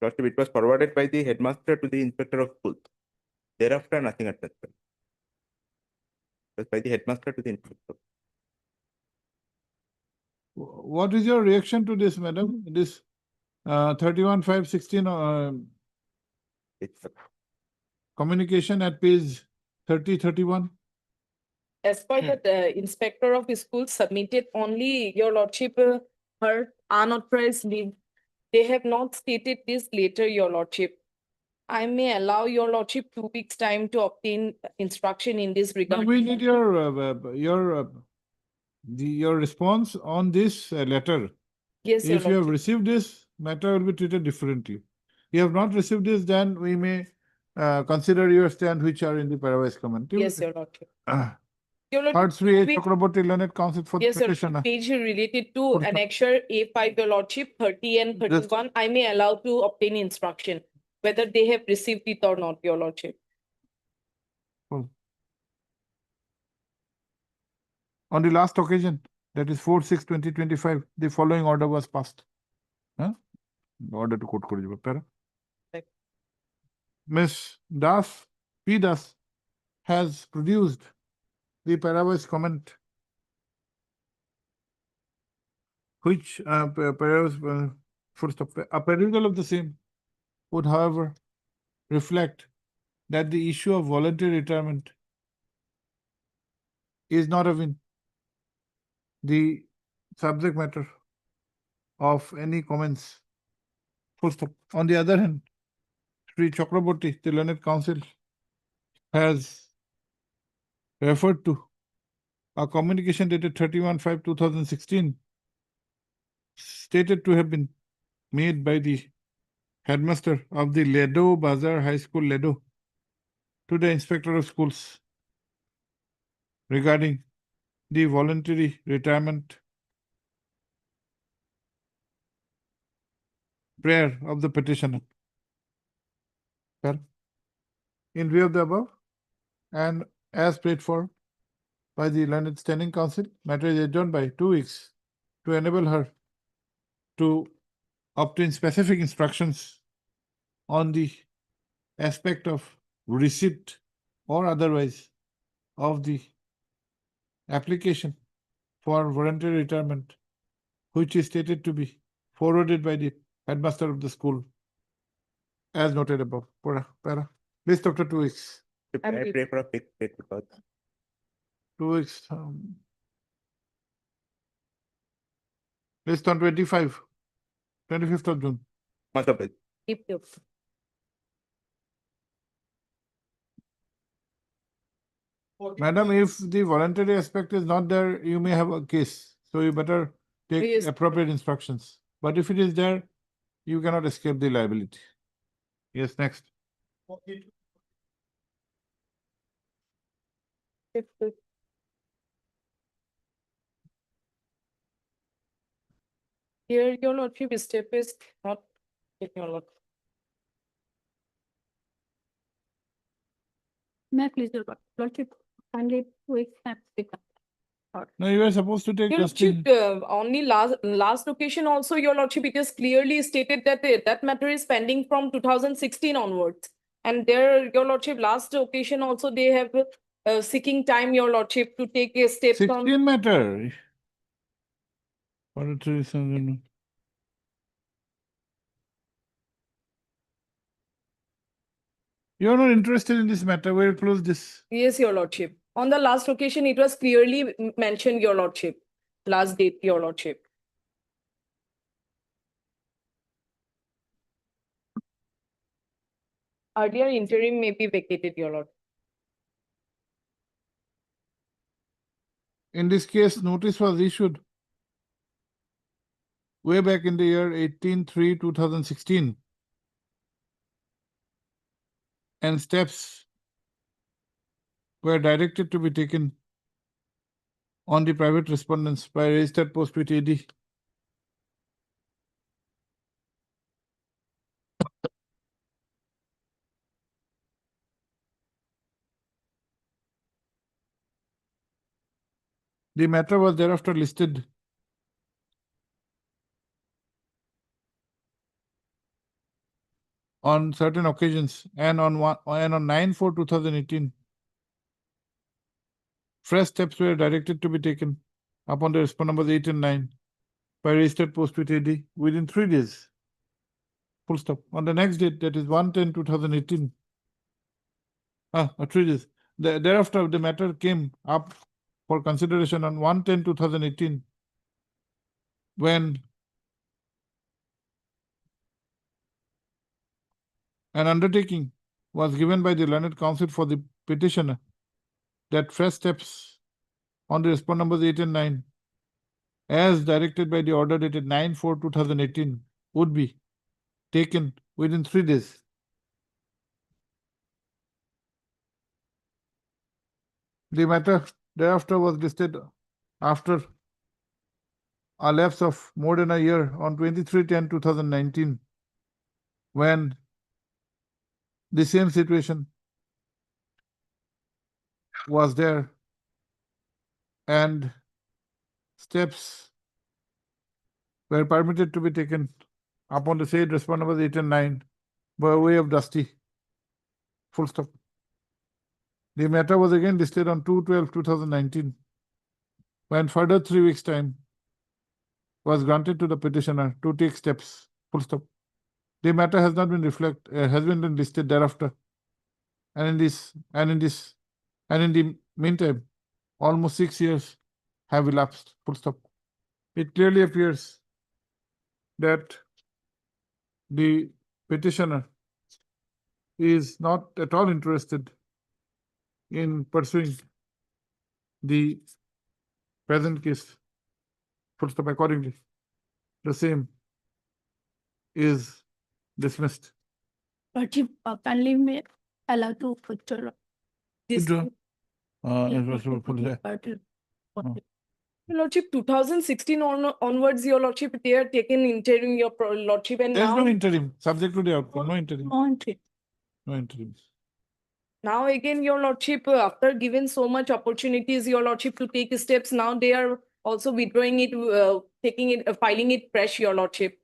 Lordship, it was forwarded by the headmaster to the inspector of schools. Thereafter, nothing at that point. It was by the headmaster to the inspector. what is your reaction to this, madam? This 31/5/16 It's communication at page 30-31? As per the inspector of schools submitted only, your lordship, her unauthorized leave. They have not stated this later, your lordship. I may allow your lordship 2 weeks' time to obtain instruction in this No, regard. we need your response on this letter. Yes, your If you have lordship. received this, matter will be treated differently. You have not received this, then we may consider your stand which are in the parawise comment. Yes, your lordship. Your Part lordship, 3, we- Chakraborty Learned Counsel for the yes, sir. petitioner. Page related to Okay. annexure A5, your lordship, 30 and Just- 31, I may allow to obtain instruction, whether they have received it or not, your lordship. On the last occasion, that is 4/6/2025, the following order was passed. Huh? Order to quote kore dibo, para. Right. Ms. Das, P. Das has produced the parawise comment which parawise first of a perusal of the same would however reflect that the issue of voluntary retirement is not even the subject matter of any comments. Full stop. On the other hand, Sri Chakraborty, the learned counsel, has referred to a communication dated 31/5/2016 stated to have been made by the headmaster of the Ledo Bazar High School, Ledo, to the inspector of schools regarding the voluntary retirement prayer of the petitioner. Well, in view of the above, and as prayed for by the learned standing council, matter is adjourned by 2 weeks to enable her to obtain specific instructions on the aspect of receipt or otherwise of the application for voluntary retirement, which is stated to be forwarded by the headmaster of the school, as noted above. Para. Please, Dr. 2 weeks. I pray for a quick because 2 weeks. List on 25th of June. Keep you. Madam, if the voluntary aspect is not there, you may have a case. So you better take Yes. appropriate instructions. But if it is there, you cannot escape the liability. Yes, next. Here, your lordship, step is not taking a lot. May I please, your lordship, kindly wait and speak up. No, you were supposed to take Your just lordship, only last occasion also, your lordship, it is clearly stated that that matter is pending from 2016 onwards. And there, your lordship, last occasion also, they have seeking time, your lordship, to take a step from. 16 matter. Voluntary reason. You are not interested in this matter. We'll close this. Yes, your lordship. On the last occasion, it was clearly mentioned, your lordship. Last date, your lordship. Earlier interim may be vacated, your lord. In this case, notice was issued way back in the year 18/3/2016. And steps were directed to be taken on the private respondents by registered post with AD. The matter was thereafter listed on certain occasions and on 9/4/2018. Fresh steps were directed to be taken upon the respond numbers 8 and 9 by registered post with AD within 3 days. Full stop. On the next date, that is 1/10/2018. 3 days. Thereafter, the matter came up for consideration on 1/10/2018 when an undertaking was given by the learned counsel for the petitioner that fresh steps on the respond numbers 8 and 9 as directed by the order dated 9/4/2018 would be taken within 3 days. The matter thereafter was listed after a lapse of more than a year on 23/10/2019 when the same situation was there and steps were permitted to be taken upon the said respond numbers 8 and 9 by way of Dusty. Full stop. The matter was again listed on 2/12/2019 when further 3 weeks' time was granted to the petitioner to take steps. Full stop. The matter has not been has been listed thereafter. And in the meantime, almost 6 years have elapsed. Full stop. It clearly appears that the petitioner is not at all interested in pursuing the present case. Full stop. Accordingly, the same is dismissed. Lordship, kindly may allow to withdraw this. Withdraw. It was full- Your Lordship, 2016 onwards, your Lordship, they are taken interim, your Lordship, and There's no now, interim, subject to the outcome, no interim, Monty. no interim. now again, your Lordship, after given so much opportunities, your Lordship, to take steps, now they are also withdrawing it, taking it, filing it fresh, your Lordship.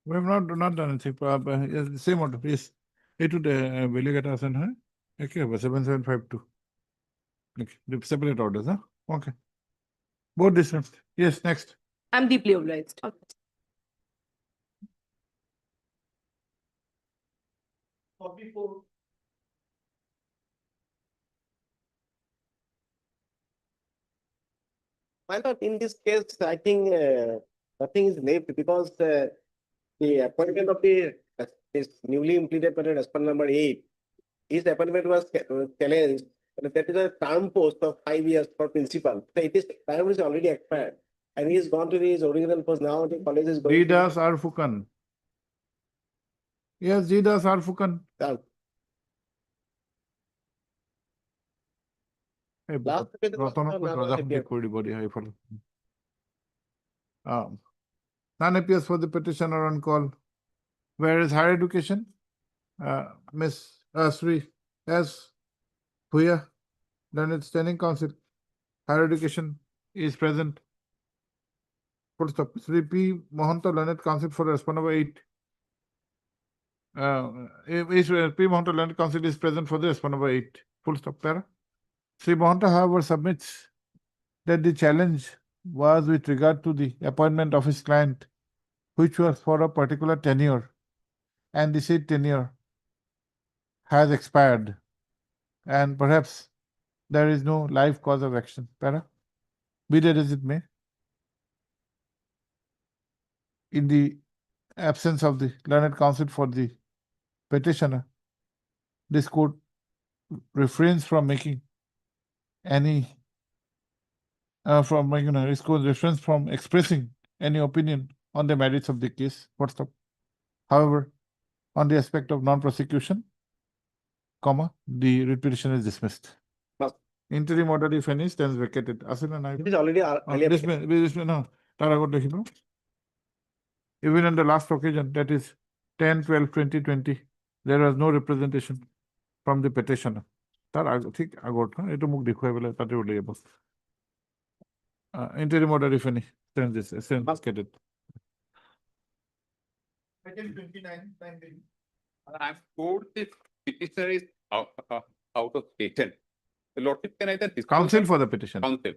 We have not done anything, yes, same order, yes. It would, value get us and, huh? Okay, 7752. Okay, the separate orders, huh? Okay. Both dismissed. Yes, next. I'm deeply obliged. My lord, in this case, I think nothing is left because the appointment of this newly implemented as per number 8, his appointment was challenged. And that is a term post of 5 years for principal. So it is term is already expired, and he has gone to his original post. Now the college is going. Didas Arfukan. Yes, Didas Arfukan. Hey, Last page of Rotana the ko number Raja appeared. Kodi body high for. None appears for the petitioner on call. Where is higher education? Miss Sri S. Bhuya, Learned Standing Council. Higher education is present. Full stop. Sri P. Mohanta, Learned Council for respond number 8. P. Mohanta, Learned Council is present for the respond number 8. Full stop. Para. Sri Mohanta, however, submits that the challenge was with regard to the appointment of his client, which was for a particular tenure, and the said tenure has expired, and perhaps there is no live cause of action. Para. Be that as it may, in the absence of the learned counsel for the petitioner, this court refrains from making any this court refrains from expressing any opinion on the merits of the case. What's up? However, on the aspect of non-prosecution, the writ petition is dismissed. But- Interim order, if any, stands vacated. Asina Naik. It is already No, Taragot Lekhibo. Even on the last occasion, that is 10/12/2020, there was no representation from the petitioner. Interim order, if any, stands vacated. I'm told the petitioner is out of station. The Lordship can either dispose Counsel of- for the petition. Counsel.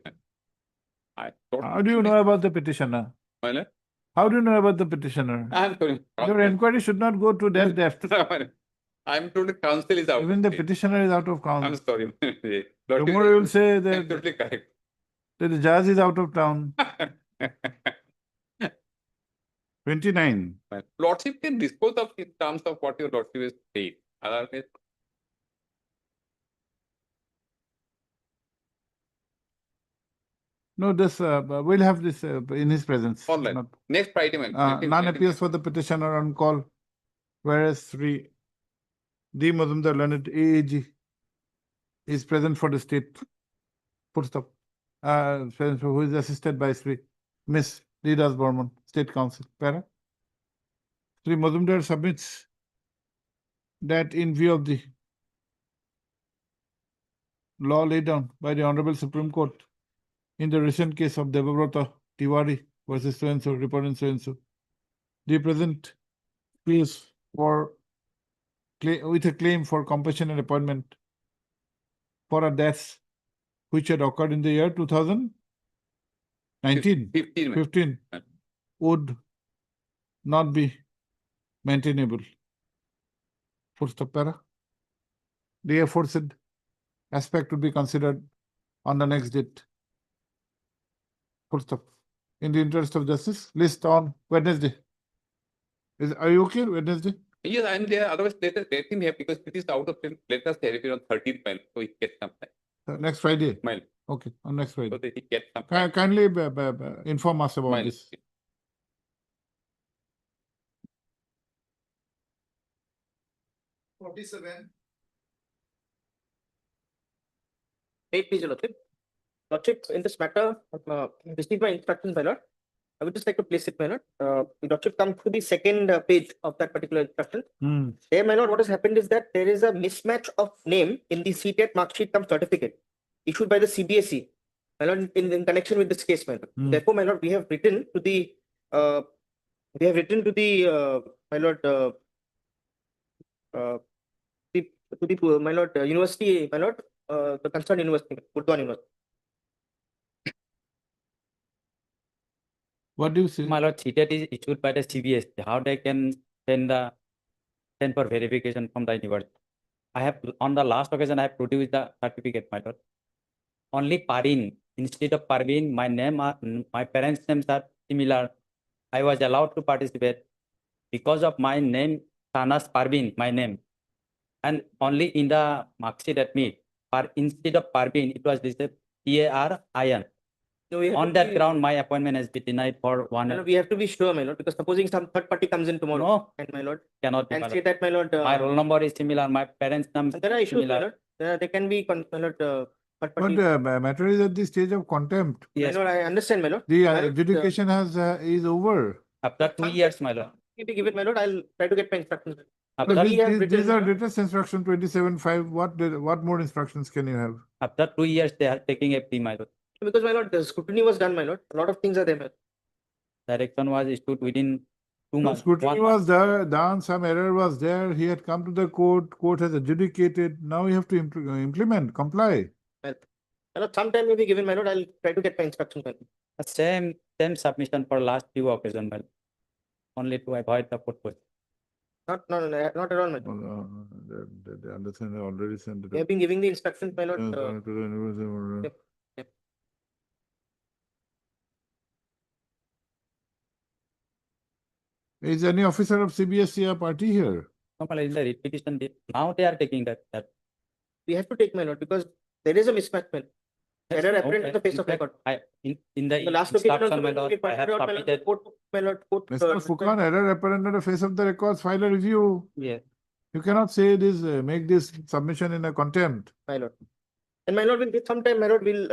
I thought. How do you know about the petitioner? My lord, How do you know about the petitioner? I'm sorry. Your inquiry should not go to that depth. I'm told the counsel is out. Even the of state. petitioner is out of I'm count. sorry. Tomorrow you will say Absolutely that correct. the judge is out of town. 29. My Lordship can dispose of in terms of what your Lordship is saying. Otherwise, No, this we'll have this in his presence. all right. Not- Next Friday, man. None appears for the petitioner on call, whereas Sri D. Mazumdar Learned AAG is present for the state. Full stop. Who is assisted by Sri Miss Didas Burman, State Council. Para. Sri Mazumdar submits that in view of the law laid down by the Honorable Supreme Court in the recent case of Debabrata Tiwari versus so-and-so, reporting so-and-so, the present case for with a claim for compassionate appointment for a death which had occurred in the year 2019, 15. 15 would not be maintainable. Full stop. Para. The aforesaid aspect would be considered on the next date. Full stop. In the interest of justice, list on Wednesday. Are you okay Wednesday? Yes, I'm there. Otherwise, let him have because it is out of 10. Let us have it on 13th mile, so he gets some time. Next Friday? Mile, Okay, on next so Friday. that he gets some time. Kindly inform us about Mile. this. Wait, please, Your Lordship. Lordship, in this matter, received my instructions, my lord. I would just like to place it, my lord. Lordship, come to the second page of that particular instruction. There, my lord, what has happened is that there is a mismatch of name in the CTET mark sheet cum certificate issued by the CBSE, my lord, in connection with this case, my lord. Therefore, my lord, we have written to the, my lord, my lord, university, my lord, the concerned university, Gurdwan University. What do you say? My lord, CTET is issued by the CBSE. How they can send for verification from the university? I have, on the last occasion, I have produced the certificate, my lord. Only Parveen, instead of Parveen, my parents' names are similar. I was allowed to participate because of my name, Sanas Parveen, my name. And only in the mark sheet admit, instead of Parveen, it was listed PARIN. So on that ground, my appointment has been denied for 1 year. We have to be sure, my lord, because supposing some third party comes in tomorrow, No. and my lord, cannot be, and say that, my lord, My roll number is similar, my parents' name there there are issues, my lord. There can be, my lord, third But party. matter is at the stage of contempt. Yes, my lord, I understand, my lord. The My lord, adjudication is over. after 2 years, my lord. If you give it, my lord, I'll try to get my instructions. But After we have these written, are latest instruction 27.5. What more instructions can you have? after 2 years, they are taking a plea, my lord. Because, my lord, the scrutiny was done, my lord. A lot of things are there, my lord. Direction was issued within 2 months. Scrutiny was there, done, some error was there. He had come to the court has adjudicated. Now you have to implement, comply. My lord, sometime may be given, my lord. I'll try to get my instructions, my lord. Same submission for last few occasions, my lord. Only to avoid the court push. Not at all, my lord. They understand, they already sent it. They have been giving the instructions, my lord. To the university. Yep. Is any officer of CBSE a party here? Normally, in the repetition, now they are taking that. We have to take, my lord, because there is a mismatch, my lord. Error apparent in the face of record. In the last occasion, my lord, I have submitted. My lord, Mr. Fukan, error apparent on the face of the records, file a review. Yes, You cannot say this, make this submission in a contempt. my lord. And my lord will get sometime, my lord will,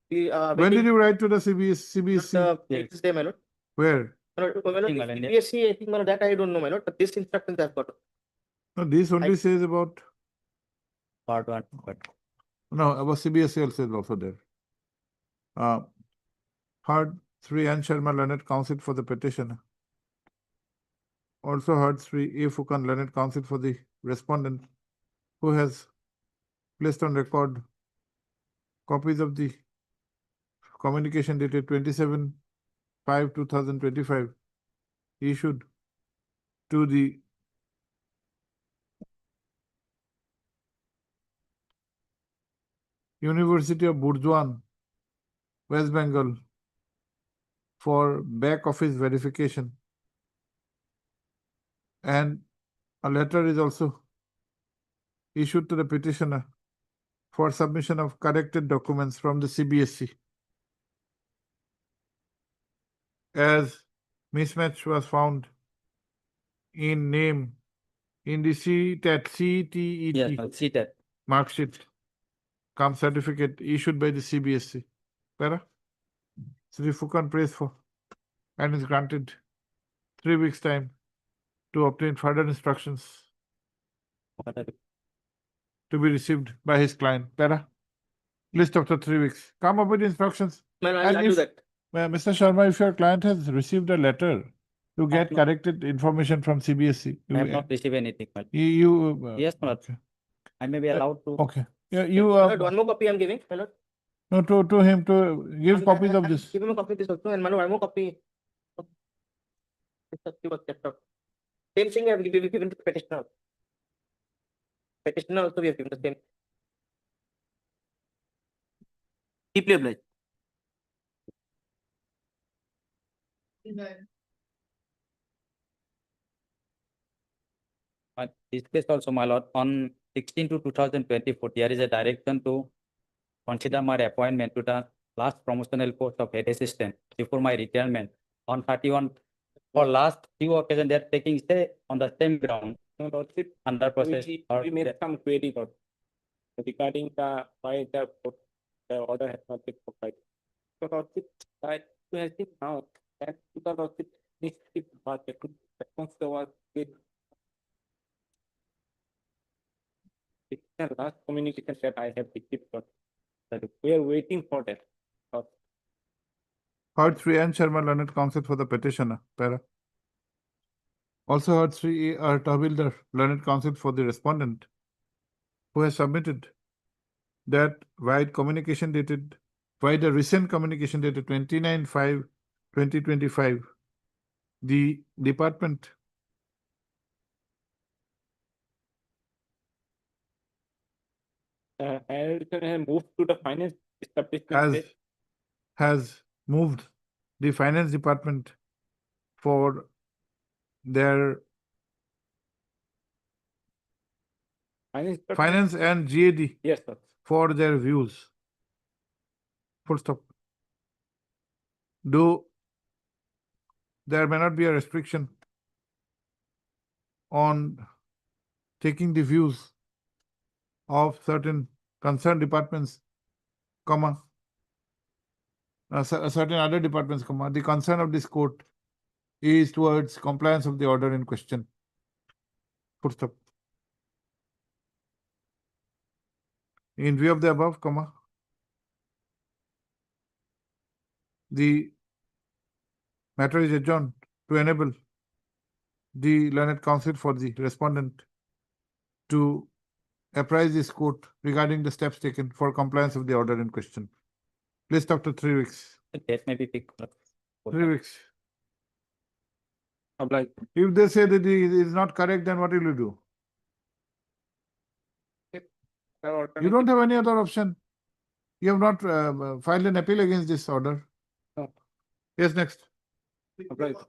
When did you write to the CBSE? This day, my lord. Where? My lord, CBSE, I think, my lord, that I don't know, my lord, but this instructions I've got. No, this only says about, Part 1, but. no, about CBSE also there. Heard 3 N. Sharma, learned counsel for the petitioner. Also heard 3 A. Fukan, learned counsel for the respondent, who has placed on record copies of the communication dated 27/5/2025 issued to the University of Burdwan, West Bengal, for back office verification. And a letter is also issued to the petitioner for submission of corrected documents from the CBSE, as mismatch was found in name in the CTET Yes, CTET. mark sheet cum certificate issued by the CBSE. Para? Sri Fukan prays for and is granted 3 weeks time to obtain further instructions to be received by his client. Para? List after 3 weeks. Come up with instructions. Man, And I'll do if- that. Mr. Sharma, if your client has received a letter to get not- corrected information from CBSE, I have not received anything, my lord. Yes, my lord. okay. I may be allowed to. Okay. Yeah, My lord, one more copy I'm giving, my lord. no, to him to give copies of this. Give him a copy of this also, and my lord, one more copy. Same thing I have given to the petitioner. Petitioner also we have given the same. Deeply obliged. This case also, my lord, on 16/2/2024, there is a direction to consider my appointment to the last promotional post of head assistant before my retirement on 31. For last few occasions, they are taking stay on the same ground No, Lordship, under process. we made some query, Lord, regarding the why the order has not been provided. So Lordship, I think now that the Lordship needs to be response was with it's the last communication that I have received, Lord. That we are waiting for that. Lord. Heard Sri N. Sharma, learned counsel for the petitioner, para. Also heard Sri A. R. Tahvildar, learned counsel for the respondent, who has submitted that via communication dated, via the recent communication dated 29/5/2025, the department Have moved to the finance establishment. has moved the finance department for their finance and GAD Yes, sir. for their views. Full stop. Do there may not be a restriction on taking the views of certain concerned departments, comma, certain other departments, comma, the concern of this court is towards compliance of the order in question. Full stop. In view of the above, comma, the matter is adjourned to enable the learned counsel for the respondent to apprise this court regarding the steps taken for compliance of the order in question. List after 3 weeks. That may be picked. 3 weeks. Obliged. If they say that it is not correct, then what will you do? You don't have any other option. You have not filed an appeal against this order. No. Yes, next. Obliged.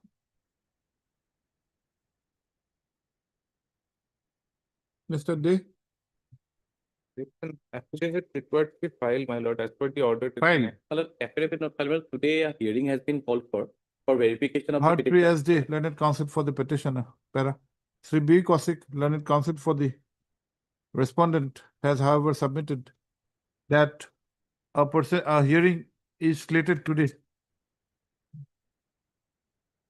Mr. Day, Affidavit required to be filed, my lord, as per the order. file. My lord, affidavit not filed, but today a hearing has been called for verification of the Heard Sri petition. S.J., learned counsel for the petitioner, para. Sri B. Kaushik, learned counsel for the respondent, has however submitted that a hearing is slated today.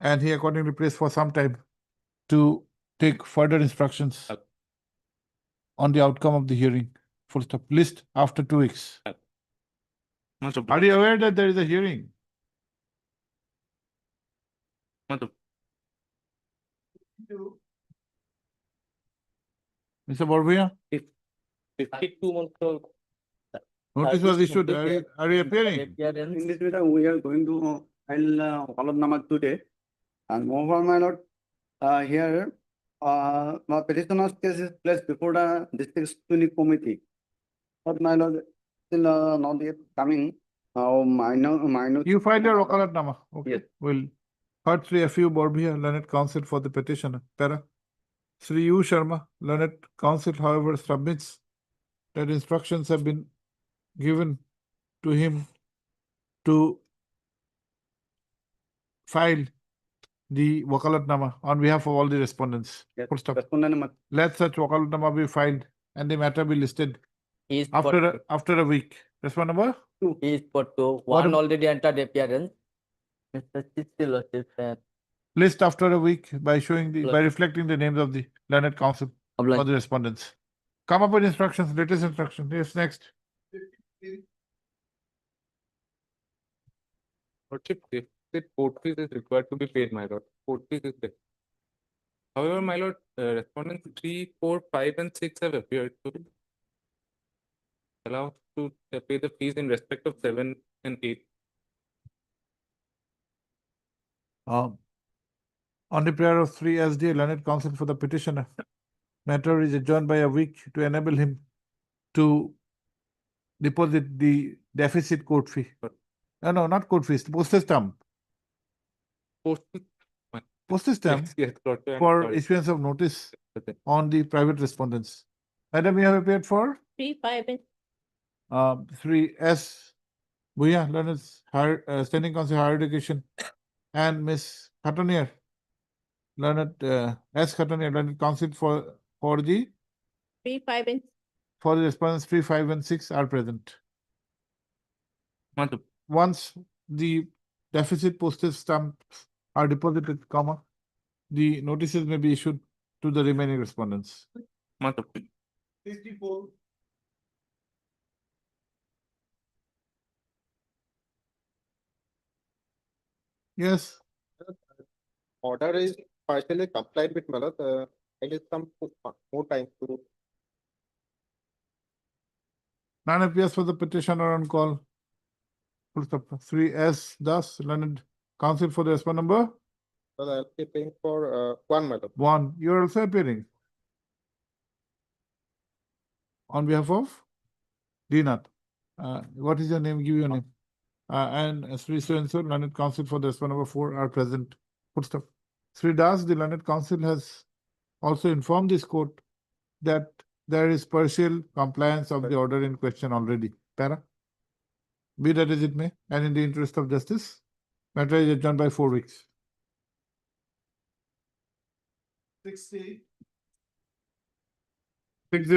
And he accordingly prays for some time to take further instructions on the outcome of the hearing. Full stop. List after 2 weeks. Are you aware that there is a hearing? Mr. Borbia, 52 months old. notice was issued. Are you appearing? In this matter, we are going to file Wakalab today. And moreover, my lord, here, my petitioner's case is placed before the district scrutiny committee. But my lord, still not yet coming. Minor. You filed your Wakalatnama. Okay. Yes. Will heard Sri F.U. Borbia, learned counsel for the petitioner, para. Sri U. Sharma, learned counsel, however, submits that instructions have been given to him to file the Wakalatnama on behalf of all the respondents. Yes. Full stop. Respondent, Let such Wakalatnama be filed and the matter be listed Is after a week. Respond number? Is for two. What One ab- already entered appearance. Mr. Chistilos is List after a week by reflecting the names of the learned counsel for the respondents. Come up with instructions, latest instructions. Yes, next. Lordship, if the court fees is required to be paid, my lord. Court fees is there. However, my lord, respondents 3, 4, 5, and 6 have appeared to be allowed to pay the fees in respect of 7 and 8. On the prayer of 3 SDA, learned counsel for the petitioner, matter is adjourned by a week to enable him to deposit the deficit court fee. No, not court fees, postage stamp. Postage stamp Yes, Lord, I'm for sorry. issuance of notice Okay. on the private respondents. Madam, you have appeared for 3, 5, and 3S. Bhuya, learned Standing Council Higher Education, and Miss Khatanier, learned S. Khatanier, learned Council for the 3, 5, and respondents 3, 5, and 6 are present. Madam, Once the deficit postage stamps are deposited, comma, the notices may be issued to the remaining respondents. Madam, 64. Yes, Order is partially complied with Malad, I need some more time to. none appears for the petitioner on call. Full stop. 3S, thus, learned counsel for the respondent number Well, I'll be paying for one Malad. 1. You are also appearing on behalf of Dinath. What is your name? Give your name. And Sri so learned counsel for the respondent number 4 are present. Full stop. Sri Das, the learned counsel, has also informed this court that there is partial compliance of the order in question already. Para. Be that as it may, and in the interest of justice, matter is adjourned by 4 weeks. 60. 60.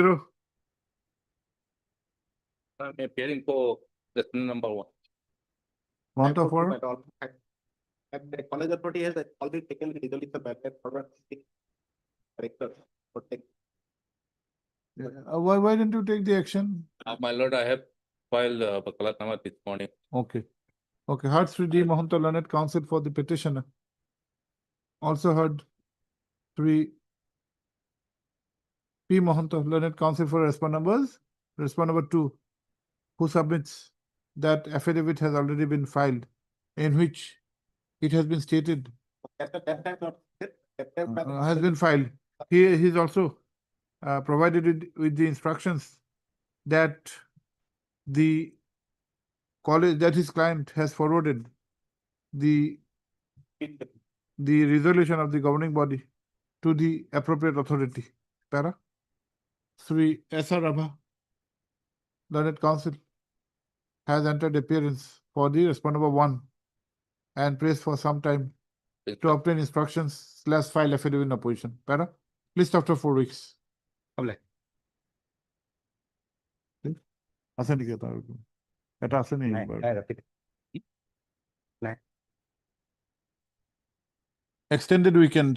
I'm appearing for respondent number 1. Want of order? And the college authority has already taken the resolution by that for the director. Why didn't you take the action? My lord, I have filed Bakalatnama this morning. Okay. Okay, heard Sri D. Mahanta, learned counsel for the petitioner. Also heard Sri P. Mahanta, learned counsel for respondent number 2, who submits that affidavit has already been filed, in which it has been stated has been filed. He's also provided with the instructions that the college, that his client has forwarded the resolution of the governing body to the appropriate authority. Para. Sri S.R. Rabha, learned counsel, has entered appearance for the respondent number 1 and prays for some time to obtain instructions / file affidavit in opposition. Para. List after 4 weeks. আসেনি কে তার এটা আসেনি extended weekend